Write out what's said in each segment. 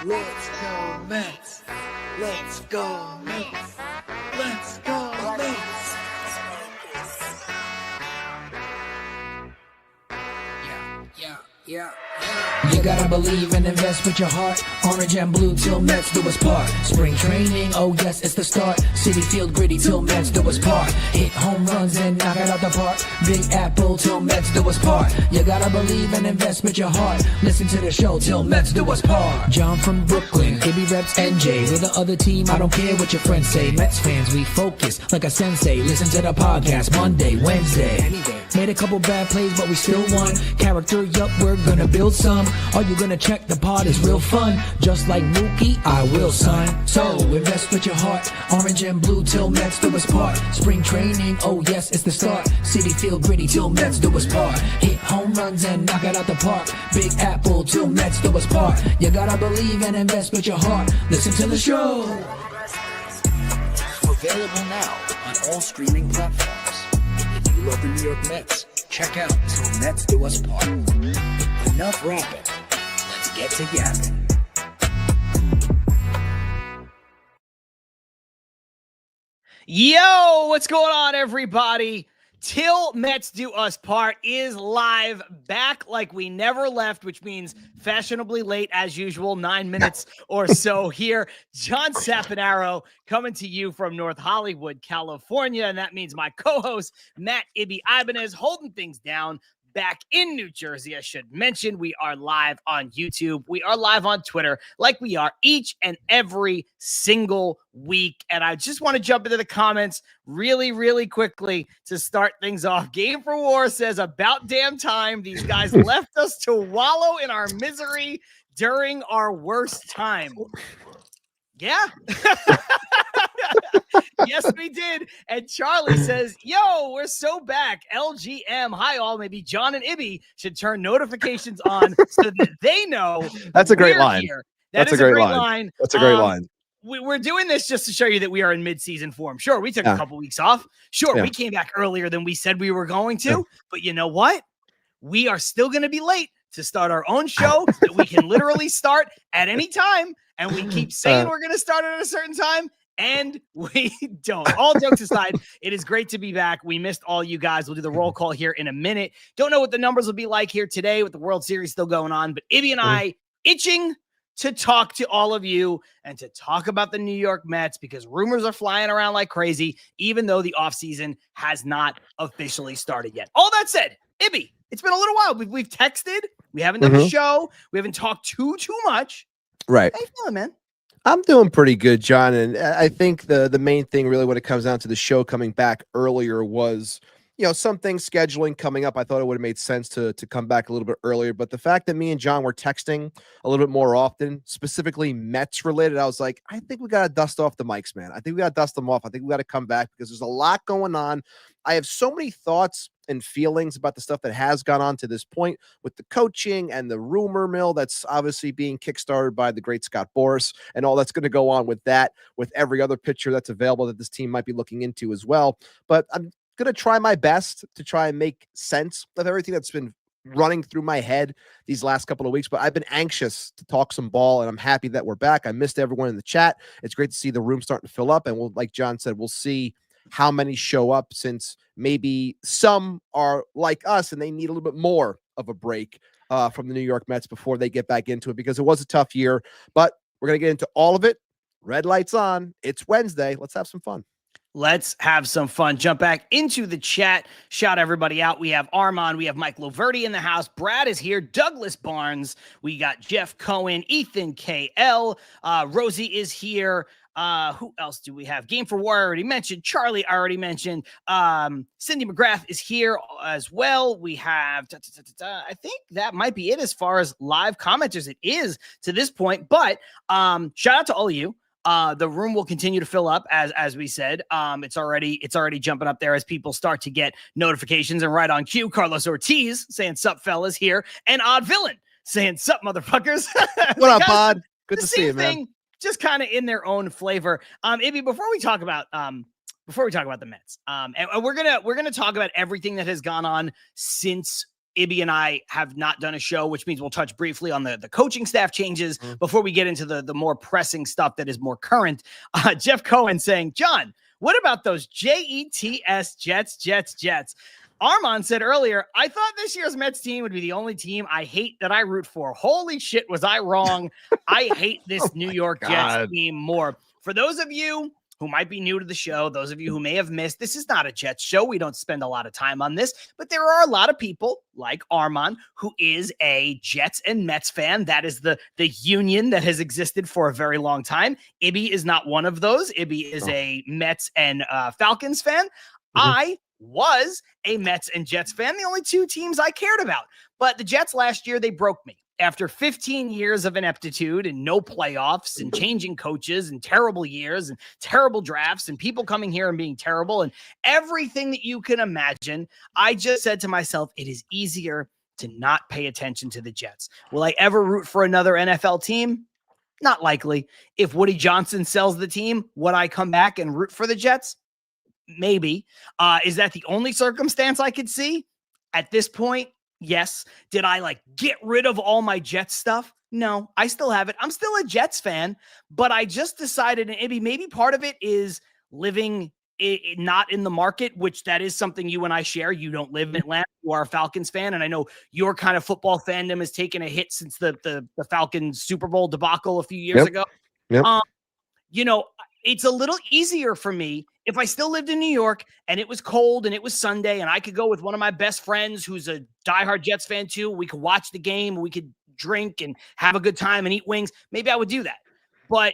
Let's go Mets. Let's go Mets. Let's go Mets. Yeah. You gotta believe and invest with your heart. Orange and blue till Mets do us part. Spring training, oh yes, it's the start. City Field gritty till Mets do us part. Hit home runs and knock it out the park. Big Apple till Mets do us part. You gotta believe and invest with your heart. Listen to the show till Mets do us part. John from Brooklyn, KB reps NJ. We're the other team, I don't care what your friends say. Mets fans, we focus like a sensei. Listen to the podcast Monday, Wednesday. Made a couple bad plays, but we still won. Character, yup, we're gonna build some. Are you gonna check the pod? Is real fun. Just like Mookie, I will, son. So invest with your heart. Orange and blue till Mets do us part. Spring training, oh yes, it's the start. City Field gritty till Mets do us part. Hit home runs and knock it out the park. Big Apple till Mets do us part. You gotta believe and invest with your heart. Listen to the show. Available now on all streaming platforms. If you love the New York Mets, check out Till Mets Do Us Part. Enough rapping. Let's get to yapping. Yo, what's going on, everybody? Till Mets Do Us Part is live, back like we never left, which means fashionably late as usual, 9 minutes or so here. John Saponaro coming to you from North Hollywood, California, and that means my co-host, Matt Ibanez, holding things down back in New Jersey. I should mention we are live on YouTube. We are live on Twitter like we are each and every single week. And I just want to jump into the comments really quickly to start things off. Game for War says, about damn time. These guys left us to wallow in our misery during our worst time. Yeah. Yes, we did. And Charlie says, yo, we're so back. LGM. Hi, all. Maybe John and Ibby should turn notifications on so that they know. That's a great line. That's a great line. That's a great line. We're doing this just to show you that we are in mid-season form. Sure, we took a couple weeks off. Sure, we came back earlier than we said we were going to. But you know what? We are still going to be late to start our own show that we can literally start at any time. And we keep saying we're going to start at a certain time. And we don't. All jokes aside, it is great to be back. We missed all you guys. We'll do the roll call here in a minute. Don't know what the numbers will be like here today with the World Series still going on, but Ibby and I itching to talk to all of you and to talk about the New York Mets because rumors are flying around like crazy, even though the offseason has not officially started yet. All that said, Ibby, it's been a little while. We've texted. We haven't done a show. We haven't talked too much. Right. How you feeling, man? I'm doing pretty good, John. And I think the main thing really when it comes down to the show coming back earlier was, some things scheduling coming up. I thought it would have made sense to come back a little bit earlier. But the fact that me and John were texting a little bit more often, specifically Mets related, I was like, I think we got to dust off the mics, man. I think we got to dust them off. I think we got to come back because there's a lot going on. I have so many thoughts and feelings about the stuff that has gone on to this point with the coaching and the rumor mill that's obviously being kickstarted by the great Scott Boras and all that's going to go on with that, with every other pitcher that's available that this team might be looking into as well. But I'm going to try my best to try and make sense of everything that's been running through my head these last couple of weeks, but I've been anxious to talk some ball and I'm happy that we're back. I missed everyone in the chat. It's great to see the room starting to fill up. And we'll, like John said, we'll see how many show up since maybe some are like us and they need a little bit more of a break from the New York Mets before they get back into it because it was a tough year, but we're going to get into all of it. Red lights on. It's Wednesday. Let's have some fun. Let's have some fun. Jump back into the chat. Shout everybody out. We have Armand. We have Mike Loverti in the house. Brad is here. Douglas Barnes. We got Jeff Cohen. Ethan KL. Rosie is here. Who else do we have? Game for War I already mentioned. Charlie I already mentioned. Cindy McGrath is here as well. We have, I think that might be it as far as live commenters it is to this point. But shout out to all of you. The room will continue to fill up as we said. It's already jumping up there as people start to get notifications and right on cue. Carlos Ortiz saying sup fellas here and Odd Villain saying sup motherfuckers. What up, Odd? Good to see you, man. Just kind of in their own flavor. Ibby, before we talk about the Mets, and we're gonna talk about everything that has gone on since Ibby and I have not done a show, which means we'll touch briefly on the coaching staff changes before we get into the more pressing stuff that is more current. Jeff Cohen saying, John, what about those Jets, Jets? Armand said earlier, I thought this year's Mets team would be the only team I hate that I root for. Holy shit, was I wrong? I hate this New York Jets team more. For those of you who might be new to the show, those of you who may have missed, this is not a Jets show. We don't spend a lot of time on this, but there are a lot of people like Armand who is a Jets and Mets fan. That is the union that has existed for a very long time. Ibby is not one of those. Ibby is a Mets and Falcons fan. I was a Mets and Jets fan, the only two teams I cared about. But the Jets last year, they broke me. After 15 years of ineptitude and no playoffs and changing coaches and terrible years and terrible drafts and people coming here and being terrible and everything that you can imagine, I just said to myself, it is easier to not pay attention to the Jets. Will I ever root for another NFL team? Not likely. If Woody Johnson sells the team, would I come back and root for the Jets? Maybe. Is that the only circumstance I could see at this point? Yes. Did I get rid of all my Jets stuff? No, I still have it. I'm still a Jets fan, but I just decided, and maybe part of it is living not in the market, which that is something you and I share. You don't live in Atlanta. You are a Falcons fan. And I know your kind of football fandom has taken a hit since the Falcons Super Bowl debacle a few years ago. It's a little easier for me if I still lived in New York and it was cold and it was Sunday and I could go with one of my best friends who's a diehard Jets fan too. We could watch the game. We could drink and have a good time and eat wings. Maybe I would do that. But,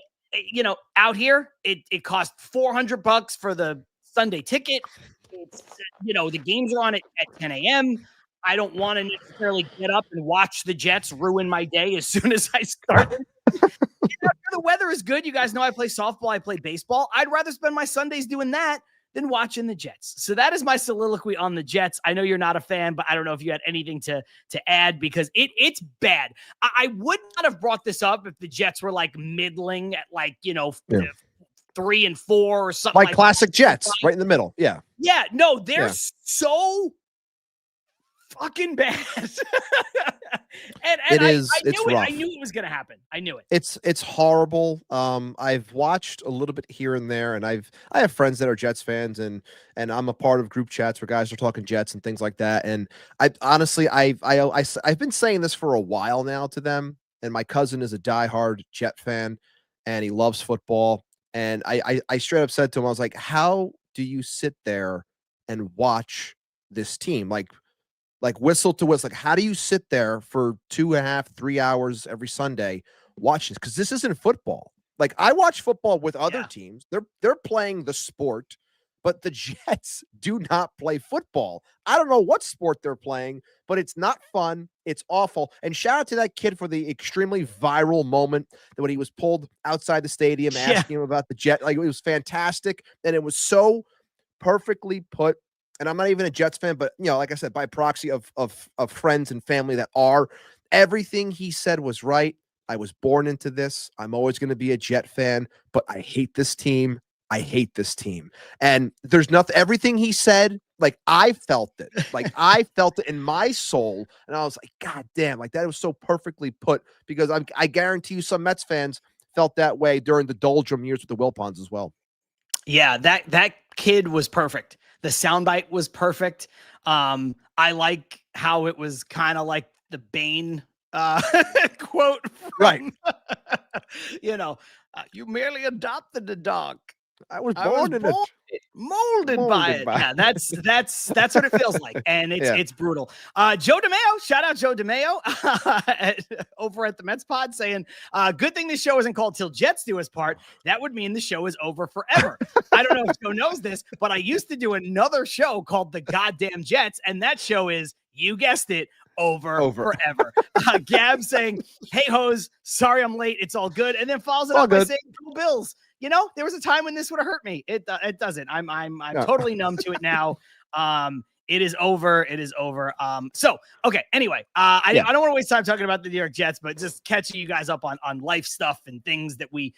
out here, it costs $400 for the Sunday ticket. It's, the games are on at 10 a.m. I don't want to necessarily get up and watch the Jets ruin my day as soon as I start. The weather is good. You guys know I play softball. I play baseball. I'd rather spend my Sundays doing that than watching the Jets. So that is my soliloquy on the Jets. I know you're not a fan, but I don't know if you had anything to add because it's bad. I would not have brought this up if the Jets were middling at 3-4 or something like classic Jets right in the middle. Yeah. Yeah. No, they're so fucking bad. and it is. I it's knew rough. I knew it was going to happen. I knew it. It's horrible. I've watched a little bit here and there, and I have friends that are Jets fans, and I'm a part of group chats where guys are talking Jets and things like that. And I honestly, I've been saying this for a while now to them. And my cousin is a diehard Jet fan, and he loves football. And I straight up said to him, I was like, "How do you sit there and watch this team like whistle to whistle? How do you sit there for 2.5, 3 hours every Sunday watching this? Because this isn't football. I watch football with other teams. They're playing the sport, but the Jets do not play football. I don't know what sport they're playing, but it's not fun. It's awful. And shout out to that kid for the extremely viral moment that when he was pulled outside the stadium asking him about the Jet. It was fantastic. And it was so perfectly put. And I'm not even a Jets fan, but like I said, by proxy of friends and family that are, everything he said was right. I was born into this. I'm always going to be a Jet fan, but I hate this team. I hate this team. And there's nothing, everything he said, I felt it. I felt it in my soul. And I was like, God damn, that was so perfectly put, because I guarantee you some Mets fans felt that way during the doldrum years with the Wilpons as well. Yeah, that kid was perfect. The soundbite was perfect. I like how it was kind of like the Bane quote. Right. You merely adopted the dog. I was born in it. Molded by it. Yeah, that's what it feels like. And it's brutal. Joe DeMeo, shout out Joe DeMeo over at the Mets pod saying, good thing this show isn't called Till Jets Do Us Part. That would mean the show is over forever. I don't know if Joe knows this, but I used to do another show called The Goddamn Jets. And that show is, you guessed it, over. Forever. Gab saying, hey hoes, sorry I'm late. It's all good. And then follows it up by saying, go Bills. There was a time when this would have hurt me. It doesn't. I'm totally numb to it now. It is over. It is over. So, okay. Anyway, I don't want to waste time talking about the New York Jets, but just catching you guys up on life stuff and things that we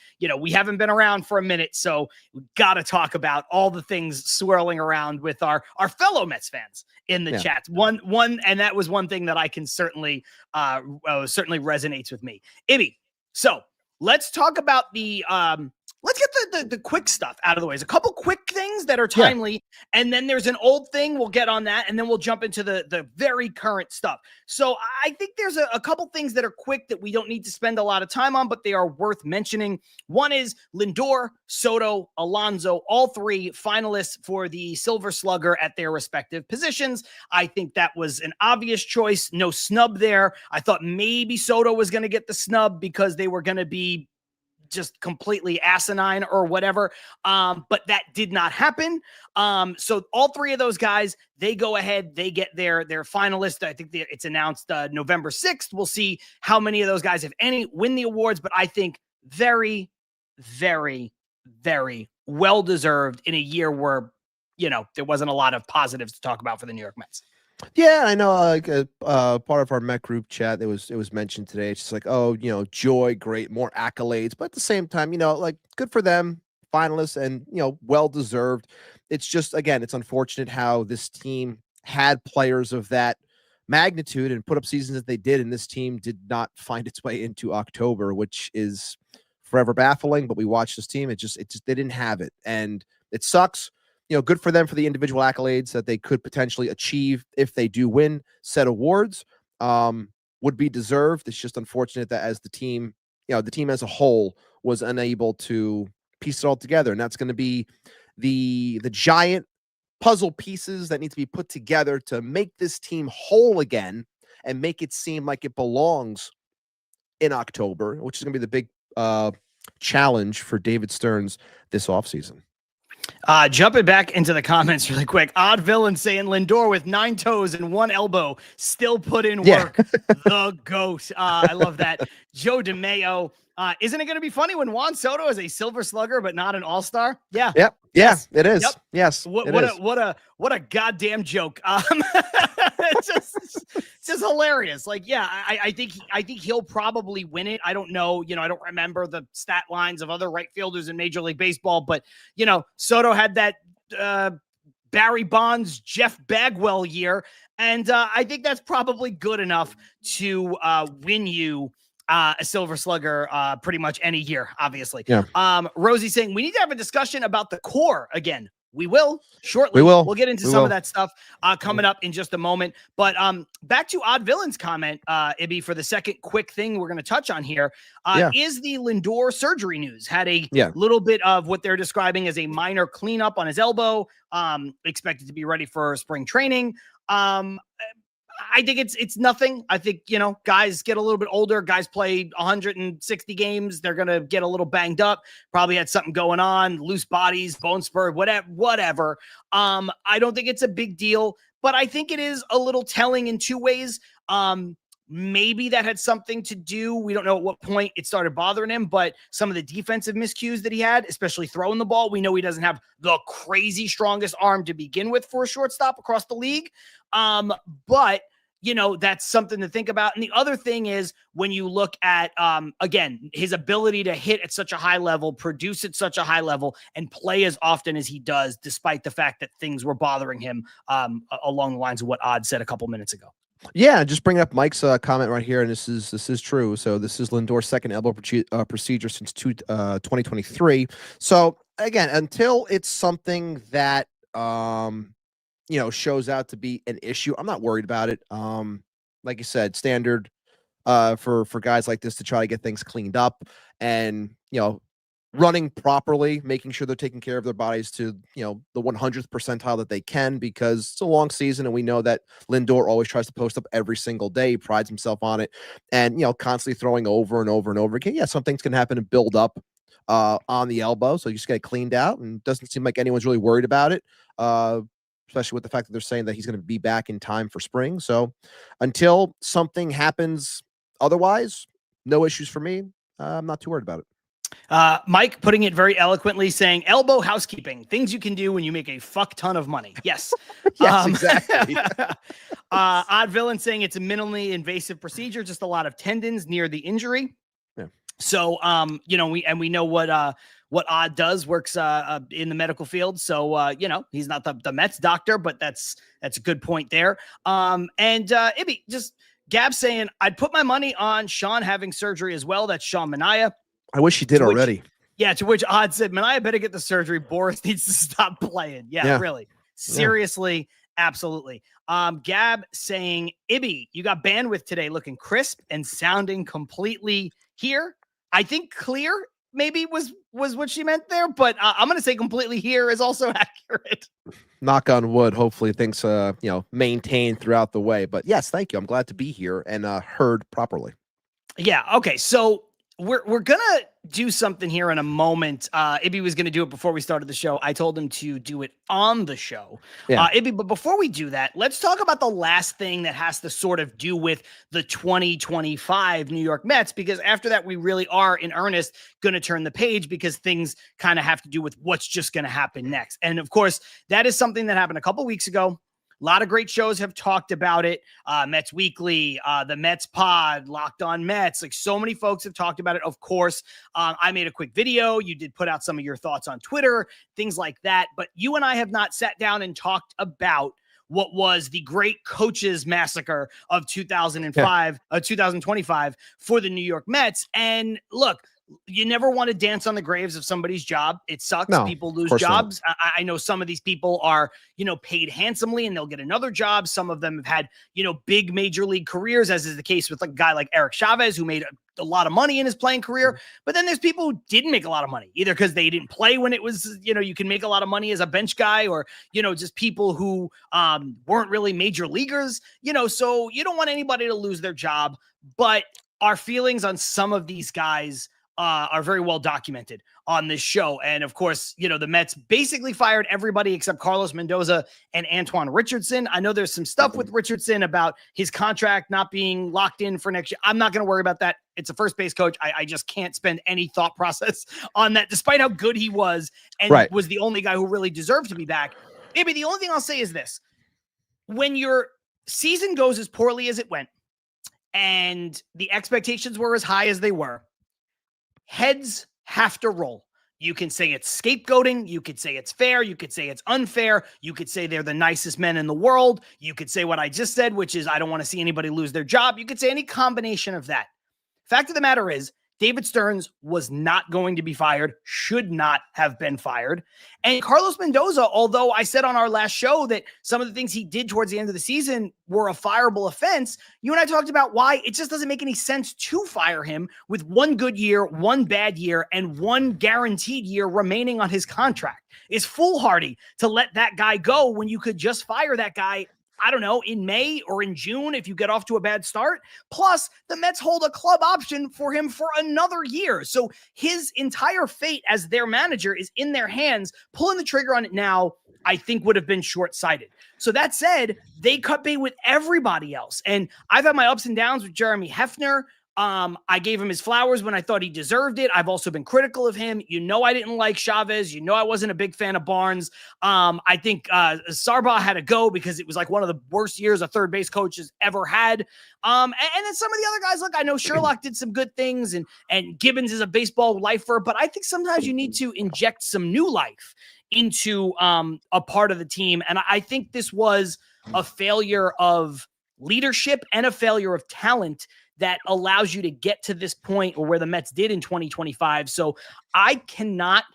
haven't been around for a minute. So we got to talk about all the things swirling around with our fellow Mets fans in the chats. And that was one thing that I can certainly resonates with me. Ibby. So let's talk about let's get the quick stuff out of the way. There's a couple quick things that are timely, and then there's an old thing. We'll get on that, and then we'll jump into the very current stuff. So I think there's a couple things that are quick that we don't need to spend a lot of time on, but they are worth mentioning. One is Lindor, Soto, Alonso, all three finalists for the Silver Slugger at their respective positions. I think that was an obvious choice. No snub there. I thought maybe Soto was going to get the snub because they were going to be just completely asinine or whatever. But that did not happen. So all three of those guys, they go ahead, they get their finalists. I think it's announced November 6th. We'll see how many of those guys, if any, win the awards. But I think very, very, very well-deserved in a year where, there wasn't a lot of positives to talk about for the New York Mets. Yeah, I know. Part of our Met group chat, it was mentioned today. It's just like, oh, joy, great, more accolades, but at the same time, good for them, finalists, and well deserved. It's just, again, it's unfortunate how this team had players of that magnitude and put up seasons that they did, and this team did not find its way into October, which is forever baffling. But we watched this team; it just they didn't have it, and it sucks. Good for them for the individual accolades that they could potentially achieve if they do win said awards. Would be deserved. It's just unfortunate that as the team as a whole was unable to piece it all together. And that's going to be the giant puzzle pieces that need to be put together to make this team whole again and make it seem like it belongs in October, which is going to be the big challenge for David Stearns this offseason. Jumping back into the comments really quick. Odd Villain saying Lindor with 9 toes and 1 elbow still put in work. The GOAT. I love that. Joe DeMeo. Isn't it going to be funny when Juan Soto is a Silver Slugger but not an All-Star? Yeah. Yep. Yes. Yeah, it is. Yep. Yes. What a goddamn joke. It's just hilarious. Like, yeah, I think he'll probably win it. I don't know. I don't remember the stat lines of other right fielders in Major League Baseball, but Soto had that Barry Bonds, Jeff Bagwell year, and I think that's probably good enough to win you a Silver Slugger pretty much any year, obviously. Yeah. Rosie saying we need to have a discussion about the core again. We will shortly. We'll get into some of that stuff coming up in just a moment. But back to Odd Villain's comment, Ibby, for the second quick thing we're going to touch on here is the Lindor surgery news. Had a little bit of what they're describing as a minor cleanup on his elbow. Expected to be ready for spring training. I think it's nothing. I think, guys get a little bit older. Guys play 160 games. They're going to get a little banged up. Probably had something going on, loose bodies, bone spur, whatever. I don't think it's a big deal, but I think it is a little telling in two ways. Maybe that had something to do. We don't know at what point it started bothering him, but some of the defensive miscues that he had, especially throwing the ball, we know he doesn't have the crazy strongest arm to begin with for a shortstop across the league. But that's something to think about. And the other thing is when you look at, again, his ability to hit at such a high level, produce at such a high level, and play as often as he does, despite the fact that things were bothering him along the lines of what Odd said a couple minutes ago. Yeah, just bringing up Mike's comment right here, and this is true. So this is Lindor's second elbow procedure since 2023. So again, until it's something that shows out to be an issue, I'm not worried about it. Like you said, standard for guys like this to try to get things cleaned up and running properly, making sure they're taking care of their bodies to, the 100th percentile that they can, because it's a long season. And we know that Lindor always tries to post up every single day. He prides himself on it and, constantly throwing over and over and over again. Yeah, some things can happen and build up on the elbow. So you just get it cleaned out, and it doesn't seem like anyone's really worried about it. Especially with the fact that they're saying that he's going to be back in time for spring. So until something happens otherwise, no issues for me. I'm not too worried about it. Mike putting it very eloquently, saying elbow housekeeping, things you can do when you make a fuck ton of money. Yes. Yes, exactly. Odd Villain saying it's a minimally invasive procedure, just a lot of tendons near the injury. Yeah. So, we know what Odd does, works in the medical field. So, he's not the Mets doctor, but that's a good point there. Ibby, just Gab saying, I'd put my money on Sean having surgery as well. That's Sean Manaea. I wish he did already. To which Odd said, Manaea better get the surgery. Boris needs to stop playing. Yeah. Really. Seriously. Yeah. Absolutely. Gab saying, Ibby, you got bandwidth today, looking crisp and sounding completely here. I think clear maybe was what she meant there, but I'm going to say completely here is also accurate. Knock on wood. Hopefully things, maintain throughout the way. But yes, thank you. I'm glad to be here and heard properly. Yeah. Okay. So we're gonna do something here in a moment. Ibby was gonna do it before we started the show. I told him to do it on the show. Yeah. Ibby, but before we do that, let's talk about the last thing that has to sort of do with the 2025 New York Mets, because after that, we really are in earnest going to turn the page, because things kind of have to do with what's just going to happen next. And of course, that is something that happened a couple weeks ago. A lot of great shows have talked about it. Mets Weekly, the Mets Pod, Locked On Mets. Like, so many folks have talked about it. Of course, I made a quick video. You did put out some of your thoughts on Twitter, things like that. But you and I have not sat down and talked about what was the great coaches massacre of 2025 for the New York Mets. And look, you never want to dance on the graves of somebody's job. It sucks. No, people lose jobs. I know some of these people are, paid handsomely and they'll get another job. Some of them have had, big major league careers, as is the case with a guy like Eric Chavez, who made a lot of money in his playing career. But then there's people who didn't make a lot of money, either because they didn't play when it was, you can make a lot of money as a bench guy, or, just people who weren't really major leaguers, so you don't want anybody to lose their job. But our feelings on some of these guys are very well documented on this show. And of course, the Mets basically fired everybody except Carlos Mendoza and Antoine Richardson. I know there's some stuff with Richardson about his contract not being locked in for next year. I'm not going to worry about that. It's a first base coach. I just can't spend any thought process on that, despite how good he was and was the only guy who really deserved to be back. Maybe the only thing I'll say is this: when your season goes as poorly as it went and the expectations were as high as they were, heads have to roll. You can say it's scapegoating. You could say it's fair. You could say it's unfair. You could say they're the nicest men in the world. You could say what I just said, which is I don't want to see anybody lose their job. You could say any combination of that. Fact of the matter is, David Stearns was not going to be fired, should not have been fired. And Carlos Mendoza, although I said on our last show that some of the things he did towards the end of the season were a fireable offense, you and I talked about why it just doesn't make any sense to fire him with one good year, one bad year, and one guaranteed year remaining on his contract. It's foolhardy to let that guy go when you could just fire that guy, I don't know, in May or in June if you get off to a bad start. Plus, the Mets hold a club option for him for another year. So his entire fate as their manager is in their hands. Pulling the trigger on it now, I think, would have been short-sighted. So that said, they cut bait with everybody else. And I've had my ups and downs with Jeremy Hefner. I gave him his flowers when I thought he deserved it. I've also been critical of him. I didn't like Chavez. I wasn't a big fan of Barnes. I think Sarba had to go because it was like one of the worst years a third base coach has ever had. And then some of the other guys, look, I know Sherlock did some good things and Gibbons is a baseball lifer, but I think sometimes you need to inject some new life into a part of the team. And I think this was a failure of leadership and a failure of talent that allows you to get to this point, or where the Mets did in 2025. So I cannot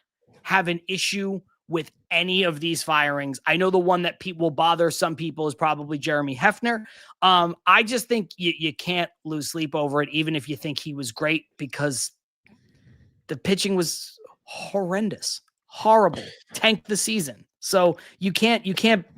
have an issue with any of these firings. I know the one that will bother some people is probably Jeremy Hefner. I just think you can't lose sleep over it, even if you think he was great, because the pitching was horrendous, horrible, tanked the season. So you can't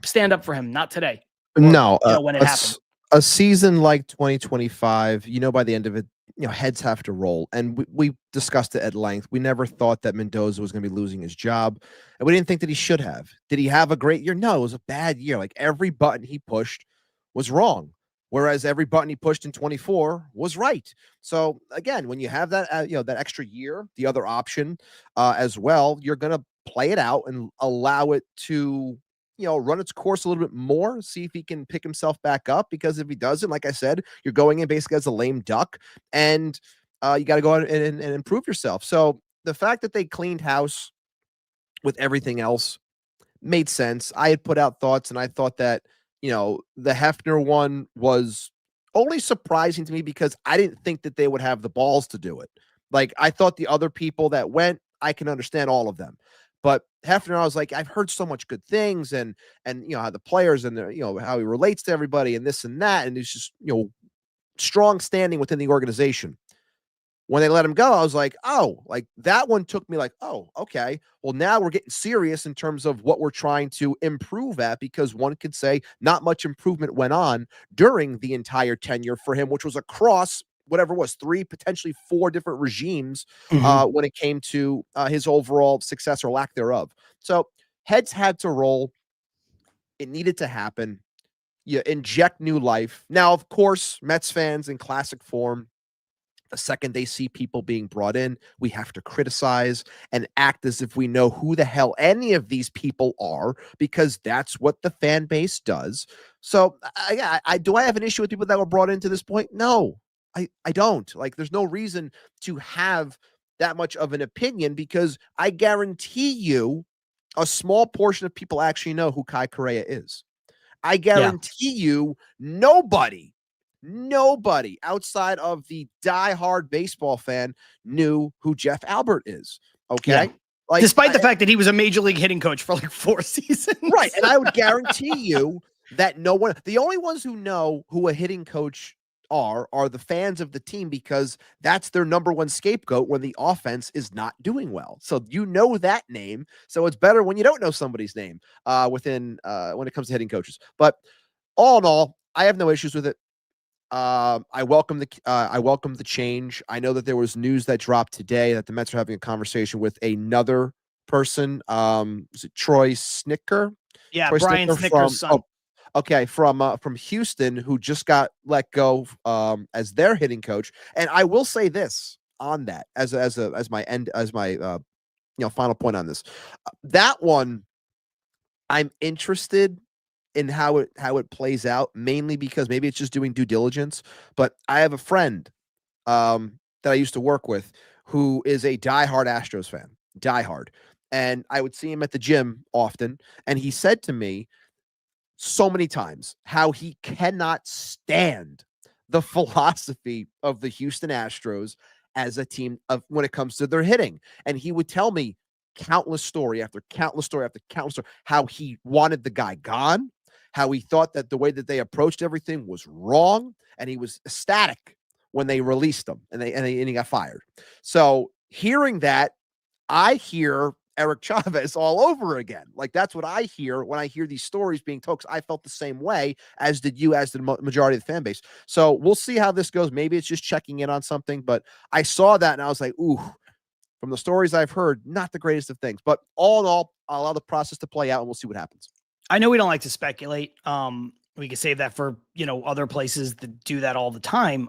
stand up for him. Not today. No, when it happened. A season like 2025, by the end of it, heads have to roll. And we discussed it at length. We never thought that Mendoza was going to be losing his job. And we didn't think that he should have. Did he have a great year? No, it was a bad year. Like, every button he pushed was wrong. whereas every button he pushed in 24 was right. So again, when you have that, that extra year, the other option as well, you're going to play it out and allow it to, run its course a little bit more, see if he can pick himself back up. Because if he doesn't, like I said, you're going in basically as a lame duck, and you got to go out and improve yourself. So the fact that they cleaned house with everything else made sense. I had put out thoughts, and I thought that, the Hefner one was only surprising to me because I didn't think that they would have the balls to do it. Like, I thought the other people that went, I can understand all of them. But Hefner, I was like, I've heard so much good things, and how the players and how he relates to everybody and this and that, and he's just strong standing within the organization. When they let him go, I was like, oh, like that one took me like, oh, okay. Well, now we're getting serious in terms of what we're trying to improve at, because one could say not much improvement went on during the entire tenure for him, which was across whatever it was, 3, potentially 4 different regimes when it came to his overall success or lack thereof. So heads had to roll. It needed to happen. You inject new life. Now, of course, Mets fans in classic form, the second they see people being brought in, we have to criticize and act as if we know who the hell any of these people are, because that's what the fan base does. So do I have an issue with people that were brought in to this point? No, I don't. Like, there's no reason to have that much of an opinion, because I guarantee you a small portion of people actually know who Kai Correa is. I guarantee you nobody outside of the diehard baseball fan knew who Jeff Albert is. Okay. Yeah. Like, despite the fact that he was a major league hitting coach for like 4 seasons. Right. And I would guarantee you that the only ones who know who a hitting coach are the fans of the team, because that's their number one scapegoat when the offense is not doing well. So that name. So it's better when you don't know somebody's name when it comes to hitting coaches. But all in all, I have no issues with it. I welcome the change. I know that there was news that dropped today that the Mets are having a conversation with another person. Is it Troy Snicker? Yeah, Brian Snicker's son. From Houston, who just got let go as their hitting coach. And I will say this on that as my final point on this. That one, I'm interested in how it plays out, mainly because maybe it's just doing due diligence. But I have a friend that I used to work with who is a diehard Astros fan, and I would see him at the gym often, and he said to me so many times how he cannot stand the philosophy of the Houston Astros as a team when it comes to their hitting. And he would tell me countless story after countless story after countless story, how he wanted the guy gone, how he thought that the way that they approached everything was wrong, and he was ecstatic when they released him and he got fired. So hearing that, I hear Eric Chavez all over again. Like, that's what I hear when I hear these stories being told, because I felt the same way, as did you, as the majority of the fan base. So we'll see how this goes. Maybe it's just checking in on something, but I saw that and I was like, ooh, from the stories I've heard, not the greatest of things. But all in all, I'll allow the process to play out and we'll see what happens. I know we don't like to speculate. We could save that for, other places that do that all the time.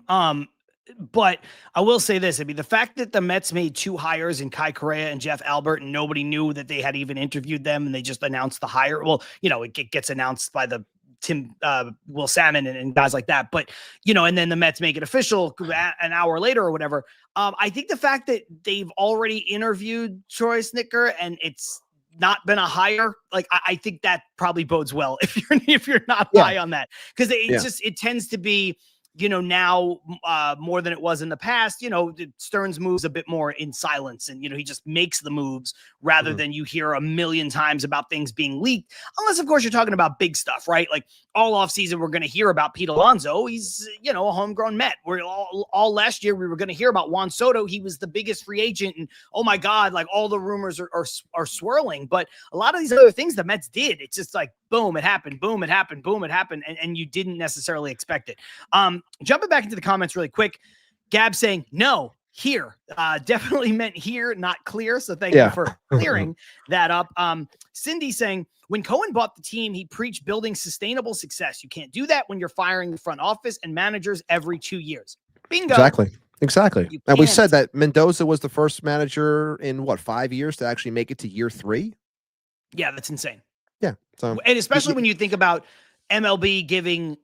But I will say this. I mean, the fact that the Mets made 2 hires in Kai Correa and Jeff Albert, and nobody knew that they had even interviewed them, and they just announced the hire. Well, it gets announced by the Will Salmon and guys like that. But, and then the Mets make it official an hour later or whatever. I think the fact that they've already interviewed Troy Snicker and it's not been a hire, like I think that probably bodes well if you're not high on that, because it tends to be, now more than it was in the past. Stearns moves a bit more in silence, and he just makes the moves rather than you hear a million times about things being leaked, unless of course you're talking about big stuff, right? Like all offseason we're going to hear about Pete Alonso. He's a homegrown Met. We're all last year we were going to hear about Juan Soto. He was the biggest free agent, and oh my god, like all the rumors are swirling. But a lot of these other things the Mets did, it's just like boom, it happened, boom, it happened, boom, it happened, and you didn't necessarily expect it. Jumping back into the comments really quick, Gab saying, no, here. Definitely meant here, not clear. So thank you for clearing that up. Cindy saying, when Cohen bought the team, he preached building sustainable success. You can't do that when you're firing the front office and managers every 2 years. Bingo. Exactly. And we said that Mendoza was the first manager in 5 years to actually make it to year 3. Yeah, that's insane. Yeah. So, and especially when you think about MLB giving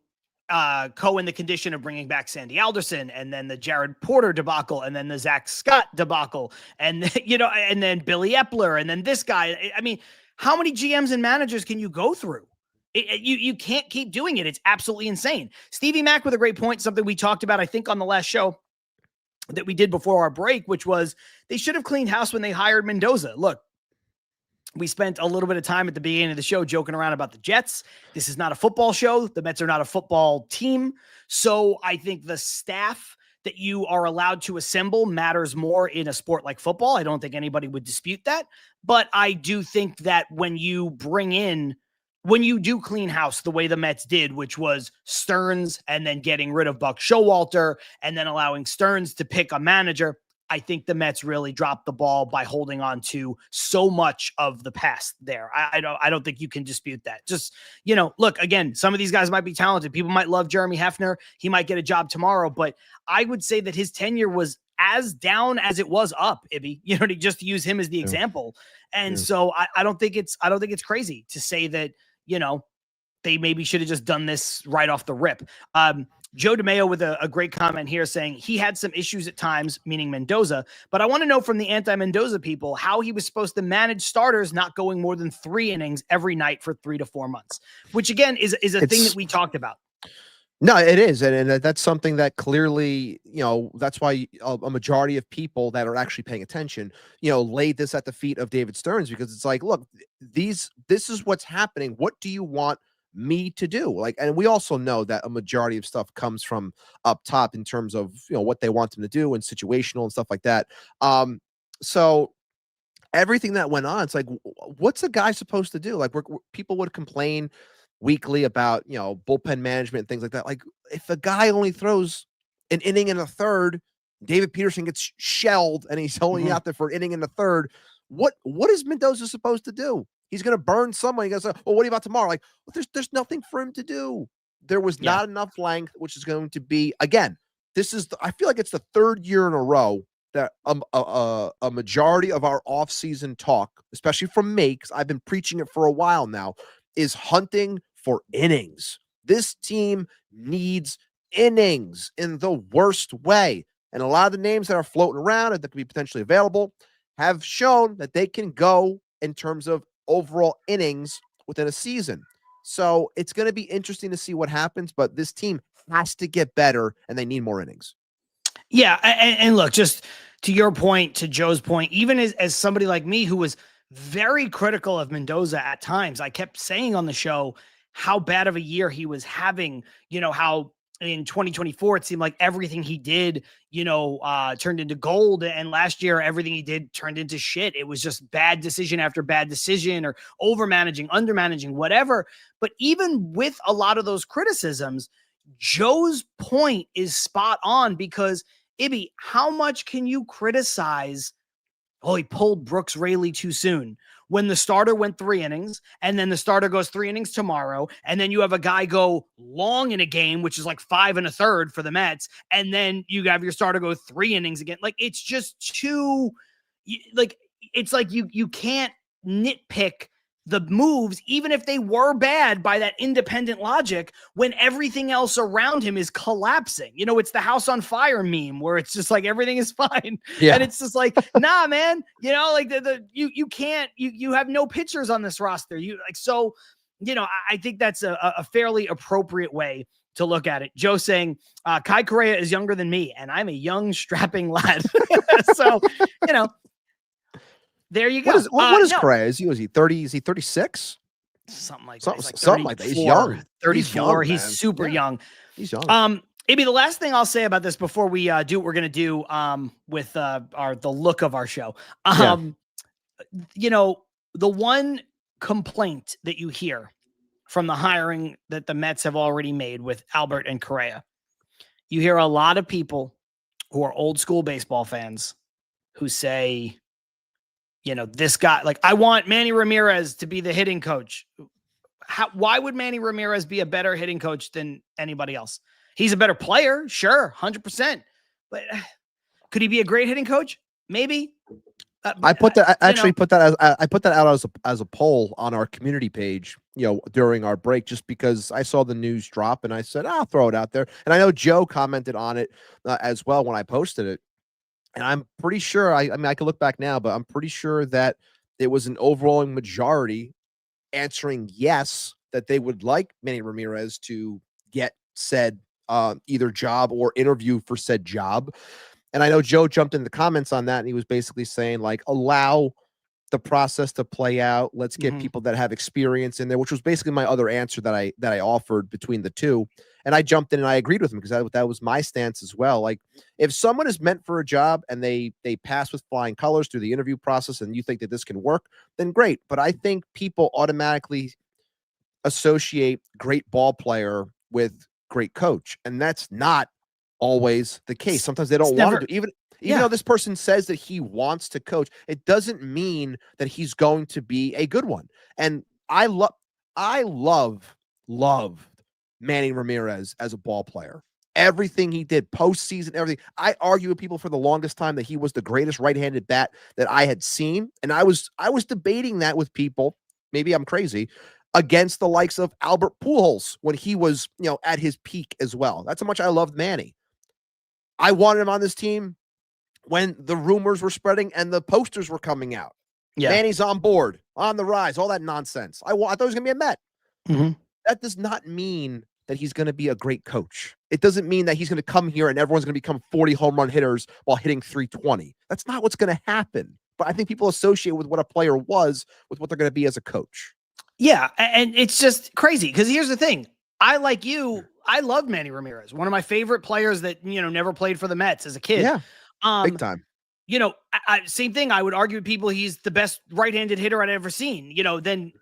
Cohen the condition of bringing back Sandy Alderson, and then the Jared Porter debacle, and then the Zach Scott debacle, and and then Billy Epler, and then this guy. I mean, how many GMs and managers can you go through? You can't keep doing it. It's absolutely insane. Stevie Mack with a great point, something we talked about, I think, on the last show that we did before our break, which was they should have cleaned house when they hired Mendoza. Look, we spent a little bit of time at the beginning of the show joking around about the Jets. This is not a football show. The Mets are not a football team. So I think the staff that you are allowed to assemble matters more in a sport like football. I don't think anybody would dispute that. But I do think that when you do clean house the way the Mets did, which was Stearns and then getting rid of Buck Showalter and then allowing Stearns to pick a manager, I think the Mets really dropped the ball by holding on to so much of the past there. I don't think you can dispute that. Just, look, again, some of these guys might be talented. People might love Jeremy Hefner. He might get a job tomorrow, but I would say that his tenure was as down as it was up, Ibby, to just use him as the example. And so I don't think it's crazy to say that, they maybe should have just done this right off the rip. Joe DeMeo with a great comment here saying he had some issues at times, meaning Mendoza, but I want to know from the anti-Mendoza people how he was supposed to manage starters not going more than 3 innings every night for 3 to 4 months, which again is a thing that we talked about. No, it is. And that's something that clearly, that's why a majority of people that are actually paying attention, laid this at the feet of David Stearns, because it's like, look, this is what's happening. What do you want me to do? And we also know that a majority of stuff comes from up top in terms of, what they want them to do and situational and stuff like that. So everything that went on, it's like, what's a guy supposed to do? People would complain weekly about, bullpen management and things like that. Like, if a guy only throws an inning and a third, David Peterson gets shelled and he's only out there for an inning and a third. What is Mendoza supposed to do? He's going to burn someone. He goes, well, what about tomorrow? There's nothing for him to do. There was not enough length, which is going to be, again, I feel like it's the 3rd year in a row that a majority of our offseason talk, especially from me, because I've been preaching it for a while now, is hunting for innings. This team needs innings in the worst way. And a lot of the names that are floating around and that could be potentially available have shown that they can go in terms of overall innings within a season. So it's going to be interesting to see what happens, but this team has to get better and they need more innings. Yeah. And look, just to your point, to Joe's point, even as somebody like me who was very critical of Mendoza at times, I kept saying on the show how bad of a year he was having, how in 2024, it seemed like everything he did, turned into gold. And last year, everything he did turned into shit. It was just bad decision after bad decision, or over managing, under managing, whatever. But even with a lot of those criticisms, Joe's point is spot on, because Ibby, how much can you criticize? Oh, he pulled Brooks Raley too soon, when the starter went 3 innings, and then the starter goes 3 innings tomorrow, and then you have a guy go long in a game, which is like 5 1/3 for the Mets, and then you have your starter go 3 innings again. It's just too, it's like you can't nitpick the moves, even if they were bad by that independent logic, when everything else around him is collapsing. It's the house on fire meme where it's just like everything is fine. Yeah. And it's just like, nah, man, you can't, you have no pitchers on this roster. I think that's a fairly appropriate way to look at it. Joe saying, Kai Correa is younger than me, and I'm a young, strapping lad. So, there you go. What is Correa? Is he 30? Is he 36? Something like that. Something like that. He's young. 34. He's super young. He's young. Maybe the last thing I'll say about this before we do what we're going to do with the look of our show. The one complaint that you hear from the hiring that the Mets have already made with Albert and Correa, you hear a lot of people who are old school baseball fans who say, this guy, like, I want Manny Ramirez to be the hitting coach. Why would Manny Ramirez be a better hitting coach than anybody else? He's a better player, sure, 100%. But could he be a great hitting coach? Maybe. I put that out as a poll on our community page, during our break, just because I saw the news drop and I said, I'll throw it out there. And I know Joe commented on it as well when I posted it. And I'm pretty sure, I mean, I could look back now, but I'm pretty sure that it was an overwhelming majority answering yes, that they would like Manny Ramirez to get said either job or interview for said job. And I know Joe jumped in the comments on that, and he was basically saying, like, allow the process to play out. Let's get people that have experience in there, which was basically my other answer that I offered between the two. And I jumped in and I agreed with him, because that was my stance as well. Like, if someone is meant for a job and they pass with flying colors through the interview process and you think that this can work, then great. But I think people automatically associate great ball player with great coach, and that's not always the case. Sometimes they don't want to do, even though this person says that he wants to coach, it doesn't mean that he's going to be a good one. And I love Manny Ramirez as a ball player. Everything he did postseason, everything. I argue with people for the longest time that he was the greatest right-handed bat that I had seen. And I was debating that with people. Maybe I'm crazy, against the likes of Albert Pujols when he was, at his peak as well. That's how much I loved Manny. I wanted him on this team when the rumors were spreading and the posters were coming out. Yeah. Manny's on board, on the rise, all that nonsense. I thought he was going to be a Met. That does not mean that he's going to be a great coach. It doesn't mean that he's going to come here and everyone's going to become 40 home run hitters while hitting 320. That's not what's going to happen. But I think people associate with what a player was with what they're going to be as a coach. Yeah, and it's just crazy, because here's the thing. I loved Manny Ramirez, one of my favorite players that, never played for the Mets as a kid. Yeah, big time. Same thing. I would argue with people, he's the best right-handed hitter I'd ever seen. Then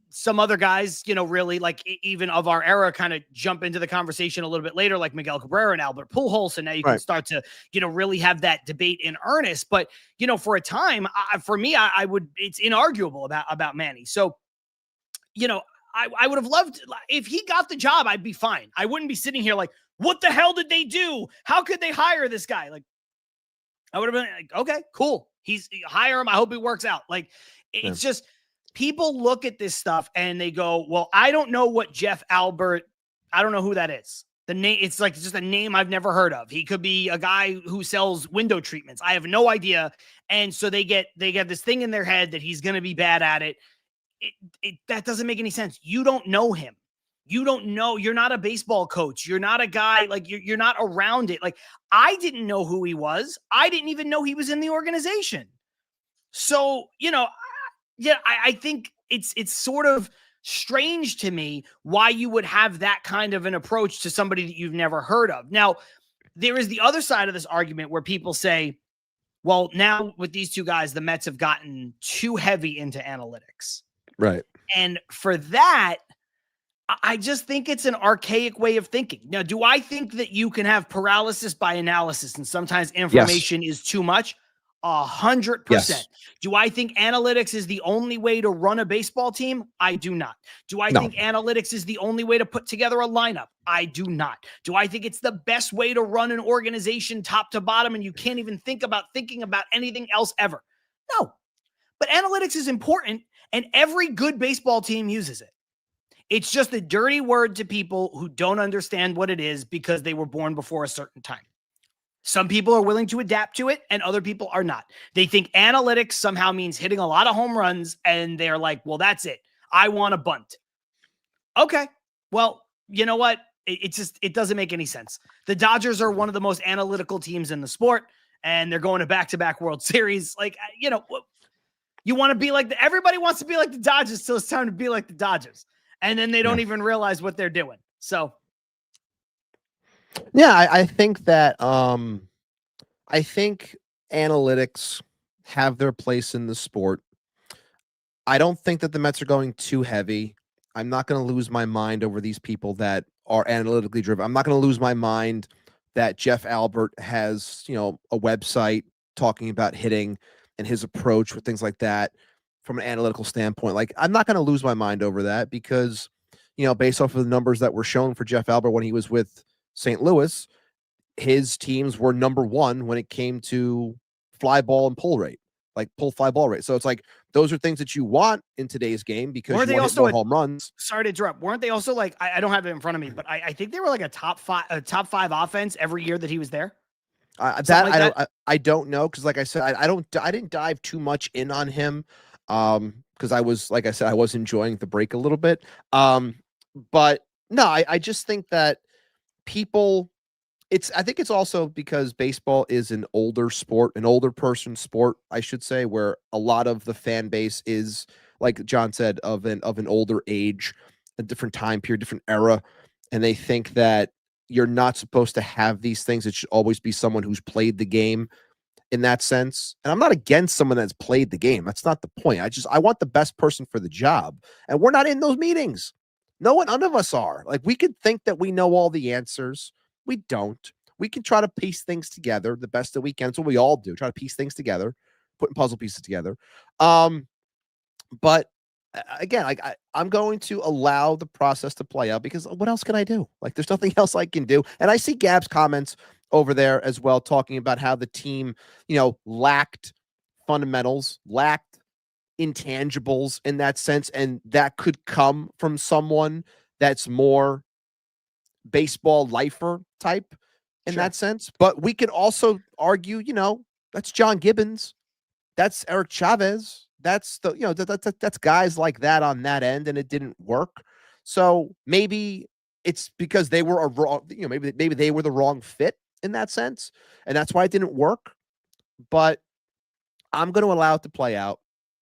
some other guys, really, like, even of our era, kind of jump into the conversation a little bit later, like Miguel Cabrera and Albert Pujols. And now you can start to, really have that debate in earnest. But, for a time, for me, I would, it's inarguable about Manny. So, I would have loved, if he got the job, I'd be fine. I wouldn't be sitting here like, what the hell did they do? How could they hire this guy? Like, I would have been like, okay, cool. Hire him. I hope he works out. Like, it's just, people look at this stuff and they go, well, I don't know what Jeff Albert, I don't know who that is. The name, it's like just a name I've never heard of. He could be a guy who sells window treatments. I have no idea. And so they get this thing in their head that he's going to be bad at it. That doesn't make any sense. You don't know him. You don't know. You're not a baseball coach. You're not a guy, like, you're not around it. Like, I didn't know who he was. I didn't even know he was in the organization. So, I think it's sort of strange to me why you would have that kind of an approach to somebody that you've never heard of. Now, there is the other side of this argument where people say, well, now with these two guys, the Mets have gotten too heavy into analytics. Right. And for that, I just think it's an archaic way of thinking. Now, do I think that you can have paralysis by analysis and sometimes information is too much? 100%. Yes. Do I think analytics is the only way to run a baseball team? I do not. Do I think analytics is the only way to put together a lineup? I do not. Do I think it's the best way to run an organization top to bottom and you can't even thinking about anything else ever? No. But analytics is important, and every good baseball team uses it. It's just a dirty word to people who don't understand what it is because they were born before a certain time. Some people are willing to adapt to it and other people are not. They think analytics somehow means hitting a lot of home runs and they're like, well, that's it. I want a bunt. Okay. Well, you know what? It doesn't make any sense. The Dodgers are one of the most analytical teams in the sport and they're going to back-to-back World Series. Like, you want to be like everybody wants to be like the Dodgers till it's time to be like the Dodgers. And then they don't even realize what they're doing. So. Yeah, I think that I think analytics have their place in the sport. I don't think that the Mets are going too heavy. I'm not going to lose my mind over these people that are analytically driven. I'm not going to lose my mind that Jeff Albert has, a website talking about hitting and his approach with things like that from an analytical standpoint. Like, I'm not going to lose my mind over that because, based off of the numbers that were shown for Jeff Albert when he was with St. Louis, his teams were number one when it came to fly ball and pull rate, like pull fly ball rate. So it's like, those are things that you want in today's game because you want more home runs. Sorry to interrupt. Weren't they also like, I don't have it in front of me, but I think they were like a top five offense every year that he was there. I don't know. Cause like I said, I didn't dive too much in on him. Cause I was enjoying the break a little bit. But no, I just think that I think it's also because baseball is an older sport, an older person sport, I should say, where a lot of the fan base is, like John said, of an older age, a different time period, different era. And they think that you're not supposed to have these things. It should always be someone who's played the game in that sense. And I'm not against someone that's played the game. That's not the point. I want the best person for the job. And we're not in those meetings. None of us are. Like, we could think that we know all the answers. We don't. We can try to piece things together the best that we can. That's what we all do. Try to piece things together, putting puzzle pieces together. But again, I'm going to allow the process to play out because what else can I do? Like, there's nothing else I can do. And I see Gab's comments over there as well, talking about how the team, lacked fundamentals, lacked intangibles in that sense. And that could come from someone that's more baseball lifer type in that sense. But we could also argue, that's John Gibbons, that's Eric Chavez, that's that's guys like that on that end, and it didn't work. So maybe it's because they were maybe they were the wrong fit in that sense, and that's why it didn't work. But I'm going to allow it to play out.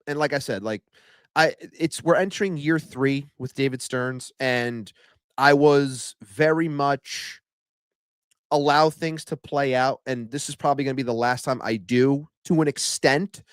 And like I said, we're entering year 3 with David Stearns, and I was very much allow things to play out. And this is probably going to be the last time I do, to an extent,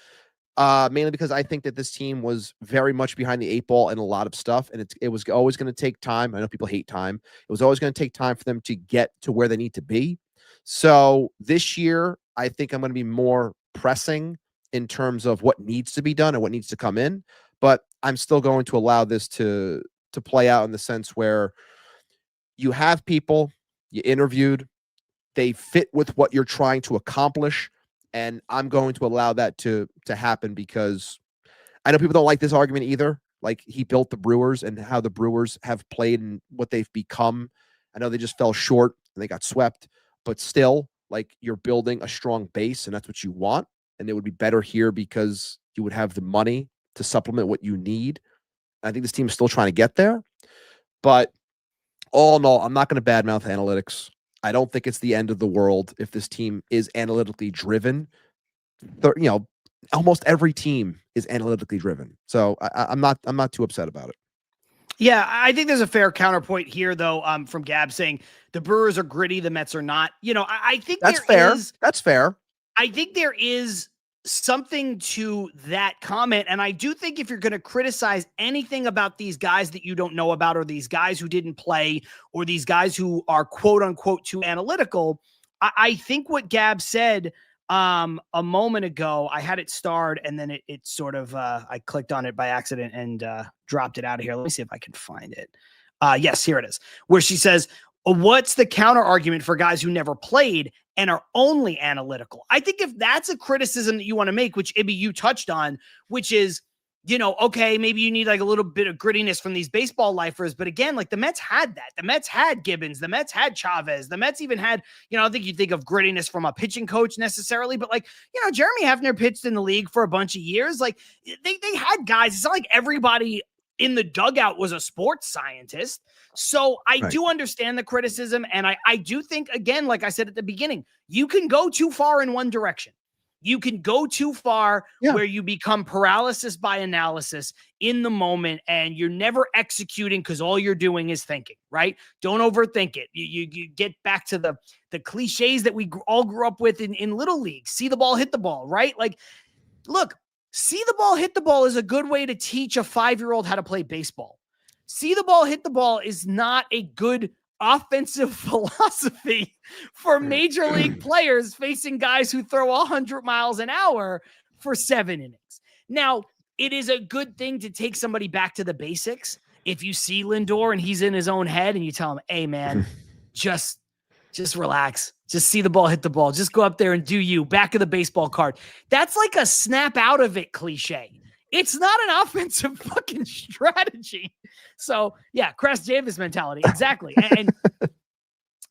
mainly because I think that this team was very much behind the 8 ball in a lot of stuff. And it was always going to take time. I know people hate time. It was always going to take time for them to get to where they need to be. So this year, I think I'm going to be more pressing in terms of what needs to be done and what needs to come in. But I'm still going to allow this to play out in the sense where you have people you interviewed, they fit with what you're trying to accomplish. And I'm going to allow that to happen because I know people don't like this argument either. Like, he built the Brewers and how the Brewers have played and what they've become. I know they just fell short and they got swept, but still, like, you're building a strong base and that's what you want. And it would be better here because you would have the money to supplement what you need. I think this team is still trying to get there, but all in all, I'm not going to badmouth analytics. I don't think it's the end of the world if this team is analytically driven. Almost every team is analytically driven. So I'm not too upset about it. Yeah, I think there's a fair counterpoint here, though, from Gab saying the Brewers are gritty, the Mets are not. I think that's fair. That's fair. I think there is something to that comment. And I do think if you're going to criticize anything about these guys that you don't know about, or these guys who didn't play, or these guys who are quote unquote too analytical, I think what Gab said a moment ago, I had it starred and then it sort of, I clicked on it by accident and dropped it out of here. Let me see if I can find it. Yes, here it is, where she says, what's the counter argument for guys who never played and are only analytical? I think if that's a criticism that you want to make, which Ibby, you touched on, which is, okay, maybe you need like a little bit of grittiness from these baseball lifers. But again, like, the Mets had that. The Mets had Gibbons. The Mets had Chavez. The Mets even had, I don't think you think of grittiness from a pitching coach necessarily, but like, Jeremy Hefner pitched in the league for a bunch of years. Like, they had guys. It's not like everybody in the dugout was a sports scientist. So I do understand the criticism. And I do think, again, like I said at the beginning, you can go too far in one direction. You can go too far where you become paralysis by analysis in the moment and you're never executing because all you're doing is thinking, right? Don't overthink it. You get back to the cliches that we all grew up with in Little League. See the ball, hit the ball, right? Like, look, see the ball, hit the ball is a good way to teach a 5-year-old how to play baseball. See the ball, hit the ball is not a good offensive philosophy for major league players facing guys who throw 100 miles an hour for 7 innings. Now, it is a good thing to take somebody back to the basics. If you see Lindor and he's in his own head and you tell him, hey man, just relax, just see the ball, hit the ball, just go up there and do you, back of the baseball card. That's like a snap out of it cliche. It's not an offensive fucking strategy. So yeah, Crash Davis mentality. Exactly. And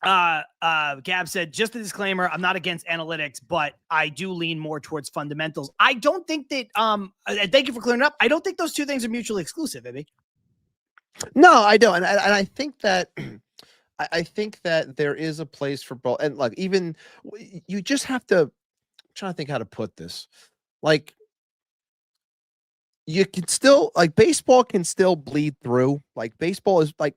Gab said, just a disclaimer, I'm not against analytics, but I do lean more towards fundamentals. I don't think that, thank you for clearing it up. I don't think those two things are mutually exclusive, baby. No, I don't. And I think that, I think that there is a place for both. And like, even you just have to, I'm trying to think how to put this. Like, you can still, like, baseball can still bleed through. Like, baseball is like,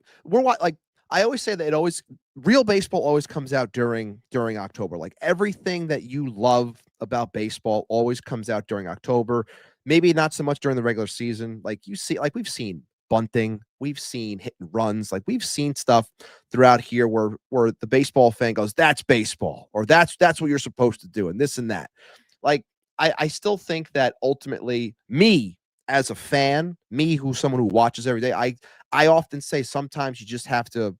I always say that real baseball always comes out during October. Like, everything that you love about baseball always comes out during October. Maybe not so much during the regular season. Like, you see, like, we've seen bunting, we've seen hit and runs, like, we've seen stuff throughout here where the baseball fan goes, that's baseball, or that's what you're supposed to do, and this and that. Like, I still think that ultimately, me as a fan, who's someone who watches every day, I often say sometimes you just have to,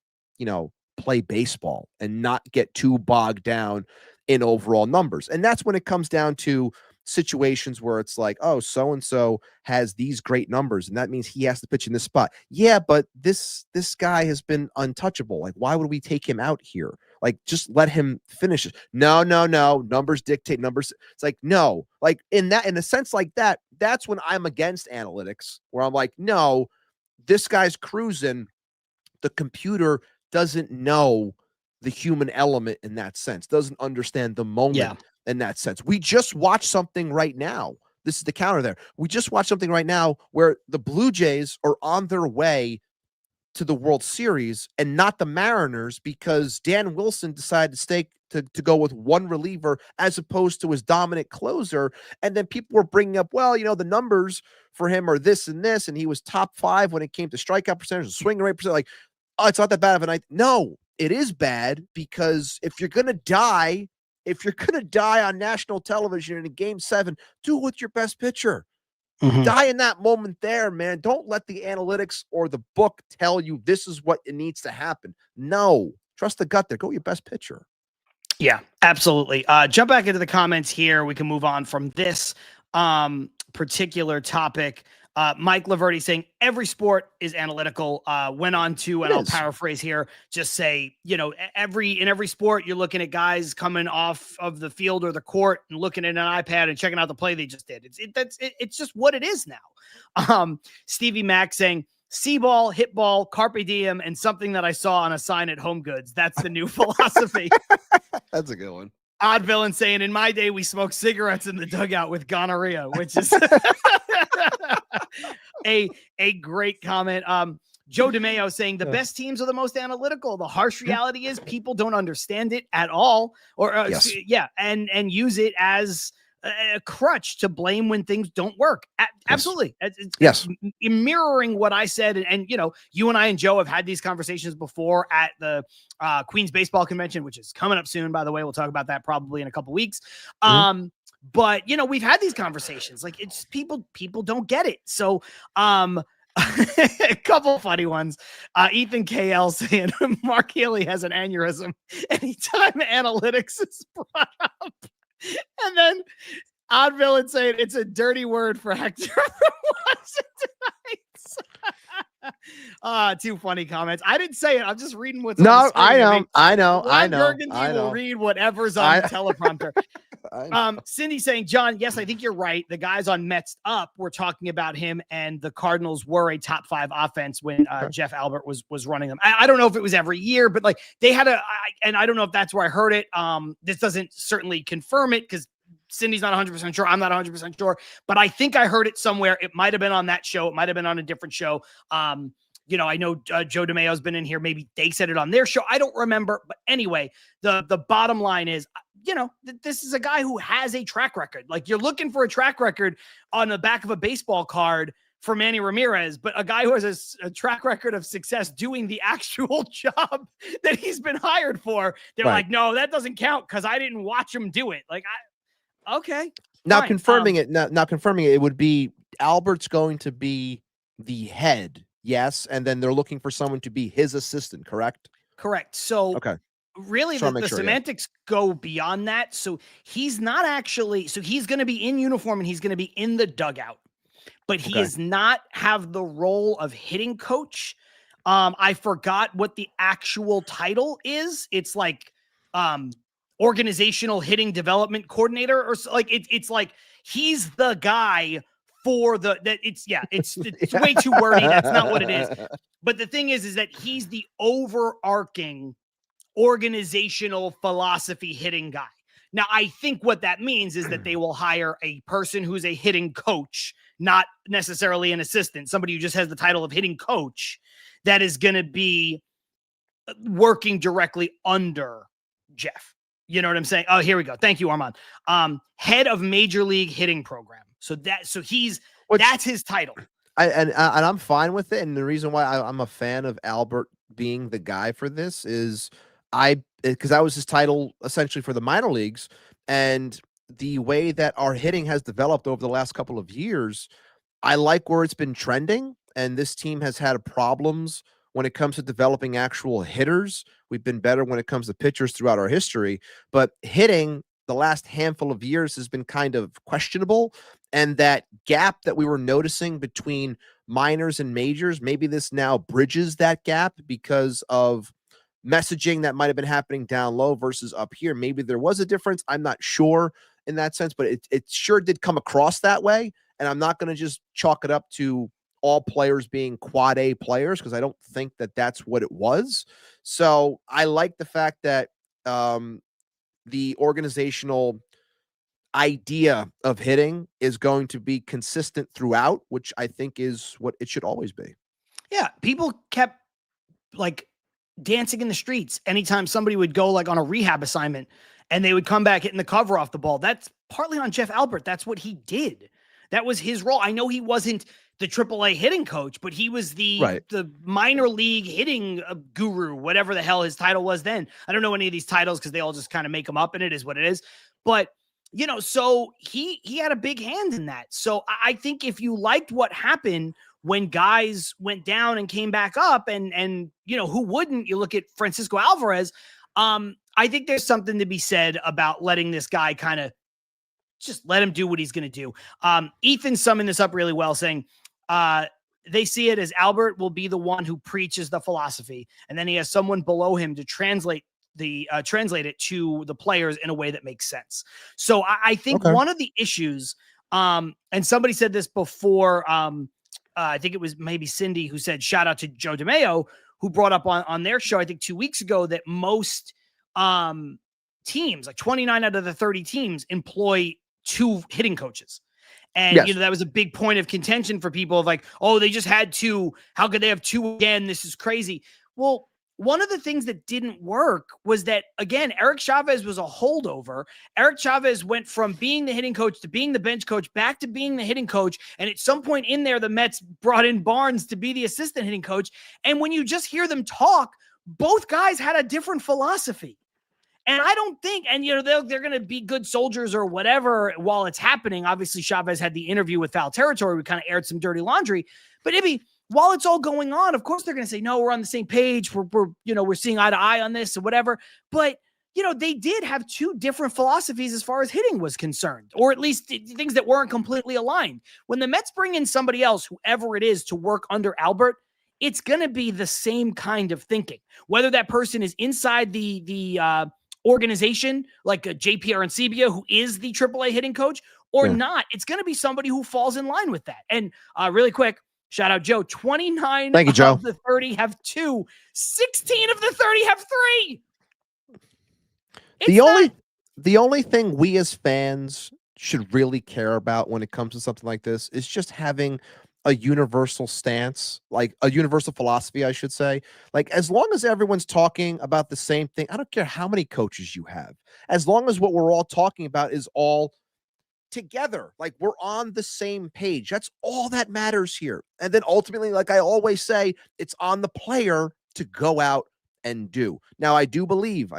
play baseball and not get too bogged down in overall numbers. And that's when it comes down to situations where it's like, oh, so-and-so has these great numbers, and that means he has to pitch in this spot. Yeah, but this guy has been untouchable. Like, why would we take him out here? Like, just let him finish it. No. Numbers dictate numbers. It's like, no, like in a sense like that, that's when I'm against analytics, where I'm like, no, this guy's cruising. The computer doesn't know the human element in that sense, doesn't understand the moment in that sense. We just watched something right now. This is the counter there. We just watched something right now where the Blue Jays are on their way to the World Series and not the Mariners, because Dan Wilson decided to go with one reliever as opposed to his dominant closer. And then people were bringing up, well, the numbers for him are this and this, and he was top 5 when it came to strikeout percentage and swing rate percent. Like, oh, it's not that bad of a night. No, it is bad, because if you're going to die on national television in a Game 7, do it with your best pitcher. Mm-hmm. Die in that moment there, man. Don't let the analytics or the book tell you this is what it needs to happen. No, trust the gut there. Go with your best pitcher. Yeah, absolutely. Jump back into the comments here. We can move on from this particular topic. Mike Laverty saying every sport is analytical. Went on to, and I'll paraphrase here, just say, in every sport, you're looking at guys coming off of the field or the court and looking at an iPad and checking out the play they just did. It's just what it is now. Stevie Mack saying, see ball, hit ball, carpe diem, and something that I saw on a sign at Home Goods. That's the new philosophy. That's a good one. Odd Villain saying, in my day, we smoked cigarettes in the dugout with gonorrhea, which is a great comment. Joe DeMeo saying the best teams are the most analytical. The harsh reality is people don't understand it at all, or and use it as a crutch to blame when things don't work. Absolutely. It's mirroring what I said. And, you and I and Joe have had these conversations before at the Queens Baseball Convention, which is coming up soon, by the way. We'll talk about that probably in a couple weeks. But, we've had these conversations. Like, it's people don't get it. So, a couple funny ones. Ethan KL saying Mark Haley has an aneurysm anytime analytics is brought up. And then Odd Villain saying it's a dirty word for Hector from Washington Heights. Two funny comments. I didn't say it. I'm just reading what's on the screen. I know. Burgundy will read whatever's on the teleprompter. Cindy saying, John, yes, I think you're right. The guys on Mets Up were talking about him, and the Cardinals were a top 5 offense when Jeff Albert was running them. I don't know if it was every year, but like they had and I don't know if that's where I heard it. This doesn't certainly confirm it, because Cindy's not 100% sure. I'm not 100% sure, but I think I heard it somewhere. It might've been on that show. It might've been on a different show. I know Joe DeMeo's been in here. Maybe they said it on their show. I don't remember. But anyway, the bottom line is, this is a guy who has a track record. Like, you're looking for a track record on the back of a baseball card for Manny Ramirez, but a guy who has a track record of success doing the actual job that he's been hired for. They're like, no, that doesn't count because I didn't watch him do it. Like, okay. Now fine. confirming it, now confirming it, it would be Albert's going to be the head, yes, and then they're looking for someone to be his assistant, correct? Correct. So okay. Really, the semantics go beyond that. So he's not actually, so he's going to be in uniform and he's going to be in the dugout, but he does not have the role of hitting coach. I forgot what the actual title is. It's like organizational hitting development coordinator, or like it's like he's the guy for it's way too wordy. That's not what it is. But the thing is that he's the overarching organizational philosophy hitting guy. Now, I think what that means is that they will hire a person who's a hitting coach, not necessarily an assistant, somebody who just has the title of hitting coach that is going to be working directly under Jeff. You know what I'm saying? Oh, here we go. Thank you, Armand. Head of Major League Hitting Program. So that's his title. And I'm fine with it. And the reason why I'm a fan of Albert being the guy for this is because that was his title essentially for the minor leagues, and the way that our hitting has developed over the last couple of years, I like where it's been trending. And this team has had problems when it comes to developing actual hitters. We've been better when it comes to pitchers throughout our history, but hitting the last handful of years has been kind of questionable. And that gap that we were noticing between minors and majors, maybe this now bridges that gap because of messaging that might have been happening down low versus up here. Maybe there was a difference. I'm not sure in that sense, but it sure did come across that way. And I'm not going to just chalk it up to all players being quad A players, because I don't think that that's what it was. So I like the fact that the organizational idea of hitting is going to be consistent throughout, which I think is what it should always be. Yeah. People kept like dancing in the streets anytime somebody would go like on a rehab assignment and they would come back hitting the cover off the ball. That's partly on Jeff Albert. That's what he did. That was his role. I know he wasn't the AAA hitting coach, but he was the minor league hitting guru, whatever the hell his title was then. I don't know any of these titles because they all just kind of make them up, and it is what it is. But so he had a big hand in that. So I think if you liked what happened when guys went down and came back up, and who wouldn't? You look at Francisco Alvarez. I think there's something to be said about letting this guy kind of just let him do what he's going to do. Ethan summed this up really well, saying they see it as Albert will be the one who preaches the philosophy, and then he has someone below him to translate it to the players in a way that makes sense. So I think one of the issues, and somebody said this before, I think it was maybe Cindy who said, shout out to Joe DeMeo, who brought up on their show, I think 2 weeks ago, that most teams, like 29 out of the 30 teams, employ 2 hitting coaches. And, that was a big point of contention for people of like, oh, they just had 2. How could they have 2 again? This is crazy. Well, one of the things that didn't work was that, again, Eric Chavez was a holdover. Eric Chavez went from being the hitting coach to being the bench coach back to being the hitting coach. And at some point in there, the Mets brought in Barnes to be the assistant hitting coach. And when you just hear them talk, both guys had a different philosophy. And I don't think, and they're going to be good soldiers or whatever while it's happening. Obviously, Chavez had the interview with Foul Territory. We kind of aired some dirty laundry. But while it's all going on, of course, they're going to say, no, we're on the same page. We're seeing eye to eye on this or whatever. But, they did have 2 different philosophies as far as hitting was concerned, or at least things that weren't completely aligned. When the Mets bring in somebody else, whoever it is, to work under Albert, it's going to be the same kind of thinking. Whether that person is inside the organization, like a JP Arancibia, who is the AAA hitting coach, or not, it's going to be somebody who falls in line with that. And really quick, shout out Joe, 29 Thank you, Joe. Of the 30 have 2, 16 of the 30 have 3. The only thing we as fans should really care about when it comes to something like this is just having a universal stance, like a universal philosophy, I should say. Like, as long as everyone's talking about the same thing, I don't care how many coaches you have. As long as what we're all talking about is all together. Like, we're on the same page. That's all that matters here. And then ultimately, like I always say, it's on the player to go out and do. Now, I do believe,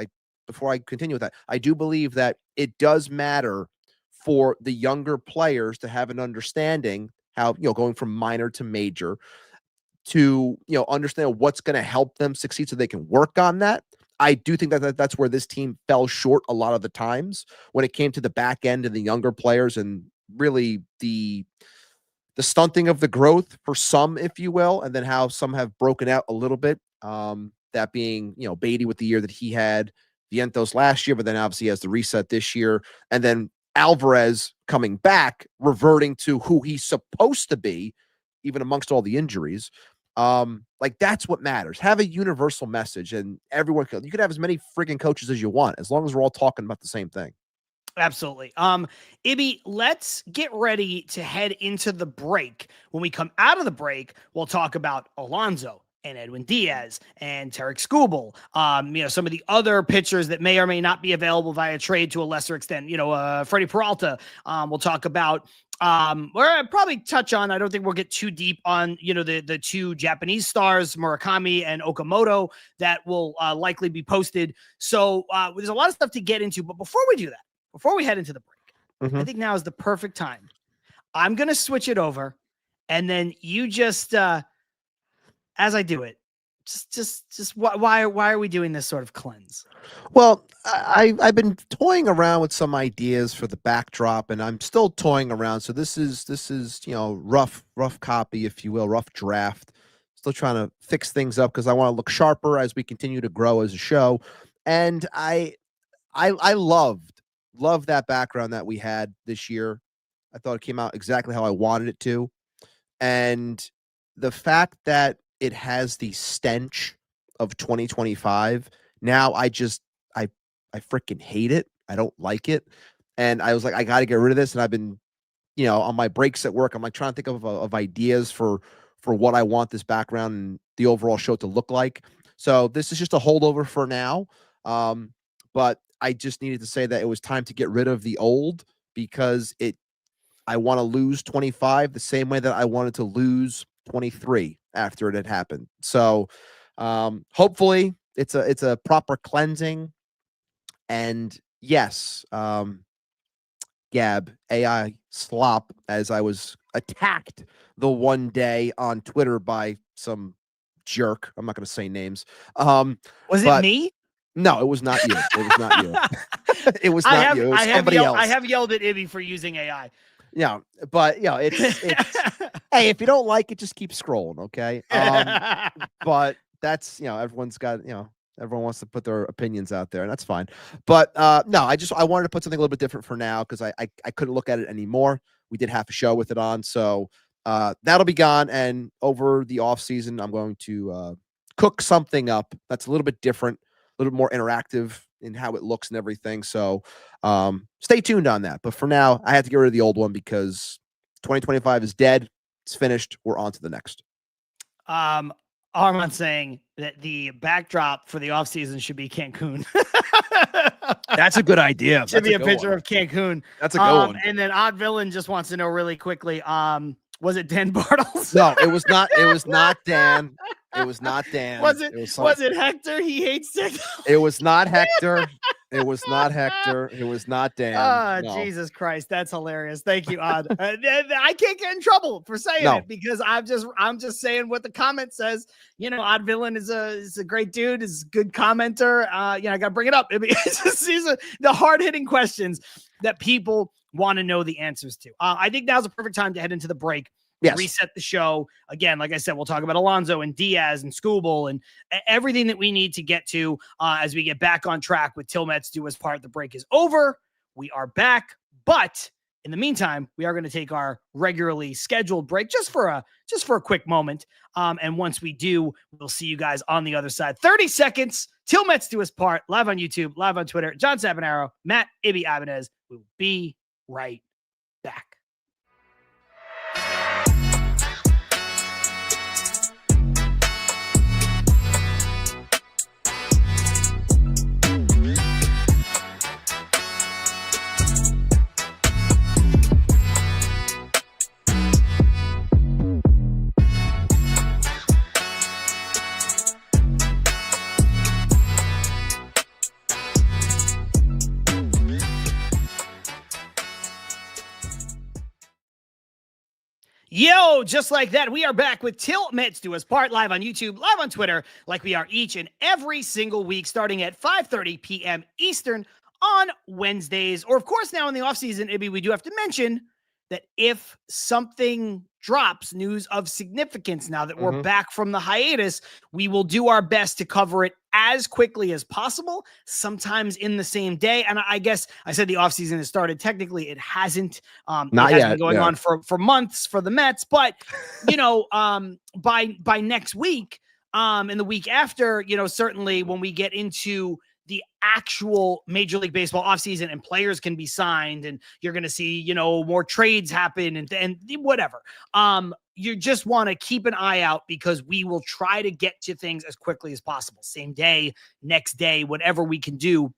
before I continue with that, I do believe that it does matter for the younger players to have an understanding how, going from minor to major, to, understand what's going to help them succeed so they can work on that. I do think that that's where this team fell short a lot of the times when it came to the back end and the younger players, and really the stunting of the growth for some, if you will, and then how some have broken out a little bit. That being, Beatty with the year that he had, Vientos last year, but then obviously has the reset this year, and then Alvarez coming back, reverting to who he's supposed to be, even amongst all the injuries. Like, that's what matters. Have a universal message, and you could have as many freaking coaches as you want, as long as we're all talking about the same thing. Absolutely. Ibby, let's get ready to head into the break. When we come out of the break, we'll talk about Alonso and Edwin Diaz and Tarek Skubal, some of the other pitchers that may or may not be available via trade to a lesser extent, Freddie Peralta. We'll talk about, or I'll probably touch on, I don't think we'll get too deep on, the two Japanese stars, Murakami and Okamoto, that will likely be posted. So there's a lot of stuff to get into, but before we do that, before we head into the break, I think now is the perfect time. I'm going to switch it over, and then you just, as I do it, just why are we doing this sort of cleanse? Well, I've been toying around with some ideas for the backdrop, and I'm still toying around. So this is rough copy, if you will, rough draft. Still trying to fix things up because I want to look sharper as we continue to grow as a show. And I loved that background that we had this year. I thought it came out exactly how I wanted it to, and the fact that it has the stench of 2025. Now I freaking hate it. I don't like it. And I was like, I got to get rid of this. And I've been, on my breaks at work, I'm like trying to think of ideas for what I want this background and the overall show to look like. So this is just a holdover for now. But I just needed to say that it was time to get rid of the old, because I want to lose 25 the same way that I wanted to lose 23 after it had happened. So hopefully it's a proper cleansing. And yes, Gab, AI slop, as I was attacked the one day on Twitter by some jerk. I'm not going to say names. Was it me? No, it was not you. It was not you. It was not you. It was somebody else. I have yelled at Ibby for using AI. Yeah, but it's hey, if you don't like it, just keep scrolling, okay? But that's, everyone's got, everyone wants to put their opinions out there, and that's fine. But no, I wanted to put something a little bit different for now, because I couldn't look at it anymore. We did half a show with it on, so that'll be gone. And over the off season, I'm going to cook something up that's a little bit different, a little bit more interactive in how it looks and everything. So stay tuned on that. But for now, I had to get rid of the old one because 2025 is dead. It's finished. We're on to the next. Armand saying that the backdrop for the offseason should be Cancun. That's a good idea. Should be a picture of Cancun. That's a good one. And then Odd Villain just wants to know really quickly, was it Dan Bartles? No, it was not. It was not Dan. It was not Dan. Was it Hector? He hates TikTok. It was not Hector. It was not Hector. It was not Dan. Oh, no. Jesus Christ. That's hilarious. Thank you, Odd. I can't get in trouble for saying it, because I'm just saying what the comment says. Odd Villain is a great dude, is a good commenter. I got to bring it up. It's just, the hard-hitting questions that people want to know the answers to. I think now's a perfect time to head into the break. Yes. Reset the show. Again, like I said, we'll talk about Alonso and Diaz and Skubal and everything that we need to get to as we get back on track with Til Mets Do Us part. The break is over. We are back. But in the meantime, we are going to take our regularly scheduled break just for a quick moment. And once we do, we'll see you guys on the other side. 30 seconds. Til Mets Do Us part, live on YouTube, live on Twitter. John Saponaro, Matt Ibanez. We will be right back. Yo, just like that, we are back with Til Mets Do Us Part, live on YouTube, live on Twitter, like we are each and every single week, starting at 5:30 p.m. Eastern on Wednesdays. Or, of course, now in the offseason, Ibby, we do have to mention that if something drops, news of significance, now that we're back from the hiatus, we will do our best to cover it as quickly as possible, sometimes in the same day. And I guess I said the offseason has started. Technically, it hasn't. Not it has yet, been going on for months for the Mets. But, by next week and the week after, certainly when we get into the actual Major League Baseball offseason and players can be signed and you're going to see, more trades happen and whatever. You just want to keep an eye out because we will try to get to things as quickly as possible. Same day, next day, whatever we can do,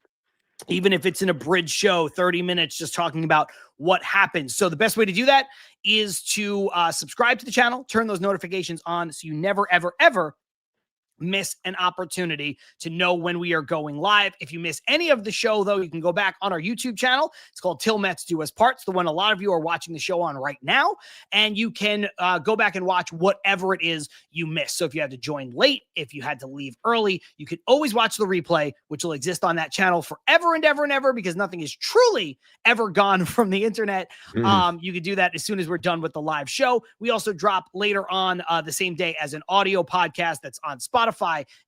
even if it's in a bridge show, 30 minutes, just talking about what happens. So the best way to do that is to subscribe to the channel, turn those notifications on so you never, ever, ever miss an opportunity to know when we are going live. If you miss any of the show, though, you can go back on our YouTube channel. It's called Til Mets Do Us Parts, the one a lot of you are watching the show on right now, and you can go back and watch whatever it is you missed. So if you had to join late, if you had to leave early, you can always watch the replay, which will exist on that channel forever and ever and ever, because nothing is truly ever gone from the internet. You can do that as soon as we're done with the live show. We also drop later on the same day as an audio podcast that's on Spotify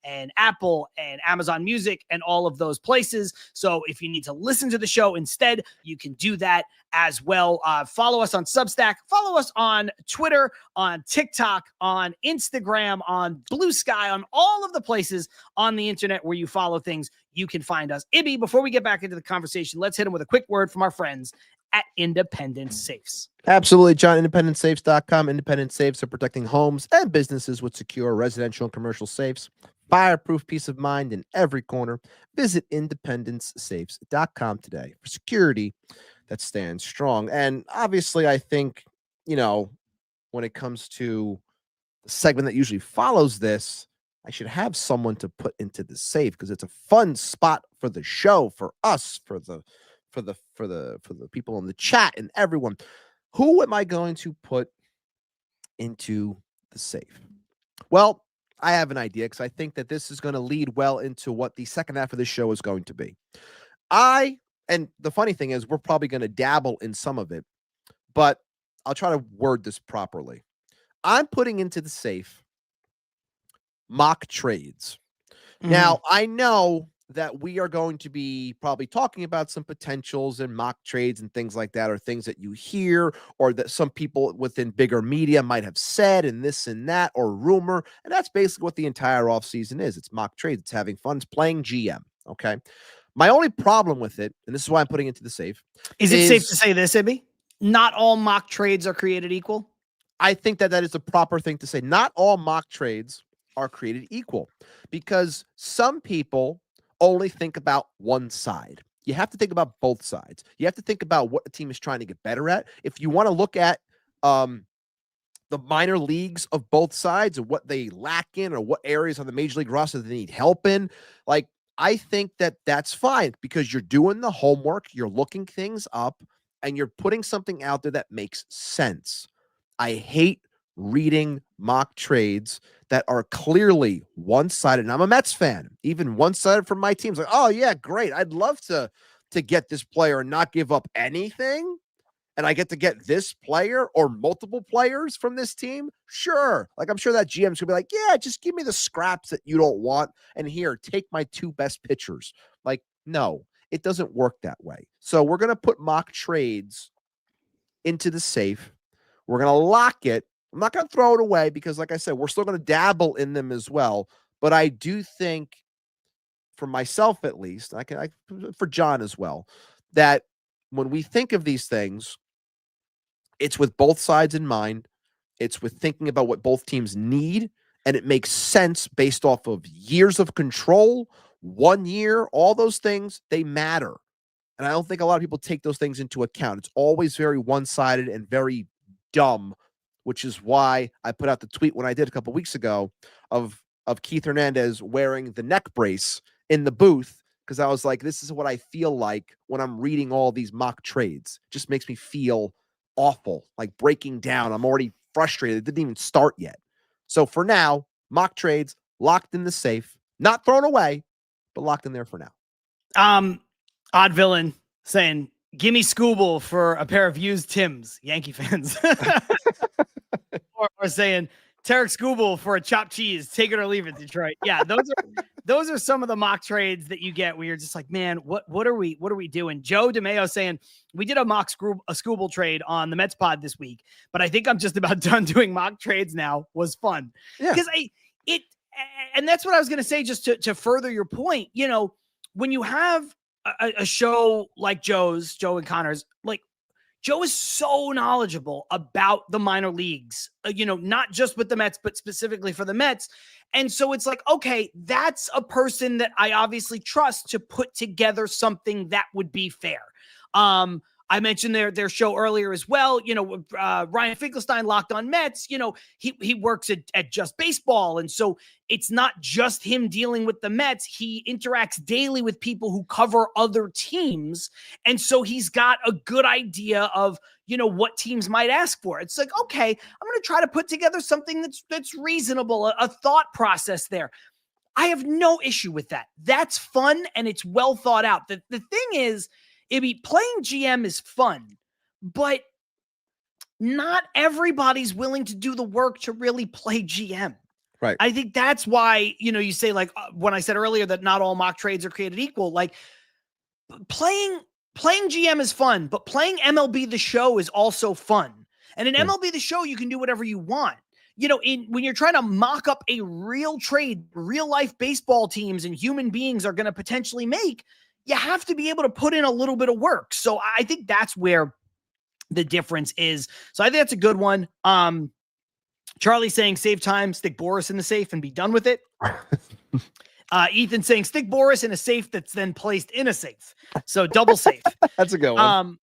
and Apple and Amazon Music and all of those places. So if you need to listen to the show instead, you can do that as well. Follow us on Substack, follow us on Twitter, on TikTok, on Instagram, on Blue Sky, on all of the places on the internet where you follow things. You can find us. Ibby, before we get back into the conversation, let's hit them with a quick word from our friends at Independence Safes. Absolutely, John. IndependenceSafes.com. Independent Safes are protecting homes and businesses with secure residential and commercial safes. Fireproof peace of mind in every corner. Visit IndependenceSafes.com today for security that stands strong. And obviously, I think, when it comes to the segment that usually follows this, I should have someone to put into the safe because it's a fun spot for the show, for us, for the people in the chat and everyone. Who am I going to put into the safe? Well, I have an idea because I think that this is going to lead well into what the second half of the show is going to be. And the funny thing is, we're probably going to dabble in some of it, but I'll try to word this properly. I'm putting into the safe mock trades. Now, I know that we are going to be probably talking about some potentials and mock trades and things like that, or things that you hear, or that some people within bigger media might have said, and this and that, or rumor. And that's basically what the entire offseason is. It's mock trades. It's having fun. It's playing GM. Okay. My only problem with it, and this is why I'm putting it into the safe. Is it safe to say this, Ibby? Not all mock trades are created equal? I think that is the proper thing to say. Not all mock trades are created equal, because some people only think about one side. You have to think about both sides. You have to think about what the team is trying to get better at. If you want to look at the minor leagues of both sides and what they lack in, or what areas on the major league roster they need help in, I think that that's fine, because you're doing the homework, you're looking things up, and you're putting something out there that makes sense. I hate reading mock trades that are clearly one-sided. And I'm a Mets fan, even one-sided from my team's like, oh yeah, great. I'd love to get this player and not give up anything. And I get to get this player or multiple players from this team. Sure. I'm sure that GM's gonna be like, yeah, just give me the scraps that you don't want. And here, take my two best pitchers. No, it doesn't work that way. So we're going to put mock trades into the safe. We're going to lock it. I'm not going to throw it away because, like I said, we're still going to dabble in them as well. But I do think, for myself at least, for John as well, that when we think of these things, it's with both sides in mind. It's with thinking about what both teams need, and it makes sense based off of years of control, 1 year, all those things, they matter. And I don't think a lot of people take those things into account. It's always very one-sided and very dumb, which is why I put out the tweet when I did a couple weeks ago of Keith Hernandez wearing the neck brace in the booth, because I was like, this is what I feel like when I'm reading all these mock trades. It just makes me feel awful, like breaking down. I'm already frustrated. It didn't even start yet. So for now, mock trades locked in the safe, not thrown away, but locked in there for now. Odd Villain saying, give me Skubal for a pair of used Tims, Yankee fans. or saying, Tarek Skubal for a chopped cheese, take it or leave it, Detroit. Yeah, those are some of the mock trades that you get where you're just like, man, what are we doing? Joe DeMeo saying, we did a Skubal trade on the Mets pod this week, but I think I'm just about done doing mock trades now. Was fun. Because and that's what I was going to say, just to further your point. You know, when you have a show like Joe and Connor's, like, Joe is so knowledgeable about the minor leagues, not just with the Mets, but specifically for the Mets. And so it's like, okay, that's a person that I obviously trust to put together something that would be fair. I mentioned their show earlier as well. Ryan Finkelstein, Locked on Mets, he works at Just Baseball. And so it's not just him dealing with the Mets. He interacts daily with people who cover other teams. And so he's got a good idea of, what teams might ask for. It's like, okay, I'm going to try to put together something that's reasonable, a thought process there. I have no issue with that. That's fun and it's well thought out. The thing is, playing GM is fun, but not everybody's willing to do the work to really play GM. Right. I think that's why, you say, like, when I said earlier that not all mock trades are created equal, like, playing GM is fun, but playing MLB The Show is also fun. And in MLB The Show, you can do whatever you want. When you're trying to mock up a real trade, real life baseball teams and human beings are going to potentially make, you have to be able to put in a little bit of work. So I think that's where the difference is. So I think that's a good one. Charlie saying, save time, stick Boris in the safe and be done with it. Ethan saying, stick Boris in a safe that's then placed in a safe. So double safe. That's a good one.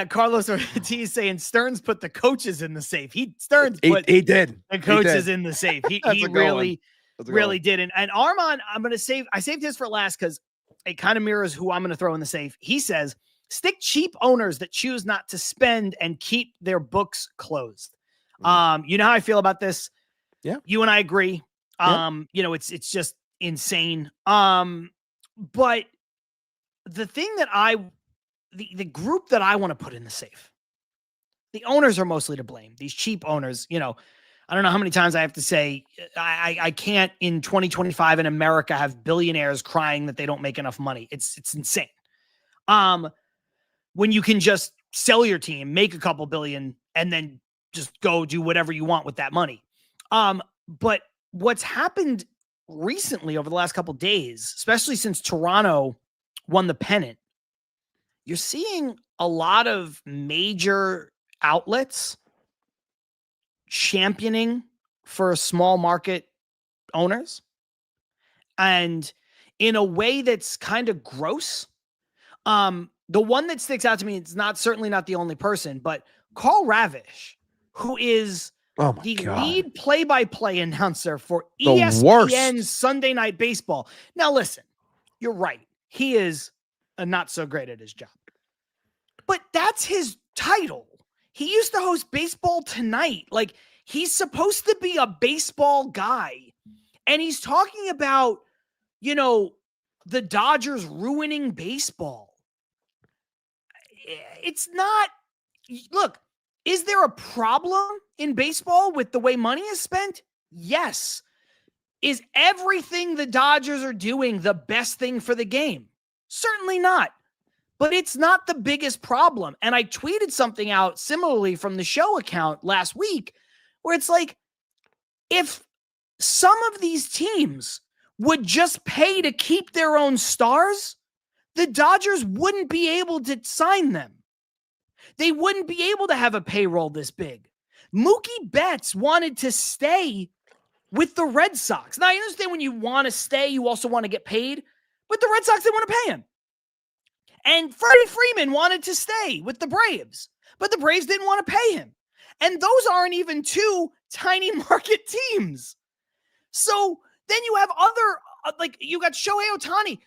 Carlos Ortiz saying, Stearns put the coaches in the safe. Stearns put he did. The coaches in the safe. He really did. And Armand, I saved his for last because it kind of mirrors who I'm going to throw in the safe. He says, stick cheap owners that choose not to spend and keep their books closed. You know how I feel about this? Yeah. You and I agree. It's just insane. But the thing that the group that I want to put in the safe, the owners are mostly to blame. These cheap owners, I don't know how many times I have to say, I can't in 2025 in America have billionaires crying that they don't make enough money. It's insane. When you can just sell your team, make a couple billion, and then just go do whatever you want with that money. But what's happened recently over the last couple days, especially since Toronto won the pennant, you're seeing a lot of major outlets championing for small market owners, and in a way that's kind of gross. The one that sticks out to me, it's certainly not the only person, but Carl Ravish, who is the lead play-by-play announcer for ESPN Sunday Night Baseball. Now, listen, you're right. He is not so great at his job, but that's his title. He used to host Baseball Tonight. Like, he's supposed to be a baseball guy. And he's talking about, the Dodgers ruining baseball. It's not. Look, is there a problem in baseball with the way money is spent? Yes. Is everything the Dodgers are doing the best thing for the game? Certainly not. But it's not the biggest problem. And I tweeted something out similarly from the show account last week where it's like, if some of these teams would just pay to keep their own stars, the Dodgers wouldn't be able to sign them. They wouldn't be able to have a payroll this big. Mookie Betts wanted to stay with the Red Sox. Now, I understand when you want to stay, you also want to get paid. But the Red Sox didn't want to pay him. And Freddie Freeman wanted to stay with the Braves, but the Braves didn't want to pay him. And those aren't even two tiny market teams. So then you have you got Shohei Ohtani.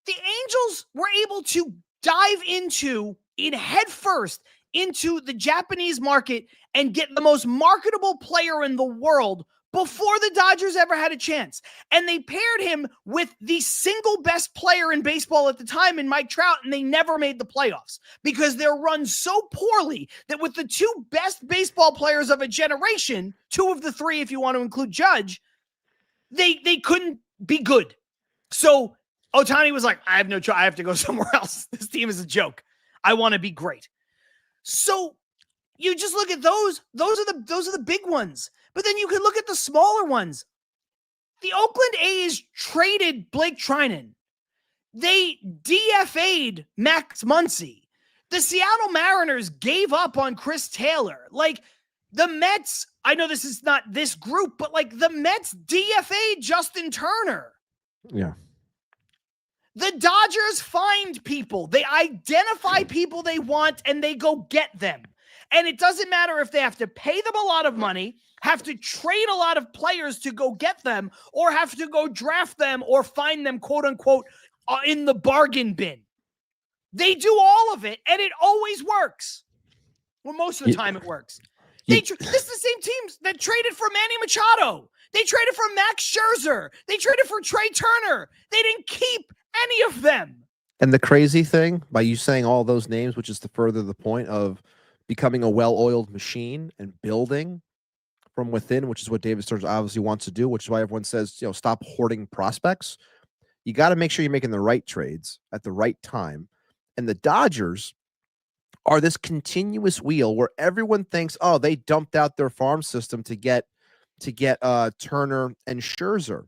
The Angels were able to dive in head first into the Japanese market and get the most marketable player in the world before the Dodgers ever had a chance. And they paired him with the single best player in baseball at the time in Mike Trout, and they never made the playoffs because they're run so poorly that with the two best baseball players of a generation, two of the three if you want to include Judge, they couldn't be good. So Ohtani was like, I have no choice. I have to go somewhere else. This team is a joke. I want to be great. So you just look at those. Those are the big ones. But then you can look at the smaller ones. The Oakland A's traded Blake Trinan. They DFA'd Max Muncy. The Seattle Mariners gave up on Chris Taylor. Like the Mets, I know this is not this group, but like the Mets DFA'd Justin Turner. Yeah. The Dodgers find people. They identify people they want and they go get them. And it doesn't matter if they have to pay them a lot of money, have to trade a lot of players to go get them, or have to go draft them or find them, quote unquote, in the bargain bin. They do all of it, and it always works. Well, most of the time it works. This is the same teams that traded for Manny Machado. They traded for Max Scherzer. They traded for Trey Turner. They didn't keep any of them. And the crazy thing, by you saying all those names, which is to further the point of becoming a well-oiled machine and building from within, which is what David Stearns obviously wants to do, which is why everyone says, stop hoarding prospects. You got to make sure you're making the right trades at the right time. And the Dodgers are this continuous wheel where everyone thinks, oh, they dumped out their farm system to get Turner and Scherzer.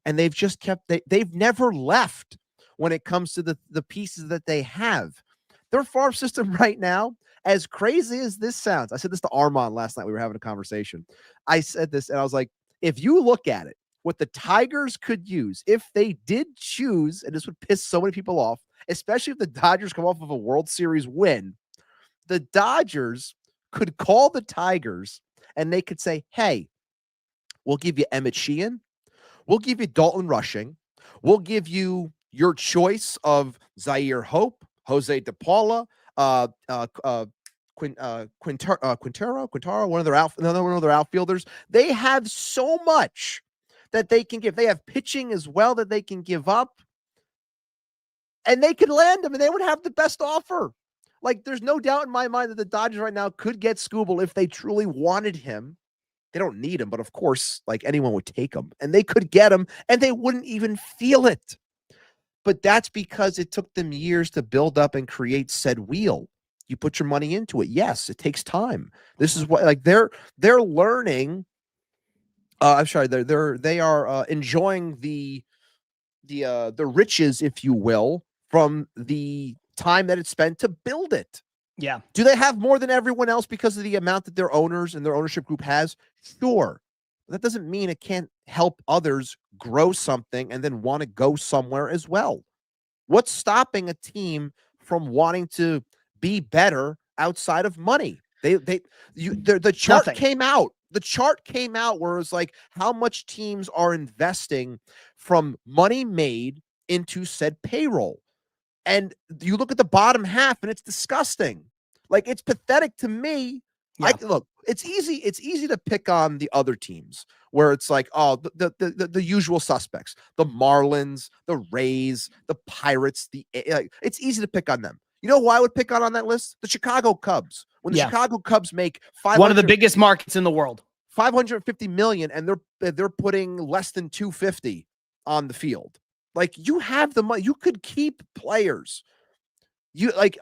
And they've just they've never left when it comes to the pieces that they have. Their farm system right now, as crazy as this sounds, I said this to Armand last night. We were having a conversation. I said this, and I was like, if you look at it, what the Tigers could use if they did choose, and this would piss so many people off, especially if the Dodgers come off of a World Series win, the Dodgers could call the Tigers and they could say, hey, we'll give you Emmett Sheehan. We'll give you Dalton Rushing. We'll give you your choice of Zaire Hope, Jose DePaula, Quintero, one of their outfielders. They have so much that they can give. They have pitching as well that they can give up, and they could land them, and they would have the best offer. Like, there's no doubt in my mind that the Dodgers right now could get Skubal if they truly wanted him. They don't need him, but of course, like anyone would take him, and they could get him, and they wouldn't even feel it. But that's because it took them years to build up and create said wheel. You put your money into it. Yes, it takes time. This is what, like, they're learning. I'm sorry, they are enjoying the riches, if you will, from the time that it's spent to build it. Yeah. Do they have more than everyone else because of the amount that their owners and their ownership group has? Sure. That doesn't mean it can't help others grow something and then want to go somewhere as well. What's stopping a team from wanting to be better outside of money? The chart Nothing. came out. The chart came out where it's like how much teams are investing from money made into said payroll. And you look at the bottom half and it's disgusting. Like, it's pathetic to me. Yeah. Look, it's easy to pick on the other teams where it's like, oh, the usual suspects, the Marlins, the Rays, the Pirates, it's easy to pick on them. You know who I would pick on that list? The Chicago Cubs. When the Chicago Cubs make one of the biggest markets in the world, $550 million, and they're putting less than $250 on the field. Like, you have the money. You could keep players.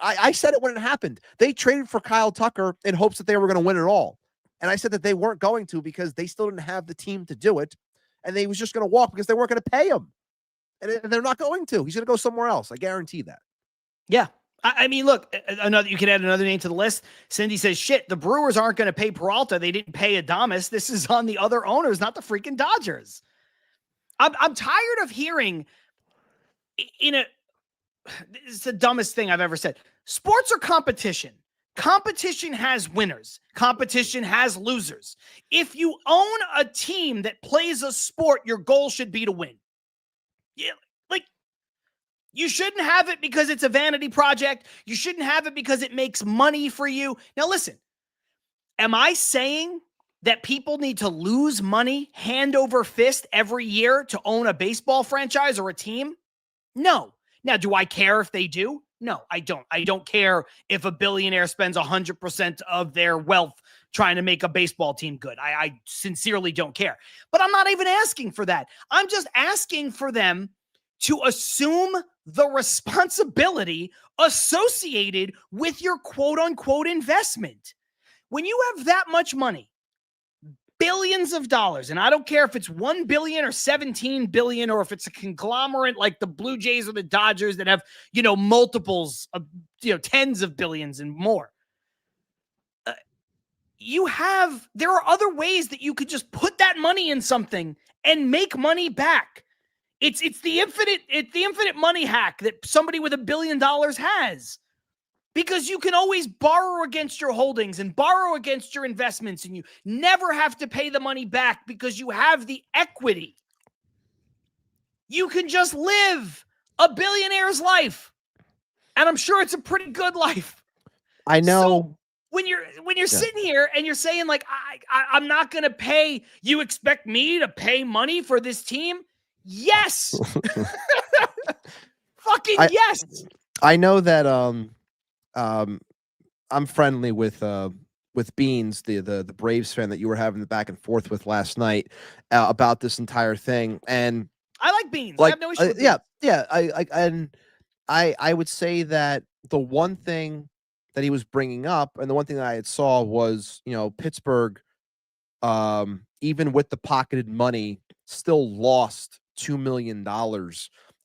I said it when it happened. They traded for Kyle Tucker in hopes that they were going to win it all. And I said that they weren't going to because they still didn't have the team to do it. And they was just going to walk because they weren't going to pay him. And they're not going to. He's going to go somewhere else. I guarantee that. Yeah. I mean, look, you can add another name to the list. Cindy says, shit, the Brewers aren't going to pay Peralta. They didn't pay Adames. This is on the other owners, not the freaking Dodgers. I'm tired of hearing it's the dumbest thing I've ever said. Sports are competition. Competition has winners. Competition has losers. If you own a team that plays a sport, your goal should be to win. Yeah, like, You shouldn't have it because it's a vanity project. You shouldn't have it because it makes money for you. Now, listen, am I saying that people need to lose money hand over fist every year to own a baseball franchise or a team? No. Now, do I care if they do? No, I don't. I don't care if a billionaire spends 100% of their wealth trying to make a baseball team good. I sincerely don't care. But I'm not even asking for that. I'm just asking for them to assume the responsibility associated with your quote unquote investment. When you have that much money, billions of dollars, and I don't care if it's 1 billion or 17 billion, or if it's a conglomerate like the Blue Jays or the Dodgers that have, multiples of, tens of billions and more. There are other ways that you could just put that money in something and make money back. It's the infinite money hack that somebody with $1 billion has, because you can always borrow against your holdings and borrow against your investments, and you never have to pay the money back because you have the equity. You can just live a billionaire's life, and I'm sure it's a pretty good life. I know. So when you're sitting here and you're saying like, I'm not going to pay, you expect me to pay money for this team? Yes. Yes. I know that I'm friendly with Beans, the Braves fan that you were having the back and forth with last night about this entire thing, and I like Beans. I have no issue with Beans. I would say that the one thing that he was bringing up, and the one thing that I had saw was, Pittsburgh, even with the pocketed money, still lost $2 million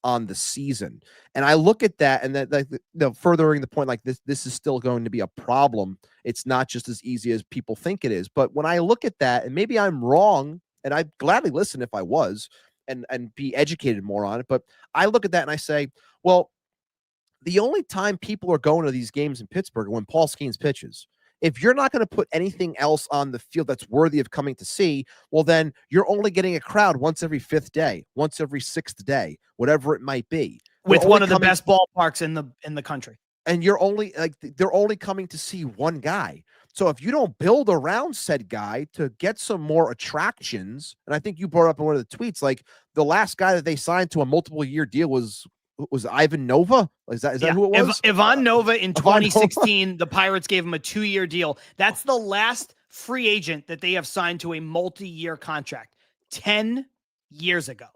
on the season. And I look at that, and that furthering the point, like this is still going to be a problem. It's not just as easy as people think it is. But when I look at that, and maybe I'm wrong, and I'd gladly listen if I was, and be educated more on it. But I look at that and I say, well, the only time people are going to these games in Pittsburgh are when Paul Skeens pitches. If you're not going to put anything else on the field that's worthy of coming to see, well, then you're only getting a crowd once every 5th day, once every 6th day, whatever it might be. With one of the best ballparks in the country. And they're only coming to see one guy. So if you don't build around said guy to get some more attractions, and I think you brought up in one of the tweets, like the last guy that they signed to a multiple year deal was Ivan Nova? Is that who it was? Ivan Nova in 2016, the Pirates gave him a 2-year deal. That's the last free agent that they have signed to a multi-year contract 10 years ago.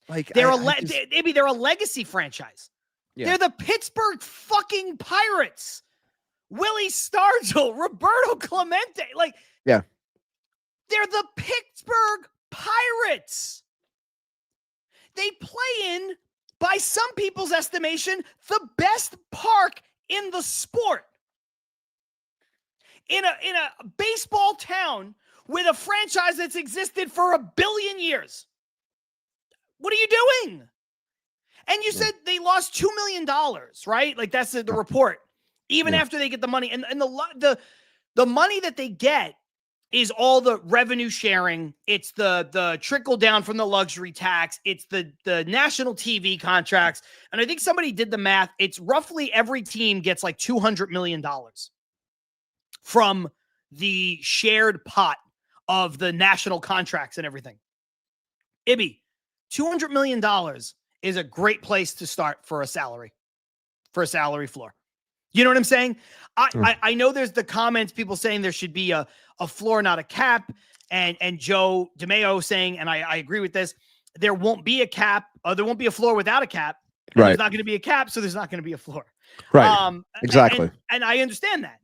Like they're a legacy franchise. Yeah. They're the Pittsburgh fucking Pirates. Willie Stargell, Roberto Clemente. They're the Pittsburgh Pirates. They play in, by some people's estimation, the best park in the sport. In a baseball town with a franchise that's existed for 1 billion years. What are you doing? And you said they lost $2 million, right? Like that's the report. Even after they get the money. And the money that they get is all the revenue sharing. It's the trickle down from the luxury tax. It's the national TV contracts. And I think somebody did the math. It's roughly every team gets like $200 million from the shared pot of the national contracts and everything. Ibby, $200 million is a great place to start for a salary floor. You know what I'm saying? I know there's the comments, people saying there should be a floor, not a cap. And Joe DeMeo saying, and I agree with this, there won't be a cap. There won't be a floor without a cap. Right. There's not going to be a cap, so there's not going to be a floor. Right. Exactly. And I understand that.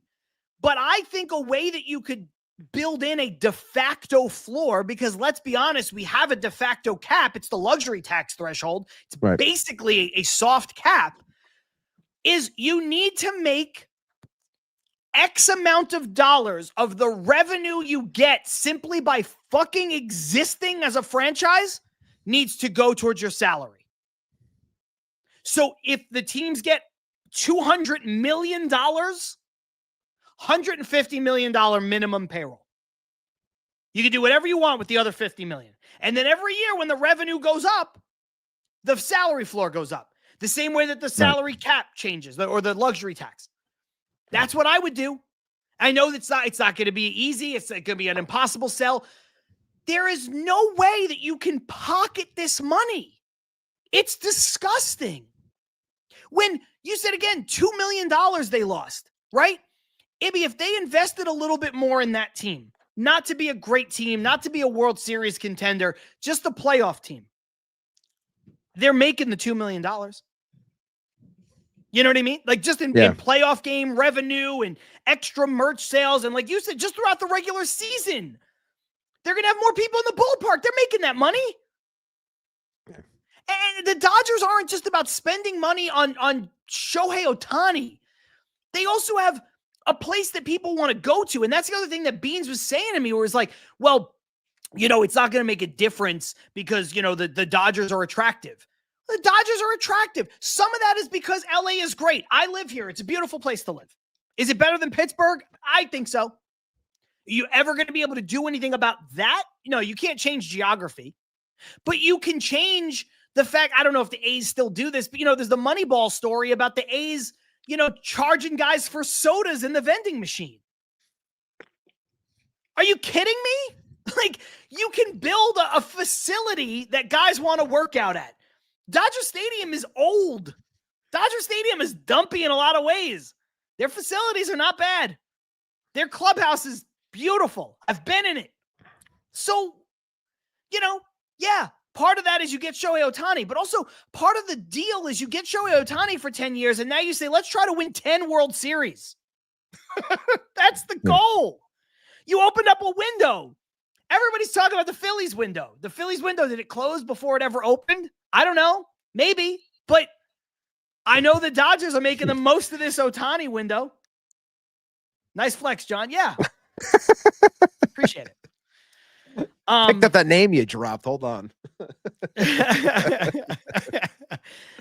But I think a way that you could build in a de facto floor, because let's be honest, we have a de facto cap. It's the luxury tax threshold. It's basically a soft cap. Is you need to make X amount of dollars of the revenue you get simply by fucking existing as a franchise needs to go towards your salary. So if the teams get $200 million, $150 million minimum payroll, you can do whatever you want with the other $50 million. And then every year when the revenue goes up, the salary floor goes up. The same way that the salary cap changes or the luxury tax. That's what I would do. I know it's not going to be easy. It's going to be an impossible sell. There is no way that you can pocket this money. It's disgusting. When you said, again, $2 million they lost, right? Ibby, if they invested a little bit more in that team, not to be a great team, not to be a World Series contender, just a playoff team, they're making the $2 million. You know what I mean? Like just in playoff game revenue and extra merch sales. And like you said, just throughout the regular season, they're going to have more people in the ballpark. They're making that money. And the Dodgers aren't just about spending money on Shohei Ohtani. They also have a place that people want to go to. And that's the other thing that Beans was saying to me, where it's like, well, it's not going to make a difference because, the Dodgers are attractive. The Dodgers are attractive. Some of that is because LA is great. I live here. It's a beautiful place to live. Is it better than Pittsburgh? I think so. Are you ever going to be able to do anything about that? No, you can't change geography, but you can change the fact, I don't know if the A's still do this, but there's the Moneyball story about the A's, charging guys for sodas in the vending machine. Are you kidding me? Like, you can build a facility that guys want to work out at. Dodger Stadium is old. Dodger Stadium is dumpy in a lot of ways. Their facilities are not bad. Their clubhouse is beautiful. I've been in it. So, part of that is you get Shohei Ohtani, but also part of the deal is you get Shohei Ohtani for 10 years, and now you say, let's try to win 10 World Series. That's the goal. You opened up a window. Everybody's talking about the Phillies window. The Phillies window, did it close before it ever opened? I don't know. Maybe. But I know the Dodgers are making the most of this Ohtani window. Nice flex, John. Yeah. Appreciate it. Picked up that name you dropped. Hold on.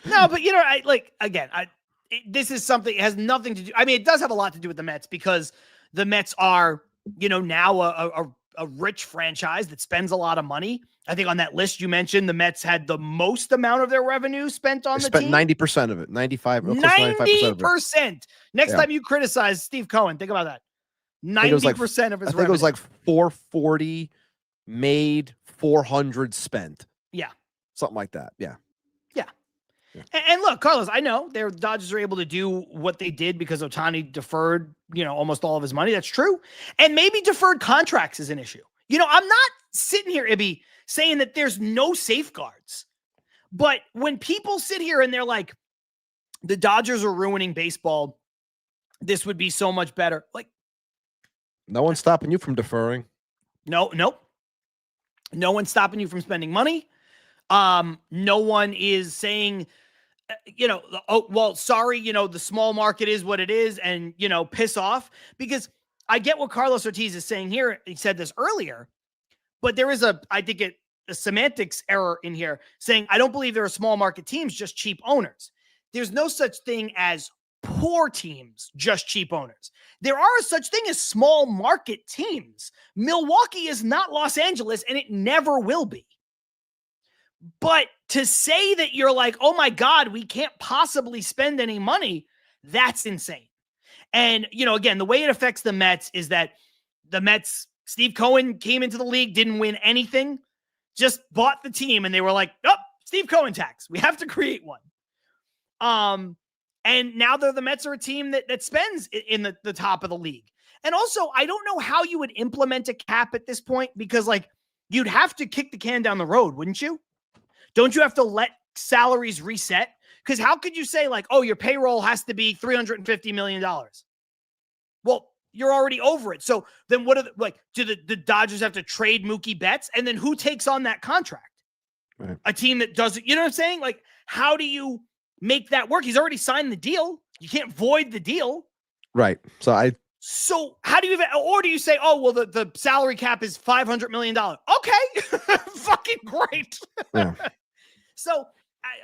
No, but this is something, it has nothing to do. I mean, it does have a lot to do with the Mets because the Mets are, now a rich franchise that spends a lot of money. I think on that list you mentioned, the Mets had the most amount of their revenue spent on the team. 90% of it, 90%. Next time you criticize Steve Cohen, think about that. 90% of his revenue. I think it was like 440 made, 400 spent. Yeah. Something like that. Yeah. And look, Carlos, I know their Dodgers are able to do what they did because Ohtani deferred, almost all of his money. That's true. And maybe deferred contracts is an issue. I'm not sitting here, Ibby, saying that there's no safeguards. But when people sit here and they're like, the Dodgers are ruining baseball, this would be so much better. Like, no one's stopping you from deferring. Nope. No one's stopping you from spending money. No one is saying, oh, well, sorry, the small market is what it is and, piss off, because I get what Carlos Ortiz is saying here. He said this earlier, but there is a semantics error in here saying, I don't believe there are small market teams, just cheap owners. There's no such thing as poor teams, just cheap owners. There are such thing as small market teams. Milwaukee is not Los Angeles and it never will be. But to say that you're like, oh my God, we can't possibly spend any money, that's insane. And, again, the way it affects the Mets is that the Mets, Steve Cohen came into the league, didn't win anything, just bought the team, and they were like, oh, Steve Cohen tax. We have to create one. And now the Mets are a team that spends in the top of the league. And also, I don't know how you would implement a cap at this point because, you'd have to kick the can down the road, wouldn't you? Don't you have to let salaries reset? Because how could you say oh, your payroll has to be $350 million? Well, you're already over it. So then what are do the Dodgers have to trade Mookie Betts? And then who takes on that contract? Right. A team that doesn't, you know what I'm saying? How do you make that work? He's already signed the deal. You can't void the deal. Right. So how do you even, or do you say, oh, well, the salary cap is $500 million. Okay. Fucking great. Yeah. So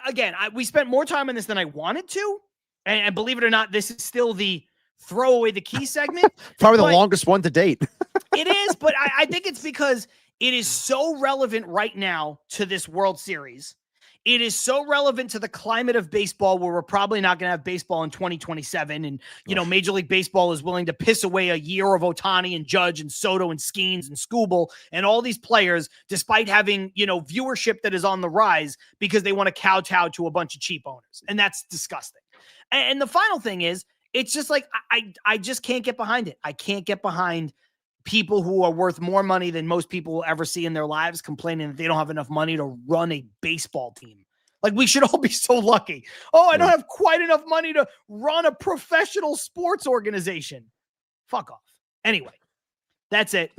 again, we spent more time on this than I wanted to. And believe it or not, this is still the throw away the key segment. Probably the longest one to date. It is, but I think it's because it is so relevant right now to this World Series. It is so relevant to the climate of baseball where we're probably not going to have baseball in 2027. And, Major League Baseball is willing to piss away a year of Ohtani and Judge and Soto and Skeens and Skubal and all these players, despite having, viewership that is on the rise because they want to kowtow to a bunch of cheap owners. And that's disgusting. And the final thing is, it's just like, I just can't get behind it. I can't get behind people who are worth more money than most people will ever see in their lives complaining that they don't have enough money to run a baseball team. Like, we should all be so lucky. Oh, I don't have quite enough money to run a professional sports organization. Fuck off. Anyway, that's it.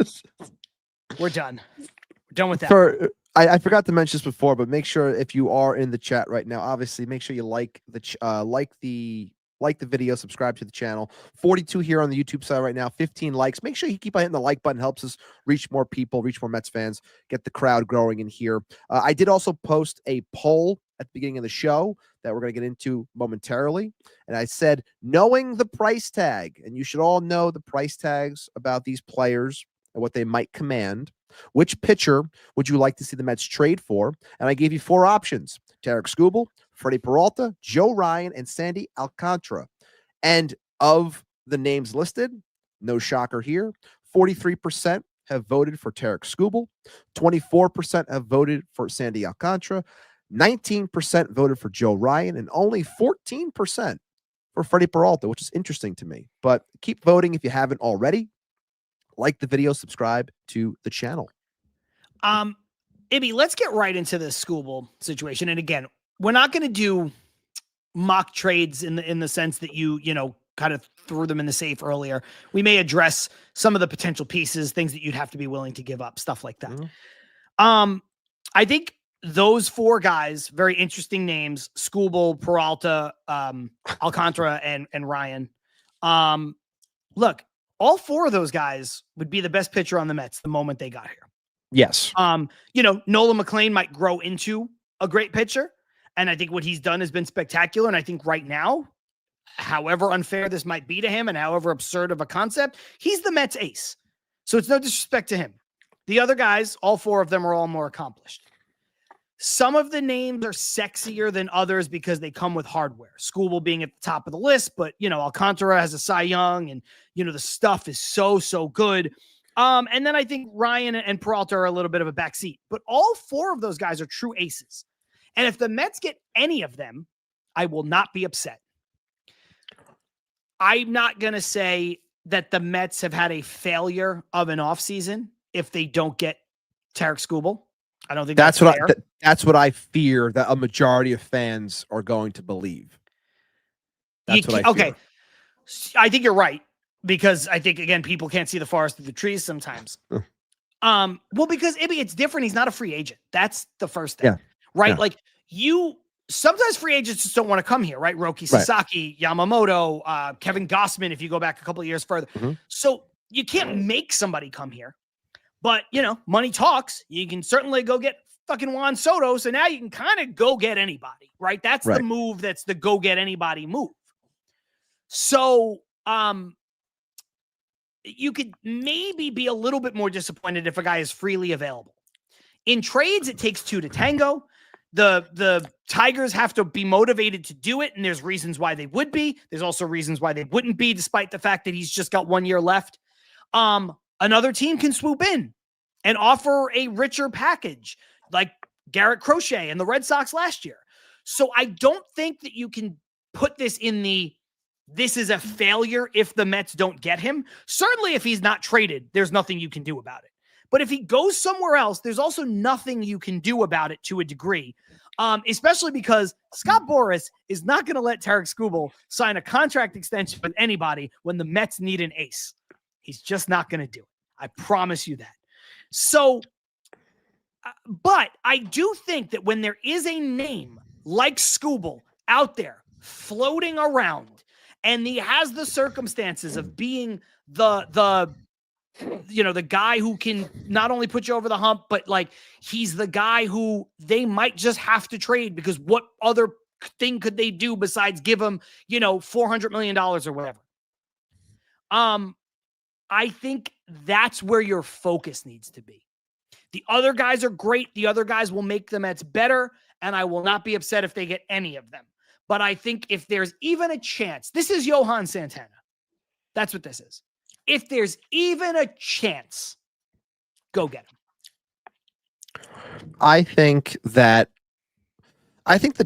We're done. We're done with that. I forgot to mention this before, but make sure if you are in the chat right now, obviously make sure you like the video, subscribe to the channel. 42 here on the YouTube side right now, 15 likes. Make sure you keep on hitting the like button. Helps us reach more people, reach more Mets fans, get the crowd growing in here. I did also post a poll at the beginning of the show that we're going to get into momentarily. And I said, knowing the price tag, and you should all know the price tags about these players and what they might command. Which pitcher would you like to see the Mets trade for? And I gave you 4 options: Tarik Skubal, Freddie Peralta, Joe Ryan, and Sandy Alcantara. And of the names listed, no shocker here, 43% have voted for Tarik Skubal, 24% have voted for Sandy Alcantara, 19% voted for Joe Ryan, and only 14% for Freddie Peralta, which is interesting to me. But keep voting if you haven't already. Like the video, subscribe to the channel. Ibby, let's get right into this Skubal situation. And again, we're not going to do mock trades in the sense that you kind of threw them in the safe earlier. We may address some of the potential pieces, things that you'd have to be willing to give up, stuff like that. Mm-hmm. I think those 4 guys, very interesting names: Skubal, Peralta, Alcantara, and Ryan. Look, all 4 of those guys would be the best pitcher on the Mets the moment they got here. Yes. Nolan McLean might grow into a great pitcher. And I think what he's done has been spectacular. And I think right now, however unfair this might be to him and however absurd of a concept, he's the Mets ace. So it's no disrespect to him. The other guys, all 4 of them are all more accomplished. Some of the names are sexier than others because they come with hardware. Skubal being at the top of the list, but, Alcantara has a Cy Young and, the stuff is so good. And then I think Ryan and Peralta are a little bit of a backseat. But all 4 of those guys are true aces. And if the Mets get any of them, I will not be upset. I'm not going to say that the Mets have had a failure of an offseason if they don't get Tarik Skubal. I don't think that's fair. That's what I fear that a majority of fans are going to believe. That's what I fear. Okay. I think you're right, because I think, again, people can't see the forest through the trees sometimes. Well, because it's different. He's not a free agent. That's the first thing. Yeah. Right? Yeah. Like, sometimes free agents just don't want to come here, right? Roki Sasaki, Yamamoto, Kevin Gossman, if you go back a couple of years further. Mm-hmm. So you can't make somebody come here. But, money talks. You can certainly go get fucking Juan Soto. So now you can kind of go get anybody, right? That's the move. That's the go get anybody move. So you could maybe be a little bit more disappointed if a guy is freely available. In trades, it takes 2 to tango. The Tigers have to be motivated to do it, and there's reasons why they would be. There's also reasons why they wouldn't be, despite the fact that he's just got 1 year left. Another team can swoop in and offer a richer package, like Garrett Crochet and the Red Sox last year. So I don't think that you can put this in this is a failure if the Mets don't get him. Certainly if he's not traded, there's nothing you can do about it. But if he goes somewhere else, there's also nothing you can do about it to a degree, especially because Scott Boras is not going to let Tarik Skubal sign a contract extension with anybody when the Mets need an ace. He's just not going to do it. I promise you that. So, but I do think that when there is a name like Skubal out there floating around, and he has the circumstances of being the guy who can not only put you over the hump, but like he's the guy who they might just have to trade, because what other thing could they do besides give him, $400 million or whatever? I think that's where your focus needs to be. The other guys are great. The other guys will make the Mets better. and I will not be upset if they get any of them. But I think if there's even a chance, this is Johan Santana. That's what this is. If there's even a chance, go get him. I think the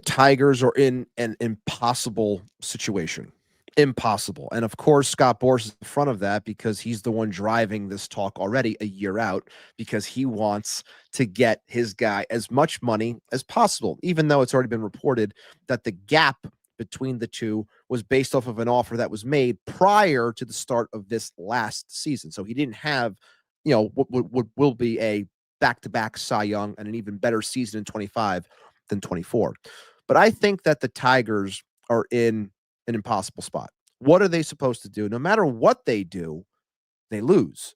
Tigers are in an impossible situation. Impossible. And of course, Scott Boras is in front of that because he's the one driving this talk already a year out because he wants to get his guy as much money as possible, even though it's already been reported that the gap between the two was based off of an offer that was made prior to the start of this last season. So he didn't have, what will be a back-to-back Cy Young and an even better season in 25 than 24. But I think that the Tigers are in an impossible spot. What are they supposed to do? No matter what they do, they lose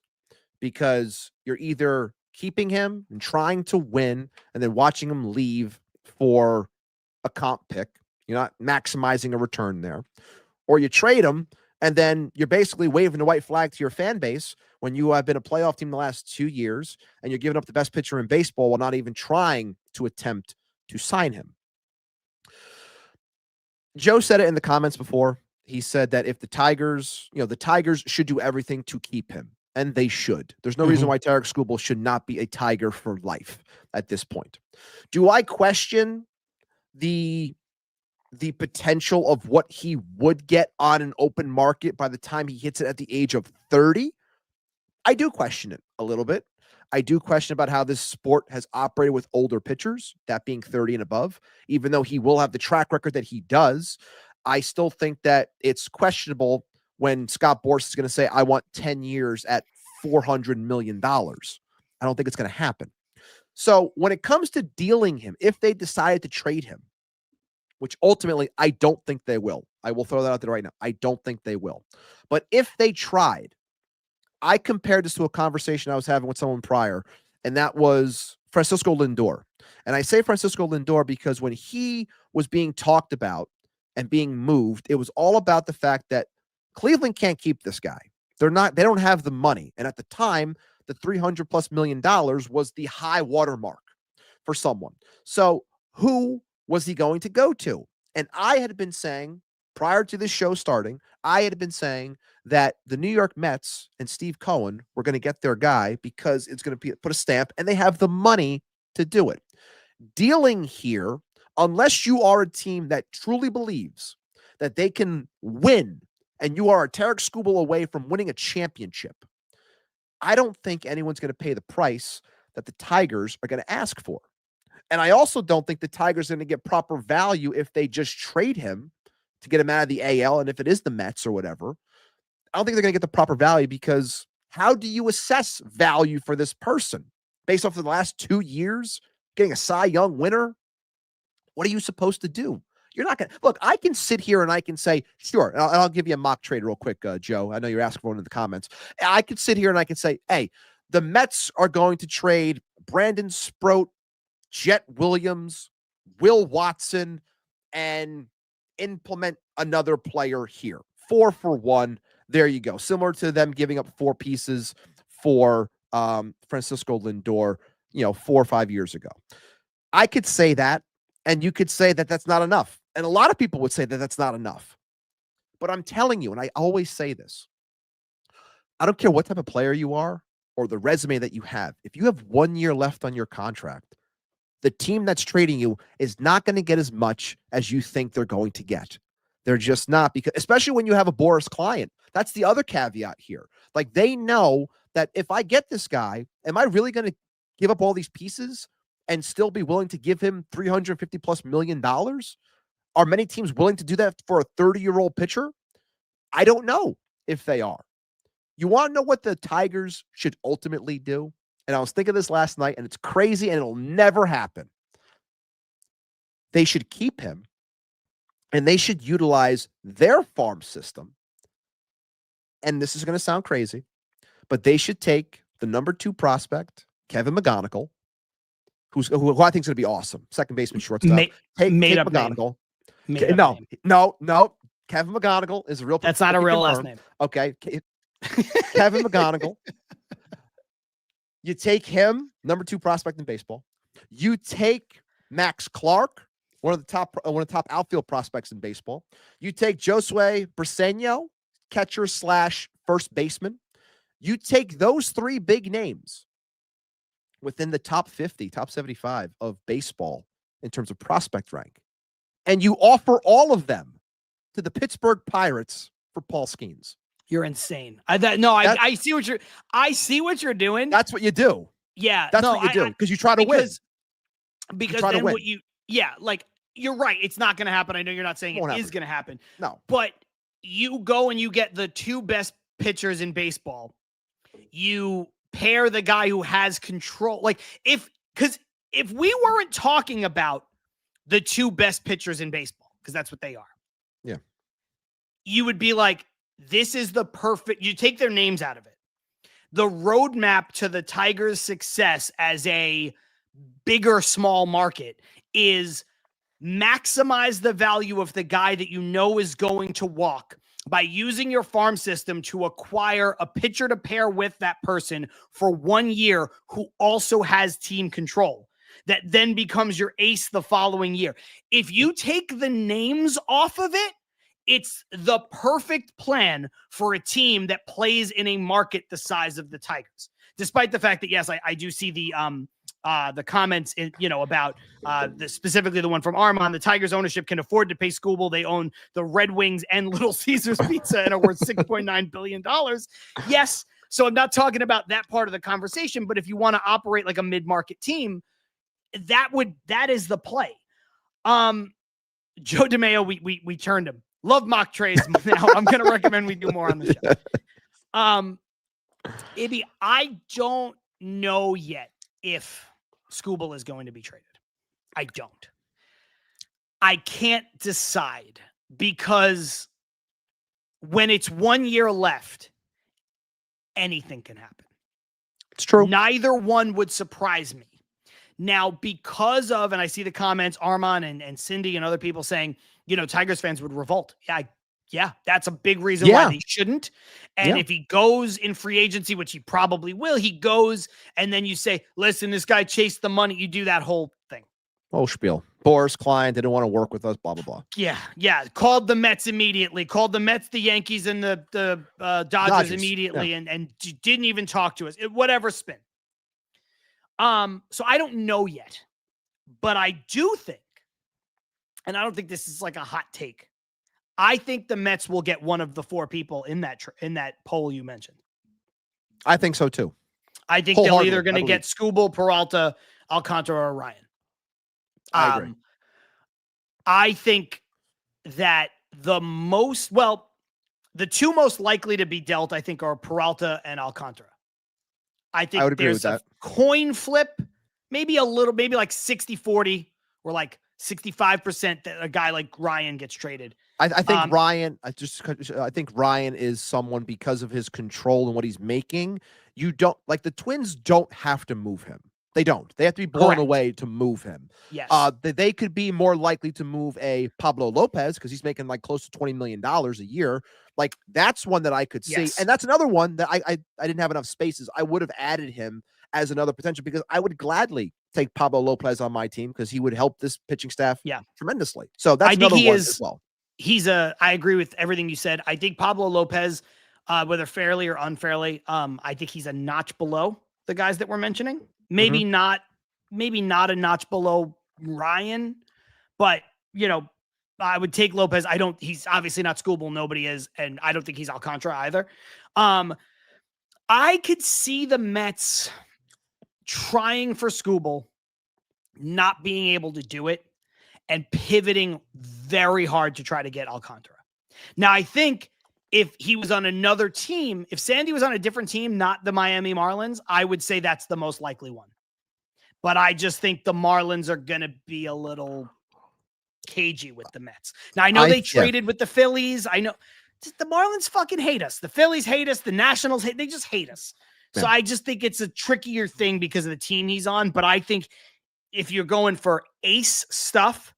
because you're either keeping him and trying to win and then watching him leave for a comp pick. You're not maximizing a return there, or you trade him and then you're basically waving the white flag to your fan base when you have been a playoff team the last 2 years and you're giving up the best pitcher in baseball while not even trying to attempt to sign him. Joe said it in the comments before. He said that if the Tigers should do everything to keep him, and they should. There's no reason why Tarik Skubal should not be a Tiger for life at this point. Do I question the potential of what he would get on an open market by the time he hits it at the age of 30? I do question it a little bit. I do question about how this sport has operated with older pitchers, that being 30 and above. Even though he will have the track record that he does, I still think that it's questionable when Scott Boras is going to say, I want 10 years at $400 million. I don't think it's going to happen. So when it comes to dealing him, if they decided to trade him, which ultimately I don't think they will. I will throw that out there right now. I don't think they will. But if they tried, I compared this to a conversation I was having with someone prior, and that was Francisco Lindor. And I say Francisco Lindor because when he was being talked about and being moved, it was all about the fact that Cleveland can't keep this guy. They don't have the money. And at the time, the $300+ million was the high watermark for someone. So who was he going to go to? And I had been saying, prior to this show starting, I had been saying that the New York Mets and Steve Cohen were going to get their guy because it's going to put a stamp and they have the money to do it. Dealing here, unless you are a team that truly believes that they can win and you are a Tarik Skubal away from winning a championship, I don't think anyone's going to pay the price that the Tigers are going to ask for. And I also don't think the Tigers are going to get proper value if they just trade him to get him out of the AL. And if it is the Mets or whatever, I don't think they're going to get the proper value because how do you assess value for this person based off of the last 2 years, getting a Cy Young winner? What are you supposed to do? You're not going to look. I can sit here and I can say, sure. And I'll give you a mock trade real quick, Joe. I know you're asking for one in the comments. I could sit here and I can say, hey, the Mets are going to trade Brandon Sproat, Jet Williams, Will Watson, and implement another player here. 4 for 1. There you go. Similar to them giving up 4 pieces for Francisco Lindor, 4 or 5 years ago. I could say that, and you could say that that's not enough. And a lot of people would say that that's not enough. But I'm telling you, and I always say this, I don't care what type of player you are or the resume that you have. If you have 1 year left on your contract, the team that's trading you is not going to get as much as you think they're going to get. They're just not, because especially when you have a Boras client. That's the other caveat here. Like, they know that if I get this guy, am I really going to give up all these pieces and still be willing to give him $350+ million? Are many teams willing to do that for a 30-year-old pitcher? I don't know if they are. You want to know what the Tigers should ultimately do? And I was thinking this last night, and it's crazy, and it'll never happen. They should keep him, and they should utilize their farm system. And this is going to sound crazy, but they should take the number 2 prospect, Kevin McGonigal, who I think is going to be awesome. Second baseman, shortstop. Take McGonigal. No. Kevin McGonigal is a real. That's not a real last name. Okay. Kevin McGonigal. You take him, number 2 prospect in baseball. You take Max Clark, one of the top outfield prospects in baseball. You take Josue Briseño, catcher / first baseman. You take those three big names within the top 50, top 75 of baseball in terms of prospect rank, and you offer all of them to the Pittsburgh Pirates for Paul Skeens. You're insane. I see what you're doing. That's what you do. Yeah, that's what you do because you try to win. Because then what like you're right. It's not going to happen. I know you're not saying it is going to happen. No, but you go and you get the two best pitchers in baseball. You pair the guy who has control. Like if we weren't talking about the two best pitchers in baseball, because that's what they are. Yeah. You would be like, this is the perfect, you take their names out of it. The roadmap to the Tigers' success as a bigger, small market is maximize the value of the guy that you know is going to walk by using your farm system to acquire a pitcher to pair with that person for 1 year who also has team control. That then becomes your ace the following year. If you take the names off of it, it's the perfect plan for a team that plays in a market the size of the Tigers. Despite the fact that, yes, I do see the comments about specifically the one from Armand. The Tigers ownership can afford to pay Skubal. They own the Red Wings and Little Caesars Pizza and are worth $6.9 billion. Yes. So I'm not talking about that part of the conversation, but if you want to operate like a mid-market team, that is the play. Joe DeMeo, we turned him. Love mock trades. Now I'm going to recommend we do more on the show. Ibby, I don't know yet if Skubal is going to be traded. I don't. I can't decide because when it's 1 year left, anything can happen. It's true. Neither one would surprise me. Now, because of, and I see the comments, Armand and Cindy and other people saying, Tigers fans would revolt. Yeah, that's a big reason why they shouldn't. And if he goes in free agency, which he probably will, he goes, and then you say, listen, this guy chased the money. You do that whole thing. Oh, spiel. Boris Klein didn't want to work with us, blah, blah, blah. Yeah. Called the Mets immediately. Called the Mets, the Yankees, and the Dodgers immediately, and didn't even talk to us. Whatever spin. So I don't know yet, but I do think, and I don't think this is like a hot take, I think the Mets will get one of the four people in that poll you mentioned. I think so too. I think they're either going to get Skubal, Peralta, Alcantara, or Ryan. I agree. I think that the two most likely to be dealt, I think, are Peralta and Alcantara. I think there's a coin flip, maybe like 60-40 or like 65% that a guy like Ryan gets traded. I think Ryan, I think Ryan is someone because of his control and what he's making. You don't like the Twins don't have to move him. They don't. They have to be blown away to move him. Yes. They could be more likely to move a Pablo Lopez because he's making like close to $20 million a year. Like that's one that I could see. And that's another one that I didn't have enough spaces. I would have added him as another potential because I would gladly take Pablo Lopez on my team because he would help this pitching staff tremendously. So that's another one as well. I agree with everything you said. I think Pablo Lopez, whether fairly or unfairly, I think he's a notch below the guys that we're mentioning. Maybe not a notch below Ryan, but I would take Lopez. He's obviously not Skubal. Nobody is. And I don't think he's Alcantara either. I could see the Mets trying for Skubal, not being able to do it, and pivoting very hard to try to get Alcantara. Now, I think if he was on another team, if Sandy was on a different team, not the Miami Marlins, I would say that's the most likely one. But I just think the Marlins are going to be a little cagey with the Mets. Now, I know they traded with the Phillies. I know the Marlins fucking hate us. The Phillies hate us. The Nationals they just hate us. So I just think it's a trickier thing because of the team he's on. But I think if you're going for ace stuff,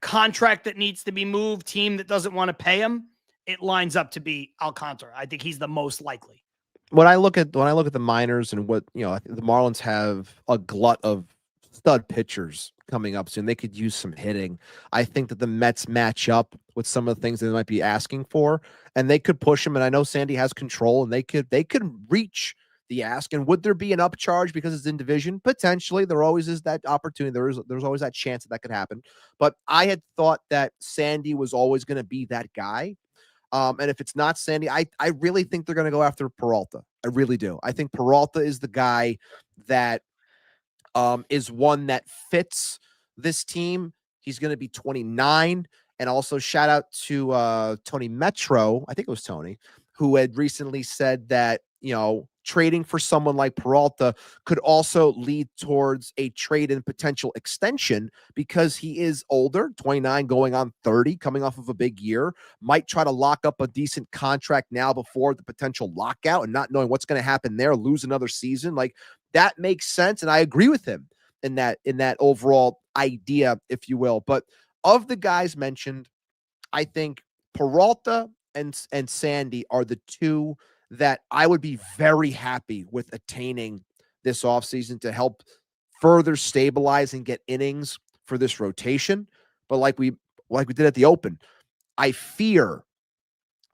contract that needs to be moved, team that doesn't want to pay him, it lines up to be Alcantara. I think he's the most likely. When I look at the minors and what, the Marlins have a glut of stud pitchers coming up soon. They could use some hitting. I think that the Mets match up with some of the things they might be asking for, and they could push them. And I know Sandy has control, and they could reach the ask. And would there be an upcharge because it's in division? Potentially. There always is that opportunity. There's always that chance that could happen. But I had thought that Sandy was always going to be that guy. And if it's not Sandy, I really think they're going to go after Peralta. I really do. I think Peralta is the guy that is one that fits this team. He's going to be 29. And also shout out to Tony Metro, I think it was Tony, who had recently said that, trading for someone like Peralta could also lead towards a trade and potential extension because he is older, 29 going on 30, coming off of a big year, might try to lock up a decent contract now before the potential lockout and not knowing what's going to happen there, lose another season. Like, that makes sense. And I agree with him in that overall idea, if you will. But of the guys mentioned, I think Peralta and Sandy are the two that I would be very happy with attaining this offseason to help further stabilize and get innings for this rotation. But like we did at the Open, I fear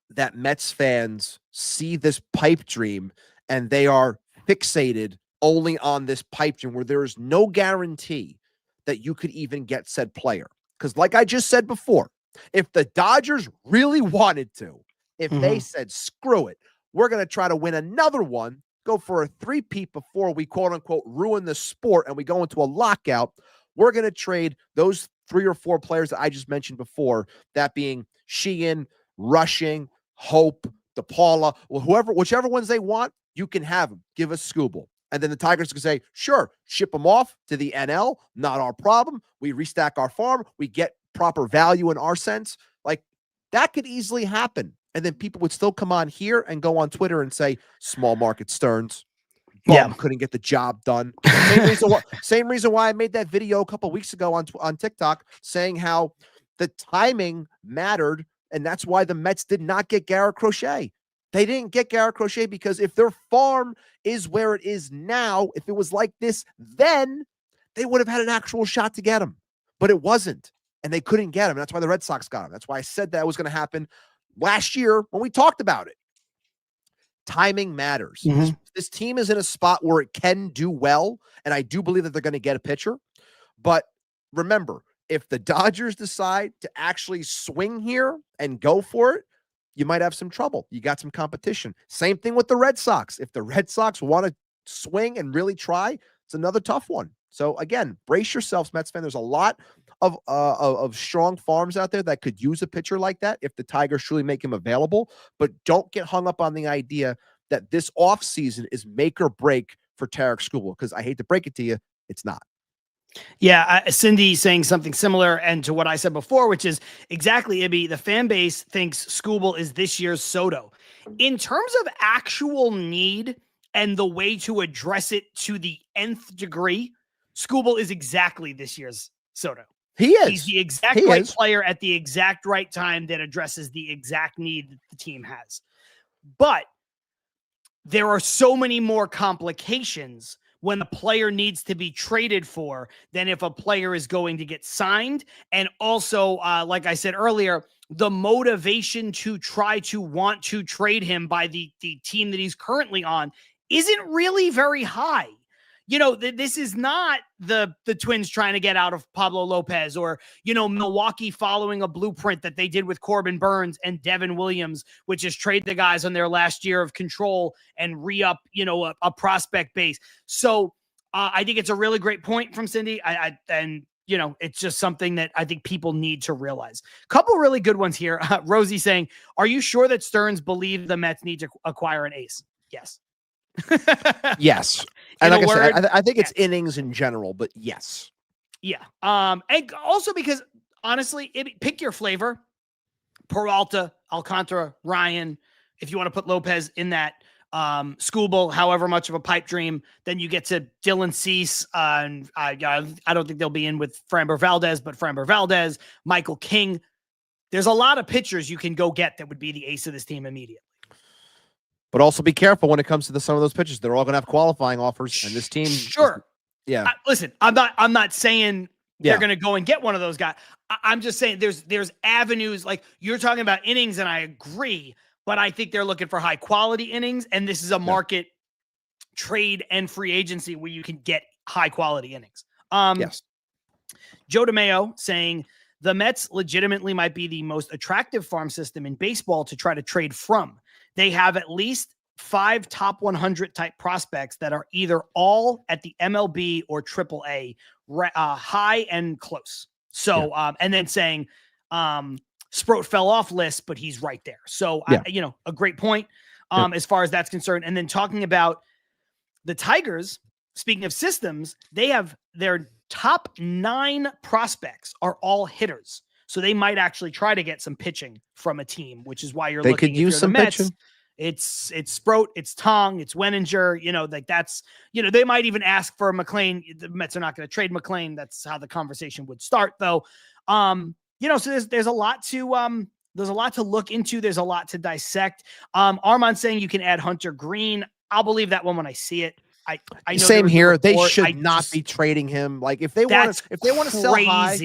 that Mets fans see this pipe dream and they are fixated only on this pipe dream where there is no guarantee that you could even get said player. Because like I just said before, if the Dodgers really wanted to, if they said, screw it, we're going to try to win another one, go for a three-peat before we quote-unquote ruin the sport and we go into a lockout, we're going to trade those 3 or 4 players that I just mentioned before, that being Sheehan, Rushing, Hope, DePaula, whichever ones they want, you can have them. Give us Skubal. And then the Tigers can say, sure, ship them off to the NL, not our problem. We restack our farm. We get proper value in our sense. Like, that could easily happen. And then people would still come on here and go on Twitter and say, small market Stearns. Couldn't get the job done. Same reason why I made that video a couple weeks ago on TikTok saying how the timing mattered, and that's why the Mets did not get Garrett Crochet. They didn't get Garrett Crochet because if their farm is where it is now, if it was like this, then they would have had an actual shot to get him. But it wasn't, and they couldn't get him. That's why the Red Sox got him. That's why I said that was going to happen last year when we talked about it. Timing matters. This team is in a spot where it can do well, and I do believe that they're going to get a pitcher. But remember, if the Dodgers decide to actually swing here and go for it, you might have some trouble. You got some competition. Same thing with the Red Sox. If the Red Sox want to swing and really try, it's another tough one. So again, brace yourselves, Mets fan. There's a lot of strong farms out there that could use a pitcher like that if the Tigers truly make him available. But don't get hung up on the idea that this offseason is make or break for Tarik Skubal, because I hate to break it to you, it's not. Yeah, Cindy saying something similar and to what I said before, which is exactly, Ibby, the fan base thinks Skubal is this year's Soto. In terms of actual need and the way to address it to the nth degree, Skubal is exactly this year's Soto. He is. He's the exact right player at the exact right time that addresses the exact need that the team has. But there are so many more complications when a player needs to be traded for than if a player is going to get signed. And also, like I said earlier, the motivation to try to want to trade him by the team that he's currently on isn't really very high. This is not the Twins trying to get out of Pablo Lopez or, Milwaukee following a blueprint that they did with Corbin Burns and Devin Williams, which is trade the guys on their last year of control and re-up, a prospect base. So I think it's a really great point from Cindy. It's just something that I think people need to realize. Couple really good ones here. Rosie saying, are you sure that Stearns believe the Mets need to acquire an ace? Yes. Yes. And like I said, I think it's innings in general, but yes. Yeah. And also because honestly, pick your flavor. Peralta, Alcantara, Ryan. If you want to put Lopez in that, Skubal, however much of a pipe dream, then you get to Dylan Cease. And I don't think they'll be in with Framber Valdez, but Framber Valdez, Michael King. There's a lot of pitchers you can go get that would be the ace of this team immediately. But also be careful when it comes to some of those pitchers. They're all going to have qualifying offers, and this team Yeah. Listen, I'm not saying they're going to go and get one of those guys. I'm just saying there's avenues like you're talking about innings, and I agree, but I think they're looking for high quality innings, and this is a market trade and free agency where you can get high quality innings. Yes. Joe DeMeo saying the Mets legitimately might be the most attractive farm system in baseball to try to trade from. They have at least 5 top 100 type prospects that are either all at the MLB or AAA, high and close. So, and then saying Sproat fell off list, but he's right there. So, a great point as far as that's concerned. And then talking about the Tigers, speaking of systems, they have their top 9 prospects are all hitters. So they might actually try to get some pitching from a team, which is why you're looking. They could use some Mets, pitching. It's Sproat, it's Tong, it's Wenninger, like that's, they might even ask for McLean. The Mets are not going to trade McLean. That's how the conversation would start though. So there's a lot to, look into. There's a lot to dissect. Armand saying you can add Hunter Green. I'll believe that one when I see it. I know same here. They should not be trading him. Like if they want to sell high,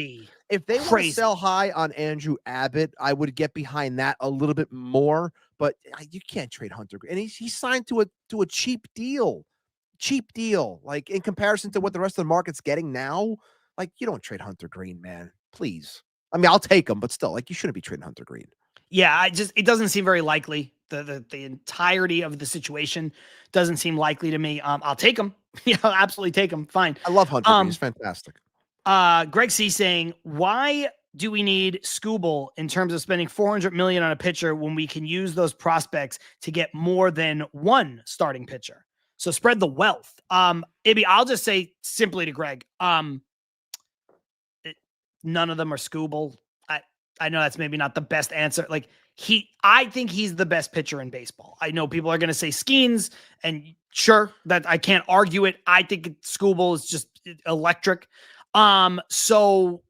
if they want to sell high on Andrew Abbott, I would get behind that a little bit more. But you can't trade Hunter Green, and he's signed to a cheap deal. Like in comparison to what the rest of the market's getting now, like you don't trade Hunter Green, man. Please. I mean, I'll take him, but still, like you shouldn't be trading Hunter Green. Yeah, it doesn't seem very likely. The entirety of the situation doesn't seem likely to me. I'll take him. I'll absolutely take him. Fine. I love Hunter Green. He's fantastic. Greg C saying, why do we need Skubal in terms of spending $400 million on a pitcher when we can use those prospects to get more than one starting pitcher? So spread the wealth. Ibby, I'll just say simply to Greg, none of them are Skubal. I know that's maybe not the best answer. Like I think he's the best pitcher in baseball. I know people are going to say Skeens, and sure, that I can't argue it. I think Skubal is just electric. So,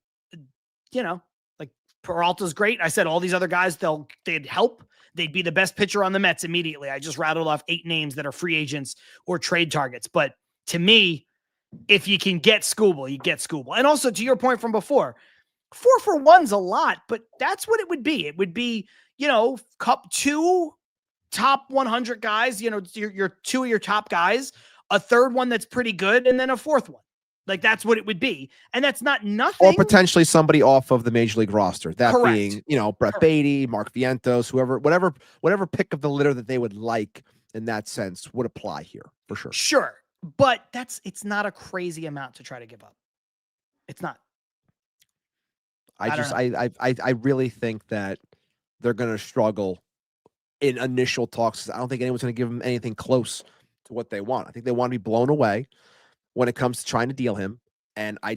like Peralta's great. I said all these other guys, they'd help. They'd be the best pitcher on the Mets immediately. I just rattled off 8 names that are free agents or trade targets. But to me, if you can get Skubal, you get Skubal. And also to your point from before, 4 for 1's a lot, but that's what it would be. It would be, 2 top 100 guys, your 2 of your top guys, a third one that's pretty good, and then a fourth one. Like that's what it would be. And that's not nothing. Or potentially somebody off of the major league roster. That Correct. being, Brett Beatty, Mark Vientos, whatever pick of the litter that they would like in that sense would apply here for sure. Sure. But it's not a crazy amount to try to give up. It's not. I really think that they're going to struggle in initial talks. I don't think anyone's going to give them anything close to what they want. I think they want to be blown away when it comes to trying to deal him. And I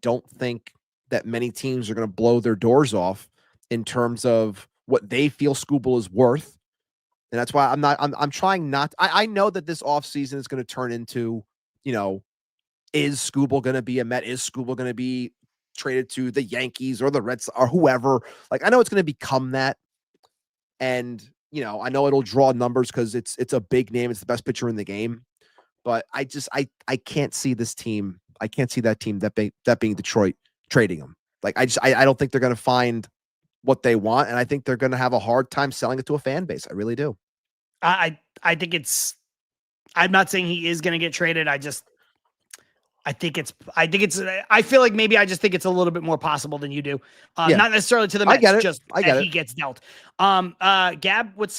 don't think that many teams are going to blow their doors off in terms of what they feel Skubal is worth. And that's why I'm trying not, I know that this offseason is going to turn into, is Skubal going to be a Met? Is Skubal going to be traded to the Yankees or the Reds or whoever? Like, I know it's going to become that. And, I know it'll draw numbers because it's a big name. It's the best pitcher in the game. But I can't see this team. I can't see that team, that being Detroit, trading him. Like, I don't think they're going to find what they want. And I think they're going to have a hard time selling it to a fan base. I really do. I think I'm not saying he is going to get traded. I feel like maybe I just think it's a little bit more possible than you do. Not necessarily to the Mets, he gets dealt. Gab with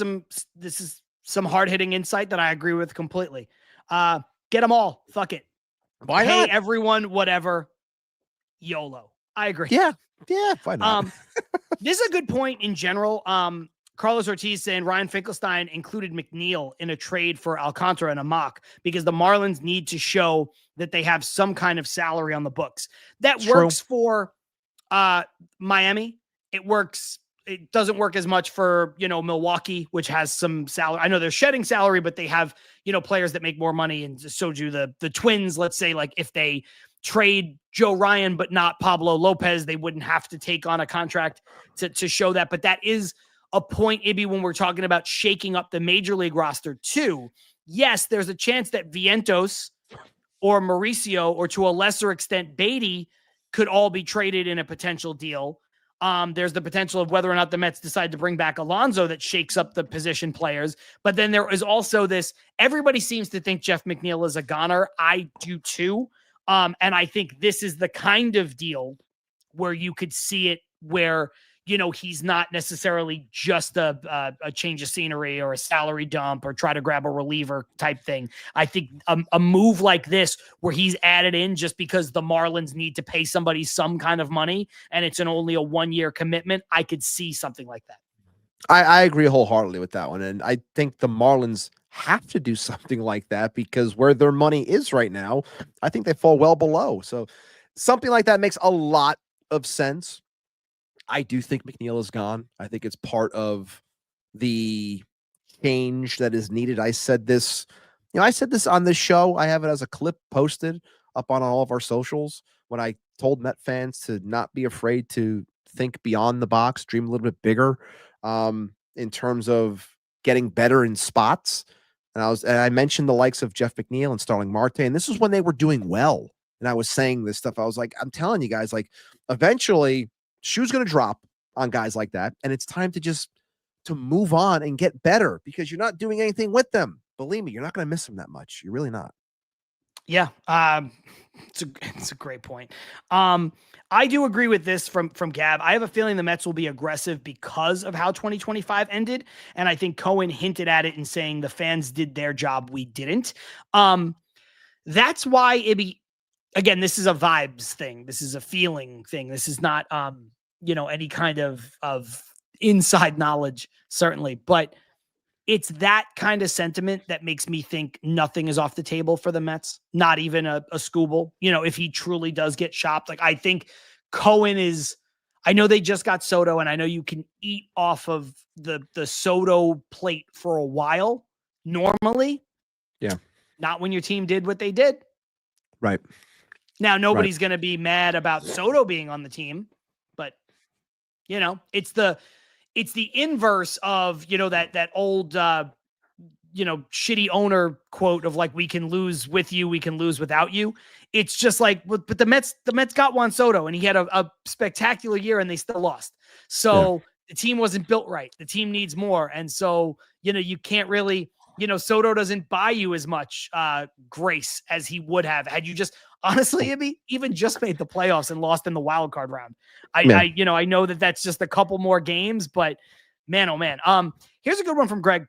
this is some hard hitting insight that I agree with completely. Get them all. Fuck it. Why not? Pay everyone, whatever. YOLO. I agree. Yeah. Why not? This is a good point in general. Carlos Ortiz saying Ryan Finkelstein included McNeil in a trade for Alcantara and a mock because the Marlins need to show that they have some kind of salary on the books. That works for Miami. It doesn't work as much for, Milwaukee, which has some salary. I know they're shedding salary, but they have, players that make more money. And so do the Twins. Let's say, like, if they trade Joe Ryan, but not Pablo Lopez, they wouldn't have to take on a contract to show that. But that is a point, Ibby, when we're talking about shaking up the major league roster too. Yes, there's a chance that Vientos or Mauricio, or to a lesser extent, Beatty, could all be traded in a potential deal. There's the potential of whether or not the Mets decide to bring back Alonso that shakes up the position players. But then there is also this, everybody seems to think Jeff McNeil is a goner. I do too. And I think this is the kind of deal where you could see it where, he's not necessarily just a change of scenery or a salary dump or try to grab a reliever type thing. I think a move like this where he's added in just because the Marlins need to pay somebody some kind of money and it's only a 1-year commitment, I could see something like that. I agree wholeheartedly with that one. And I think the Marlins have to do something like that because where their money is right now, I think they fall well below. So something like that makes a lot of sense. I do think McNeil is gone. I think it's part of the change that is needed. I said this on this show. I have it as a clip posted up on all of our socials when I told Met fans to not be afraid to think beyond the box, dream a little bit bigger in terms of getting better in spots. And I mentioned the likes of Jeff McNeil and Starling Marte, and this is when they were doing well. And I was saying this stuff. I was like, I'm telling you guys, like, eventually shoe's going to drop on guys like that. And it's time to move on and get better because you're not doing anything with them. Believe me, you're not going to miss them that much. You're really not. Yeah. It's a great point. I do agree with this from Gab. I have a feeling the Mets will be aggressive because of how 2025 ended. And I think Cohen hinted at it in saying the fans did their job. We didn't. That's why again, this is a vibes thing. This is a feeling thing. This is not, any kind of inside knowledge, certainly. But it's that kind of sentiment that makes me think nothing is off the table for the Mets. Not even a Skubal. If he truly does get shopped, like I think Cohen is. I know they just got Soto, and I know you can eat off of the Soto plate for a while. Normally, yeah, not when your team did what they did. Right. Now, nobody's going to be mad about Soto being on the team, but it's the inverse of, that old, shitty owner quote of like, we can lose with you, we can lose without you. It's just like, but the Mets got Juan Soto and he had a spectacular year and they still lost. So the team wasn't built right. The team needs more. And so, you can't really, Soto doesn't buy you as much grace as he would have had you just, honestly, even just made the playoffs and lost in the wild card round. I know that that's just a couple more games, but man, oh man. Here's a good one from Greg.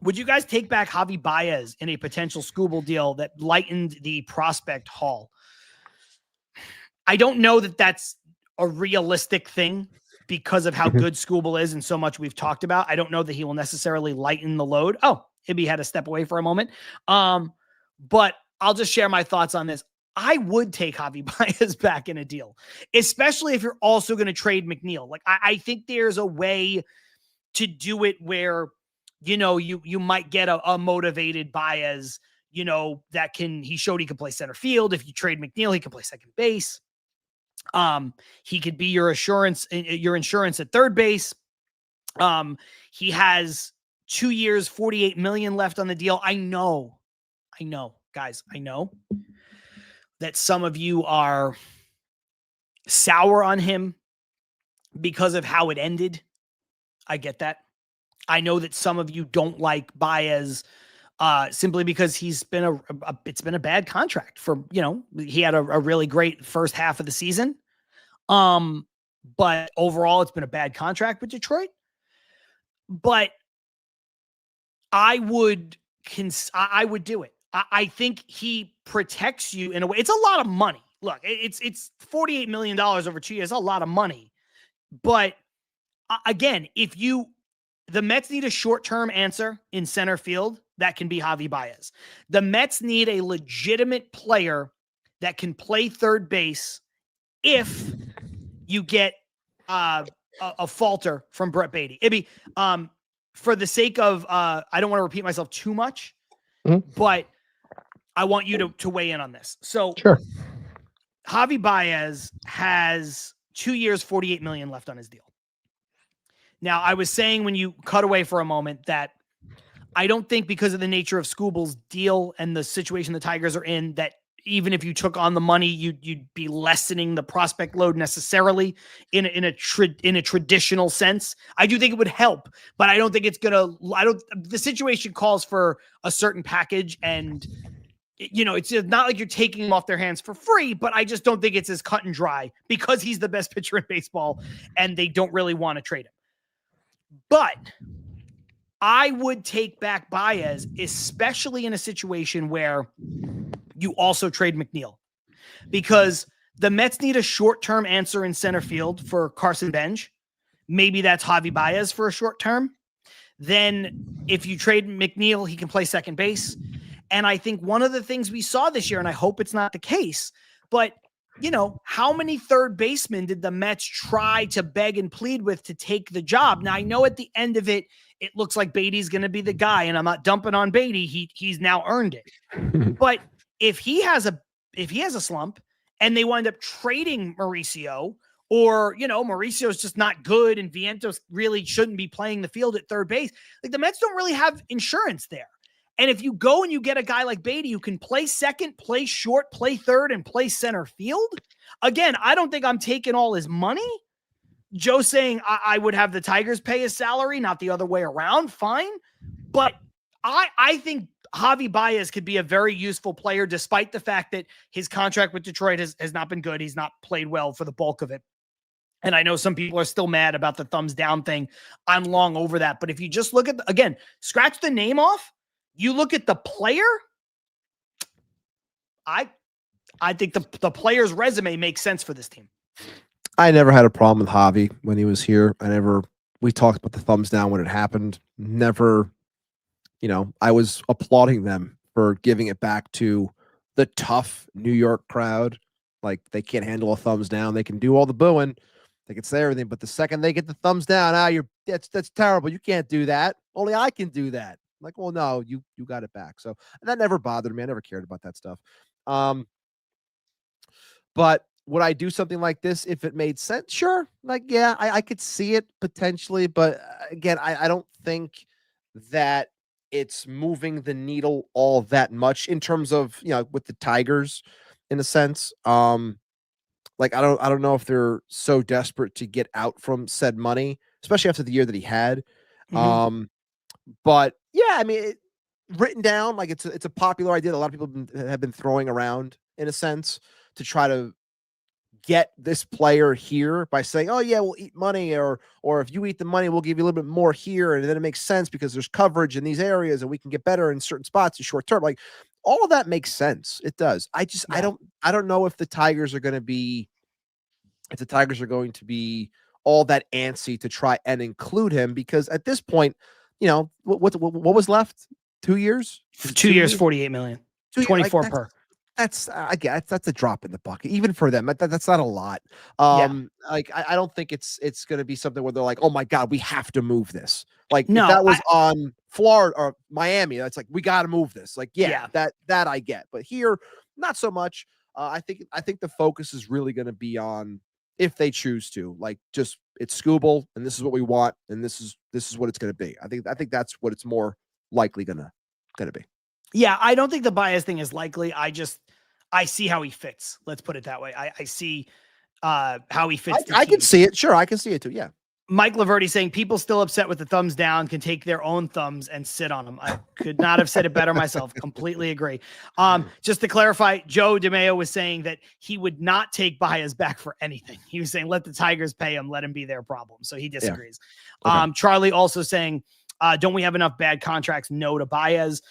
Would you guys take back Javi Baez in a potential Skubal deal that lightened the prospect haul? I don't know that that's a realistic thing because of how good Skubal is and so much we've talked about. I don't know that he will necessarily lighten the load. Oh, Ibby had to step away for a moment. But I'll just share my thoughts on this. I would take Javi Baez back in a deal, especially if you're also going to trade McNeil. Like, I think there's a way to do it where, you might get a motivated Baez, he showed he could play center field. If you trade McNeil, he can play second base. He could be your insurance at third base. He has 2 years, $48 million left on the deal. I know, guys, I know that some of you are sour on him because of how it ended. I get that. I know that some of you don't like Baez simply because he's been it's been a bad contract for, he had a really great first half of the season. But overall it's been a bad contract with Detroit. But I would do it. I think he protects you in a way. It's a lot of money. Look, it's $48 million over 2 years. A lot of money. But again, the Mets need a short-term answer in center field, that can be Javi Baez. The Mets need a legitimate player that can play third base if you get a falter from Brett Beatty. Ibby, for the sake of, I don't want to repeat myself too much, but I want you to weigh in on this. So sure. Javi Baez has 2 years, $48 million left on his deal. Now, I was saying when you cut away for a moment that I don't think because of the nature of Skubal's deal and the situation the Tigers are in that even if you took on the money, you'd be lessening the prospect load necessarily in a traditional sense. I do think it would help, but I don't think it's gonna. The situation calls for a certain package, and it's not like you're taking them off their hands for free. But I just don't think it's as cut and dry because he's the best pitcher in baseball, and they don't really want to trade him. But I would take back Baez, especially in a situation where you also trade McNeil, because the Mets need a short-term answer in center field for Carson Benj. Maybe that's Javi Baez for a short term. Then if you trade McNeil, he can play second base. And I think one of the things we saw this year, and I hope it's not the case, but how many third basemen did the Mets try to beg and plead with to take the job? Now, I know at the end of it, it looks like Beatty's going to be the guy, and I'm not dumping on Beatty. He's now earned it. But if he has a slump and they wind up trading Mauricio, or, Mauricio's just not good and Vientos really shouldn't be playing the field at third base, like the Mets don't really have insurance there. And if you go and you get a guy like Beatty who can play second, play short, play third, and play center field, again, I don't think I'm taking all his money. Joe saying I would have the Tigers pay his salary, not the other way around. Fine. But I think Javi Baez could be a very useful player, despite the fact that his contract with Detroit has not been good. He's not played well for the bulk of it. And I know some people are still mad about the thumbs down thing. I'm long over that. But if you just look at, again, scratch the name off, you look at the player, I think the player's resume makes sense for this team. I never had a problem with Javi when he was here. We talked about the thumbs down when it happened. Never, I was applauding them for giving it back to the tough New York crowd. Like, they can't handle a thumbs down. They can do all the booing. They can say everything. But the second they get the thumbs down, that's terrible. You can't do that. Only I can do that. Like, well, no, you got it back. So, and that never bothered me. I never cared about that stuff. But would I do something like this if it made sense? Sure. Like, yeah, I could see it potentially. But again, I don't think that it's moving the needle all that much in terms of, with the Tigers in a sense. Like, I don't know if they're so desperate to get out from said money, especially after the year that he had. Mm-hmm. But yeah, I mean, written down, like it's a popular idea that a lot of people have been throwing around in a sense to try to get this player here by saying, oh yeah, we'll eat money, or if you eat the money, we'll give you a little bit more here. And then it makes sense because there's coverage in these areas and we can get better in certain spots in short term. Like, all of that makes sense. It does. I don't know if the Tigers are going to be all that antsy to try and include him, because at this point, what was left? 2 years? 2 years, 48 million, 24 like per. That's I guess that's a drop in the bucket, even for them. That's not a lot. Like, I don't think it's going to be something where they're like, oh my God, we have to move this. Like, no, if that was on Florida or Miami, that's like, we got to move this. Like, that I get, but here, not so much. I think the focus is really going to be on, if they choose to, like, just it's Skubal, and this is what we want, and this is what it's going to be. I think that's what it's more likely gonna be. Yeah, I don't think the Baez thing is likely. I see how he fits. Let's put it that way. I see how he fits. I can see it. Sure, I can see it too. Yeah. Mike Laverty saying people still upset with the thumbs down can take their own thumbs and sit on them. I could not have said it better myself. Completely agree. Just to clarify, Joe DeMeo was saying that he would not take Baez back for anything. He was saying, let the Tigers pay him, let him be their problem. So he disagrees. Yeah. Okay. Charlie also saying, don't we have enough bad contracts? No to Baez.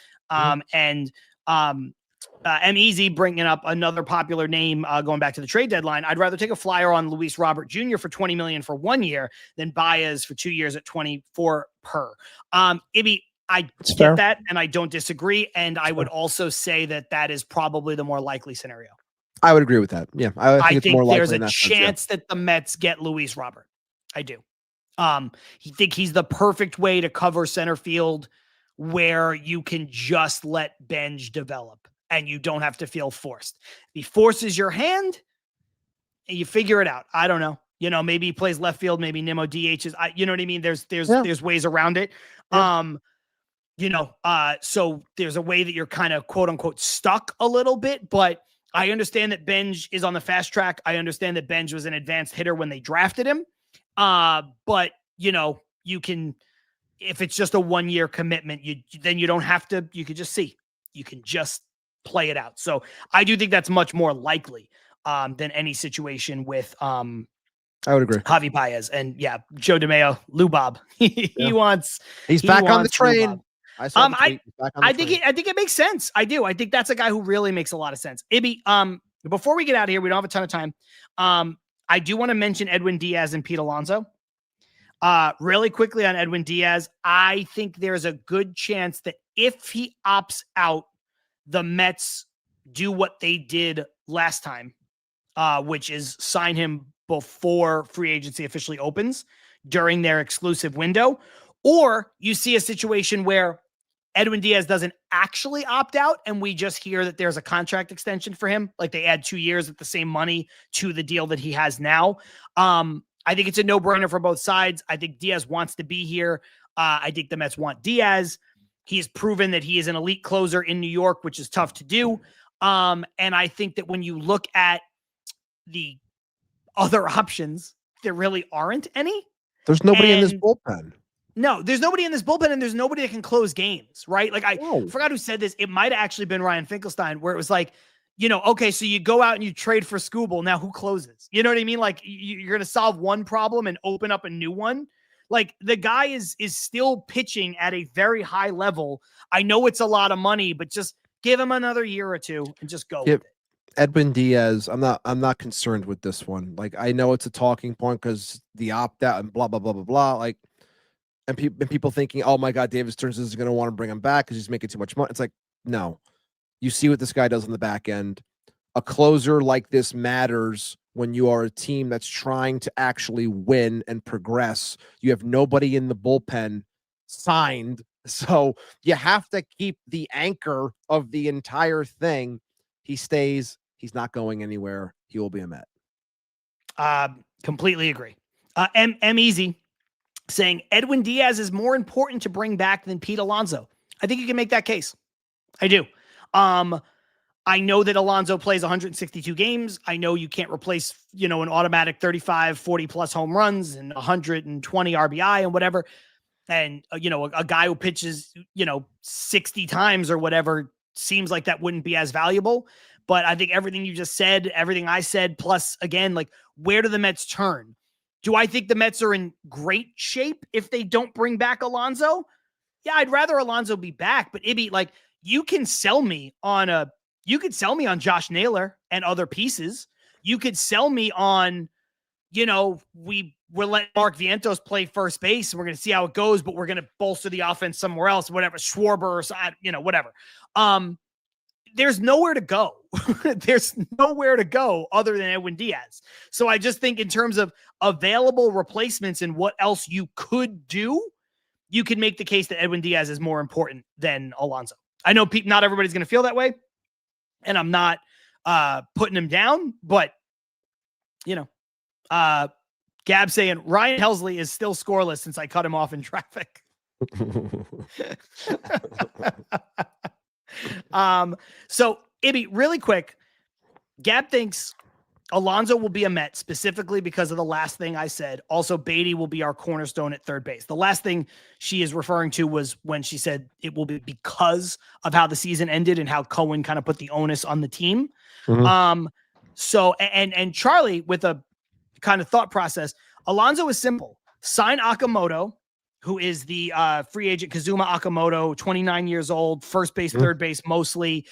M-Easy bringing up another popular name going back to the trade deadline. I'd rather take a flyer on Luis Robert Jr. for $20 million for 1 year than Baez for 2 years at 24 per. Ibby, I get fair. That, and I don't disagree. And I would also say that is probably the more likely scenario. I would agree with that. Yeah, I think it's more likely there's a chance that the Mets get Luis Robert. I do. Think he's the perfect way to cover center field, where you can just let Benj develop and you don't have to feel forced. If he forces your hand, and you figure it out. I don't know. Maybe he plays left field, maybe Nimmo DHs. You know what I mean? There's ways around it. Yeah. So there's a way that you're kind of quote unquote stuck a little bit, but I understand that Benj is on the fast track. I understand that Benj was an advanced hitter when they drafted him. But you can, if it's just a 1-year commitment, then you don't have to, you could just see, you can just play it out. So I do think that's much more likely than any situation with I would agree. Javi Baez and Joe DeMeo, Lou Bob. He's back on the train. I saw the tweet. I think it makes sense. I do. I think that's a guy who really makes a lot of sense. Ibby, before we get out of here, we don't have a ton of time. I do want to mention Edwin Diaz and Pete Alonso. Really quickly on Edwin Diaz, I think there's a good chance that if he opts out, the Mets do what they did last time, which is sign him before free agency officially opens during their exclusive window. Or you see a situation where Edwin Diaz doesn't actually opt out and we just hear that there's a contract extension for him. Like they add 2 years at the same money to the deal that he has now. I think it's a no-brainer for both sides. I think Diaz wants to be here. I think the Mets want Diaz. He's proven that he is an elite closer in New York, which is tough to do. And I think that when you look at the other options, there really aren't any. There's nobody in this bullpen. No, there's nobody in this bullpen, and there's nobody that can close games, right? Like I forgot who said this. It might have actually been Ryan Finkelstein, where it was like, okay, so you go out and you trade for Skubal. Now who closes? You know what I mean? Like you're going to solve one problem and open up a new one. Like the guy is still pitching at a very high level. I know it's a lot of money, but just give him another year or two and just go with it. Edwin Diaz, I'm not concerned with this one. Like I know it's a talking point because the opt out and blah blah blah blah blah. Like and people thinking, oh my God, David Stearns is going to want to bring him back because he's making too much money. It's like, no, you see what this guy does on the back end. A closer like this matters when you are a team that's trying to actually win and progress. You have nobody in the bullpen signed, so you have to keep the anchor of the entire thing. He stays. He's not going anywhere. He will be a Met. Completely agree. M Easy saying Edwin Diaz is more important to bring back than Pete Alonso. I think you can make that case. I do. I know that Alonso plays 162 games. I know you can't replace, an automatic 35, 40 plus home runs and 120 RBI and whatever. And, a guy who pitches, 60 times or whatever seems like that wouldn't be as valuable. But I think everything you just said, everything I said, plus again, like where do the Mets turn? Do I think the Mets are in great shape if they don't bring back Alonso? Yeah, I'd rather Alonso be back, but Ibby, like you can sell me on Josh Naylor and other pieces. You could sell me on, we're letting Mark Vientos play first base and we're going to see how it goes, but we're going to bolster the offense somewhere else, whatever, Schwarber or whatever. There's nowhere to go. There's nowhere to go other than Edwin Diaz. So I just think in terms of available replacements and what else you could do, you could make the case that Edwin Diaz is more important than Alonso. I know not everybody's going to feel that way, and I'm not putting him down, but Gab saying Ryan Helsley is still scoreless since I cut him off in traffic. So Ibby, really quick, Gab thinks Alonso will be a Met specifically because of the last thing I said. Also, Beatty will be our cornerstone at third base. The last thing she is referring to was when she said it will be because of how the season ended and how Cohen kind of put the onus on the team. Mm-hmm. So, and Charlie with a kind of thought process, Alonso is simple. Sign Akamoto, who is the free agent Kazuma Akamoto, 29 years old, first base, third base, mostly.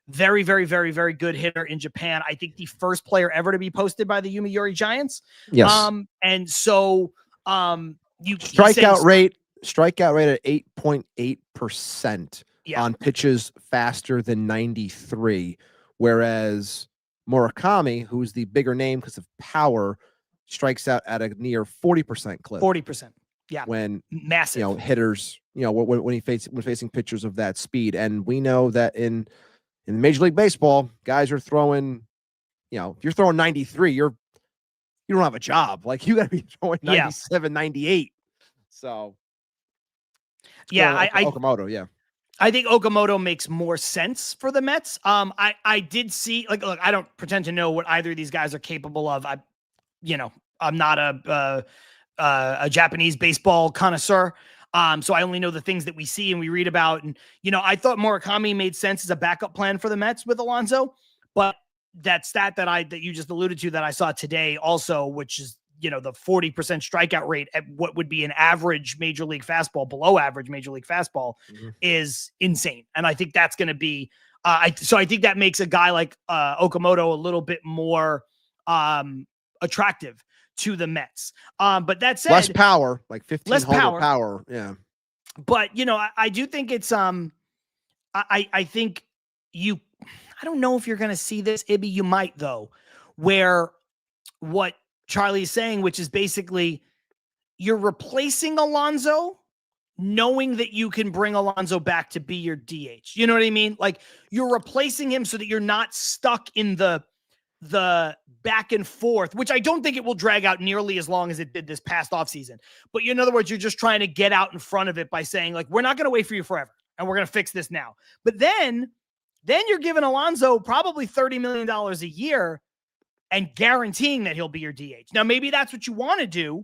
Very, very, very, very good hitter in Japan. I think the first player ever to be posted by the Yomiuri Giants. Yes. And so strikeout rate at 8.8% on pitches faster than 93. Whereas Murakami, who's the bigger name because of power, strikes out at a near 40% clip. 40%. Yeah. When massive hitters, when facing pitchers of that speed. And we know that in Major League Baseball, guys are throwing, if you're throwing 93, you don't have a job. Like you got to be throwing 97, 98. So yeah, Okamoto, yeah. I think Okamoto makes more sense for the Mets. I did see, like, look, I don't pretend to know what either of these guys are capable of. I'm not a Japanese baseball connoisseur. So I only know the things that we see and we read about. And, I thought Murakami made sense as a backup plan for the Mets with Alonso, but that stat that you just alluded to that I saw today also, which is, the 40% strikeout rate at what would be an average major league fastball, below average major league fastball, is insane. And I think that's going to be, so I think that makes a guy like Okamoto a little bit more attractive to the Mets. But that said, less power, like 15 less power. Yeah. But, I do think it's, I think I don't know if you're going to see this, Ibby, you might though, where what Charlie's saying, which is basically you're replacing Alonso knowing that you can bring Alonso back to be your DH. You know what I mean? Like, you're replacing him so that you're not stuck in the back and forth, which I don't think it will drag out nearly as long as it did this past offseason. But in other words, you're just trying to get out in front of it by saying, like, we're not going to wait for you forever and we're going to fix this now. But then you're giving Alonso probably $30 million a year and guaranteeing that he'll be your DH. Now, maybe that's what you want to do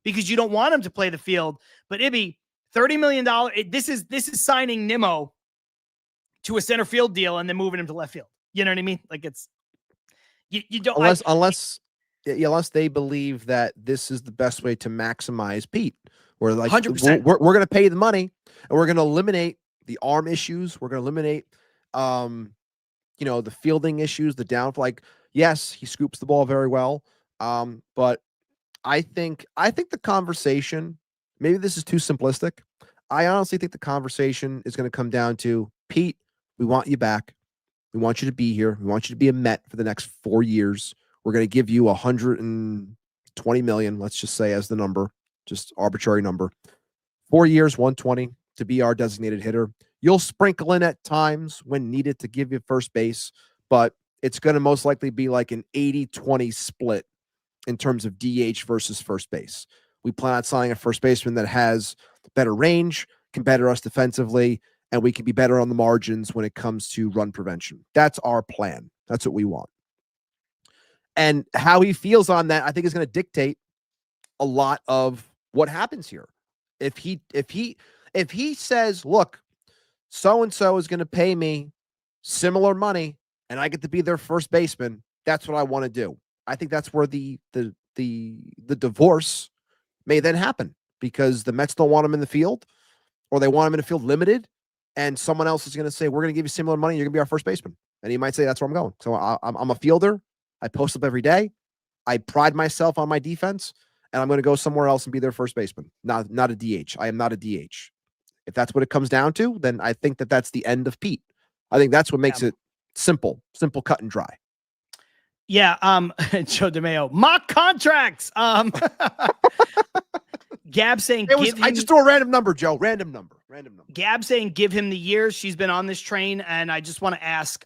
because you don't want him to play the field. But Ibby, $30 million, this is signing Nimmo to a center field deal and then moving him to left field. You know what I mean? Like, it's, you don't, unless they believe that this is the best way to maximize Pete. We're like, 100%. We're going to pay the money and we're going to eliminate the arm issues. We're going to eliminate, the fielding issues, the downfall. Like, yes, he scoops the ball very well. But I think the conversation, maybe this is too simplistic. I honestly think the conversation is going to come down to, Pete, we want you back. We want you to be here. We want you to be a Met for the next 4 years. We're going to give you $120 million, let's just say, as the number, just arbitrary number. 4 years, 120 to be our designated hitter. You'll sprinkle in at times when needed to give you first base, but it's going to most likely be like an 80-20 split in terms of DH versus first base. We plan on signing a first baseman that has better range, can better us defensively, and we can be better on the margins when it comes to run prevention. That's our plan. That's what we want. And how he feels on that, I think, is going to dictate a lot of what happens here. If he says, look, so-and-so is going to pay me similar money and I get to be their first baseman, that's what I want to do. I think that's where the divorce may then happen, because the Mets don't want him in the field, or they want him in the field limited, and someone else is going to say, we're going to give you similar money, you're going to be our first baseman. And he might say, that's where I'm going. So I'm a fielder. I post up every day. I pride myself on my defense, and I'm going to go somewhere else and be their first baseman. Not a DH. I am not a DH. If that's what it comes down to, then I think that's the end of Pete. I think that's what makes it simple, cut and dry. Yeah. Joe DeMeo, mock contracts. Gab saying, I just threw a random number, Joe. Random number. Gab saying, give him the years. She's been on this train. And I just want to ask,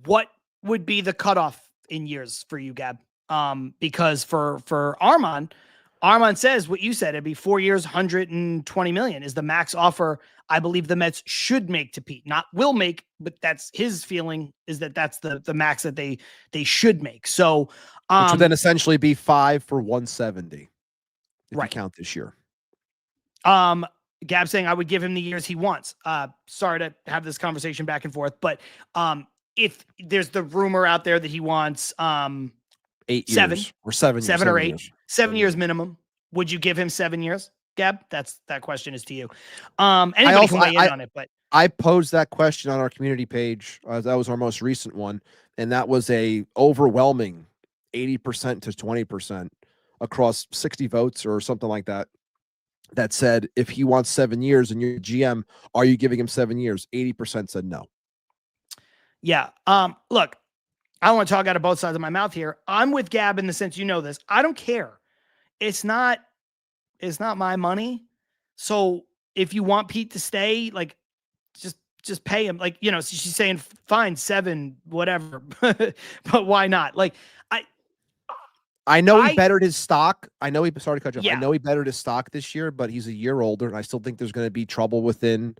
what would be the cutoff in years for you, Gab? Because for Armand says what you said, it'd be 4 years, $120 million is the max offer I believe the Mets should make to Pete. Not will make, but that's his feeling, is that's the max that they should make. So which would then essentially be 5 for 170 if right. you count this year. Gab saying I would give him the years he wants. Sorry to have this conversation back and forth, but if there's the rumor out there that he wants 8 years or 7 years. 7 or 8 years. 7 years minimum. Would you give him 7 years, Gab? That question is to you. Anybody can weigh in on it, but I posed that question on our community page. That was our most recent one, and that was a overwhelming 80% to 20% across 60 votes or something like that. That said, if he wants 7 years and you're GM, are you giving him 7 years? 80% said no. Yeah. Look, I don't want to talk out of both sides of my mouth here. I'm with Gab in the sense, this. I don't care. It's not my money. So if you want Pete to stay, like, just pay him. Like, she's saying fine, 7, whatever, but why not? Like, I know he bettered his stock. I know he started to cut you off. Yeah. I know he bettered his stock this year, but he's a year older, and I still think there's going to be trouble within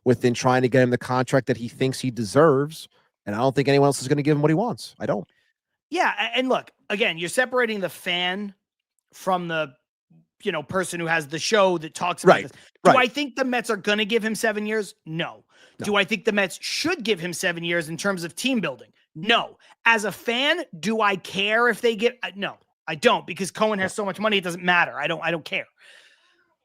within trying to get him the contract that he thinks he deserves. And I don't think anyone else is going to give him what he wants. I don't. Yeah. And look, again, you're separating the fan from the, person who has the show that talks about this. Do I think the Mets are going to give him 7 years? No. Do I think the Mets should give him 7 years in terms of team building? No. As a fan, do I care if they get? No, I don't, because Cohen has so much money. It doesn't matter. I don't care.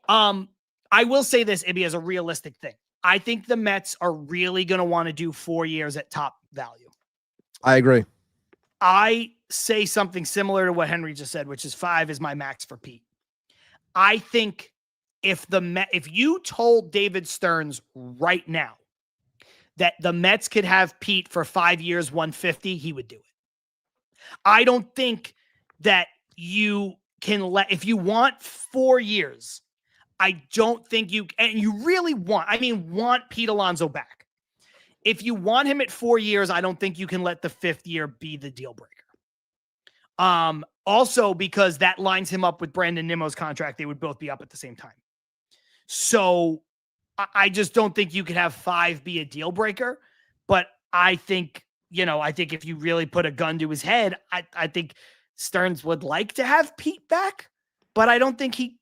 I will say this, Ibby, as a realistic thing. I think the Mets are really going to want to do 4 years at top value. I agree. I say something similar to what Henry just said, which is 5 is my max for Pete. I think if you told David Stearns right now that the Mets could have Pete for 5 years, 150, he would do it. I don't think that you can if you want 4 years, I don't think and you really want Pete Alonso back. If you want him at 4 years, I don't think you can let the 5th year be the deal breaker. Also because that lines him up with Brandon Nimmo's contract. They would both be up at the same time. So I just don't think you could have 5 be a deal breaker. But I think, if you really put a gun to his head, I think Stearns would like to have Pete back, but I don't think he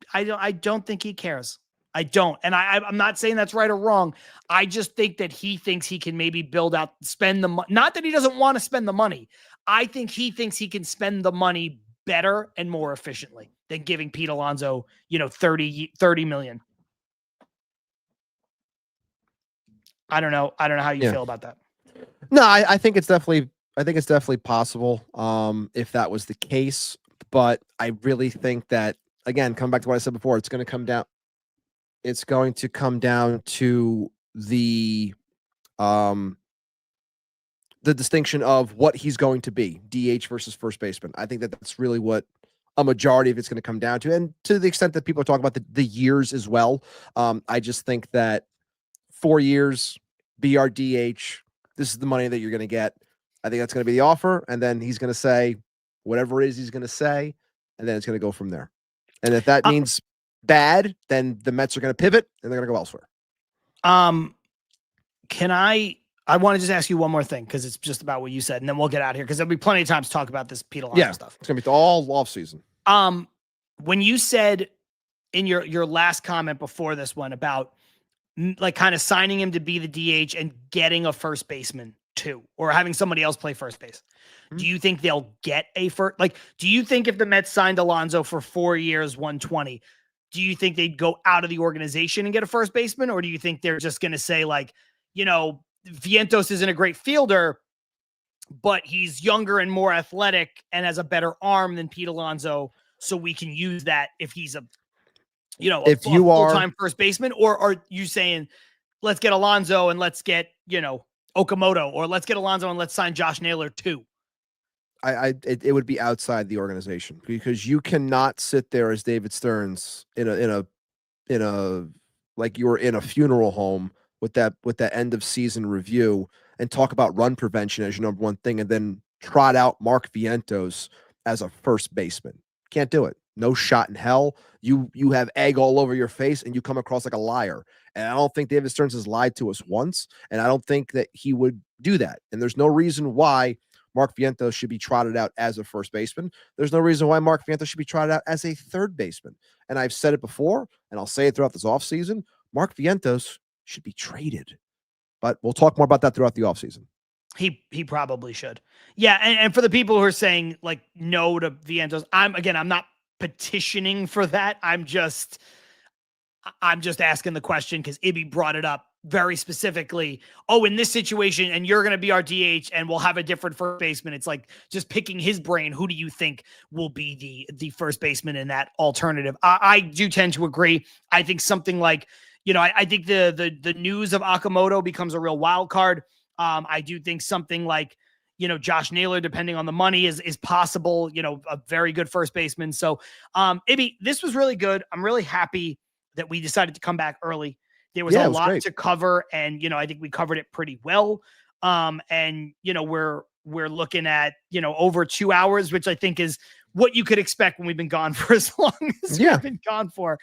cares. I don't. And I'm not saying that's right or wrong. I just think that he thinks he can maybe spend the money. Not that he doesn't want to spend the money. I think he thinks he can spend the money better and more efficiently than giving Pete Alonso, $30 million. I don't know how you feel about that. No, I think it's definitely possible. If that was the case, but I really think that, again, coming back to what I said before, it's going to come down to the distinction of what he's going to be, DH versus first baseman. I think that's really what a majority of it's going to come down to. And to the extent that people are talking about the years as well, I just think that 4 years, BRDH, this is the money that you're going to get. I think that's going to be the offer. And then he's going to say whatever it is he's going to say, and then it's going to go from there. And if that means bad, then the Mets are going to pivot and they're going to go elsewhere. I want to just ask you one more thing, because it's just about what you said, and then we'll get out of here, because there'll be plenty of time to talk about this Pete Alonso stuff. It's going to be all off season. When you said in your last comment before this one about like kind of signing him to be the DH and getting a first baseman too, or having somebody else play first base, do you think they'll get a first? Like, do you think if the Mets signed Alonso for 4 years, 120, do you think they'd go out of the organization and get a first baseman? Or do you think they're just going to say, like, Vientos isn't a great fielder, but he's younger and more athletic and has a better arm than Pete Alonso, so we can use that if he's a full-time first baseman? Or are you saying, let's get Alonso and let's get, Okamoto, or let's get Alonso and let's sign Josh Naylor too? It would be outside the organization, because you cannot sit there as David Stearns in a like you were in a funeral home with that end of season review and talk about run prevention as your number one thing, and then trot out Mark Vientos as a first baseman. Can't do it. No shot in hell. You have egg all over your face and you come across like a liar. And I don't think David Stearns has lied to us once, and I don't think that he would do that. And there's no reason why Mark Vientos should be trotted out as a first baseman. There's no reason why Mark Vientos should be trotted out as a third baseman. And I've said it before, and I'll say it throughout this offseason, Mark Vientos should be traded. But we'll talk more about that throughout the offseason. He probably should. Yeah, and for the people who are saying, like, no to Vientos, I'm not petitioning for that. I'm just asking the question because Ibby brought it up very specifically. Oh, in this situation, and you're going to be our DH, and we'll have a different first baseman. It's like just picking his brain. Who do you think will be the first baseman in that alternative? I do tend to agree. I think something like, I think the news of Okamoto becomes a real wild card. I do think something like, Josh Naylor, depending on the money, is possible, a very good first baseman. So, Ibby, this was really good. I'm really happy that we decided to come back early. There was a lot to cover, and, I think we covered it pretty well. And, we're looking at, over 2 hours, which I think is what you could expect when we've been gone for as long as we've been gone for.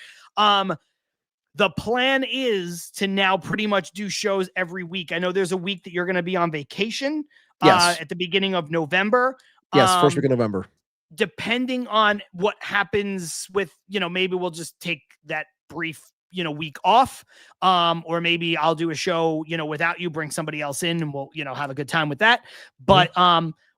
The plan is to now pretty much do shows every week. I know there's a week that you're going to be on vacation at the beginning of November. Yes, first week of November. Depending on what happens with, maybe we'll just take that brief, week off. Or maybe I'll do a show, without you, bring somebody else in, and we'll, have a good time with that. But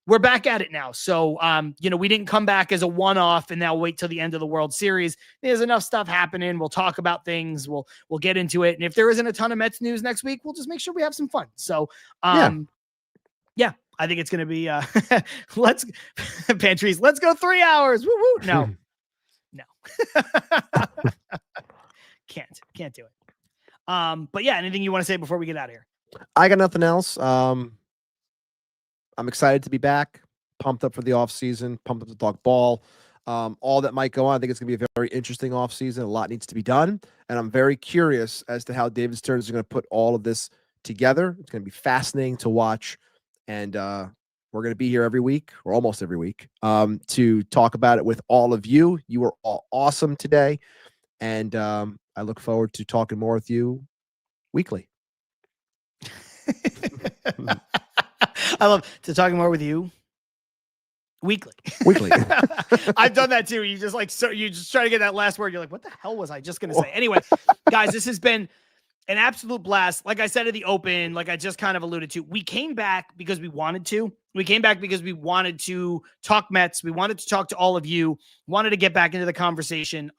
we're back at it now. So, we didn't come back as a one-off and now wait till the end of the World Series. There's enough stuff happening. We'll talk about things. We'll get into it. And if there isn't a ton of Mets news next week, we'll just make sure we have some fun. So, yeah, I think it's going to be, Pantries, let's go 3 hours. Woo woo. No. Can't do it. But yeah, anything you want to say before we get out of here? I got nothing else. I'm excited to be back, pumped up for the off season, pumped up to talk ball, all that might go on. I think it's going to be a very interesting off season. A lot needs to be done. And I'm very curious as to how David Stearns is going to put all of this together. It's going to be fascinating to watch. And we're going to be here every week, or almost every week, to talk about it with all of you. You are all awesome today. And I look forward to talking more with you weekly. I love to talking more with you weekly. I've done that too. You just try to get that last word. You're like, what the hell was I just going to say? Anyway, guys, this has been an absolute blast. Like I said at the open, like I just kind of alluded to, we came back because we wanted to. We came back because we wanted to talk Mets. We wanted to talk to all of you, wanted to get back into the conversation.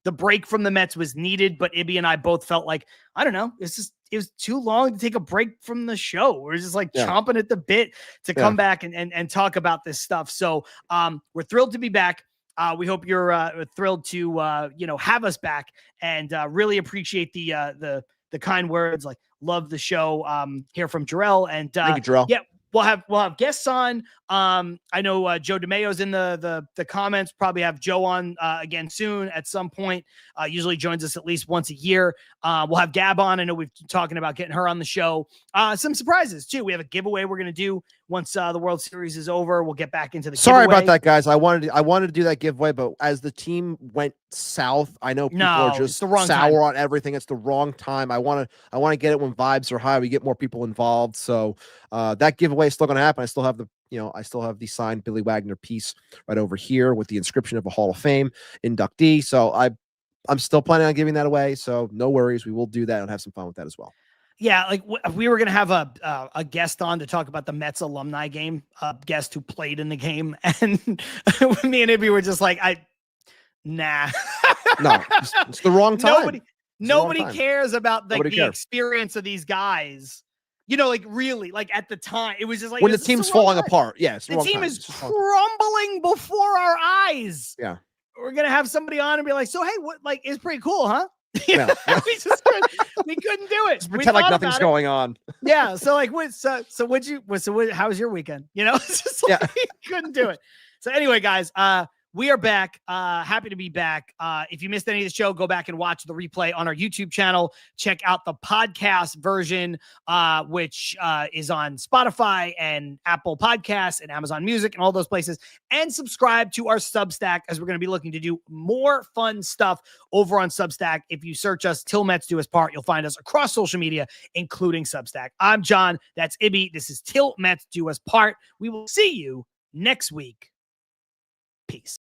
The break from the Mets was needed, but Ibby and I both felt like, I don't know, it was too long to take a break from the show. We're just like chomping at the bit to come back and talk about this stuff. So we're thrilled to be back. We hope you're thrilled to have us back, and really appreciate the kind words. Like, love the show. Hear from Jarrell, and thank you, Jarrell. Yeah, we'll have guests on. I know Joe DeMayo's in the comments. Probably have Joe on again soon at some point. Usually joins us at least once a year. We'll have Gab on. I know we've been talking about getting her on the show. Some surprises too. We have a giveaway we're going to do once the World Series is over. We'll get back into the Sorry giveaway. about that, guys. I wanted to do that giveaway, but as the team went south, I know people are just sour on everything. It's the wrong time. I want to get it when vibes are high. We get more people involved. So that giveaway is still going to happen. I still have the signed Billy Wagner piece right over here with the inscription of a Hall of Fame inductee. So I'm still planning on giving that away. So no worries. We will do that and have some fun with that as well. Yeah, like we were going to have a guest on to talk about the Mets alumni game, a guest who played in the game. And me and Ibby were just like, nah. No, it's the wrong time. Nobody cares about the experience of these guys. Like really, like at the time, it was just like when the team's falling apart. Yes, the team is crumbling before our eyes. Yeah, we're gonna have somebody on and be like, "So hey, what? Like, it's pretty cool, huh?" Yeah. we couldn't do it. Just pretend like nothing's going on. Yeah. So like, how was your weekend? It's just like, couldn't do it. So anyway, guys, we are back. Happy to be back. If you missed any of the show, go back and watch the replay on our YouTube channel. Check out the podcast version, which is on Spotify and Apple Podcasts and Amazon Music and all those places. And subscribe to our Substack, as we're going to be looking to do more fun stuff over on Substack. If you search us, Til Mets Do Us Part, you'll find us across social media, including Substack. I'm John. That's Ibby. This is Til Mets Do Us Part. We will see you next week. Peace.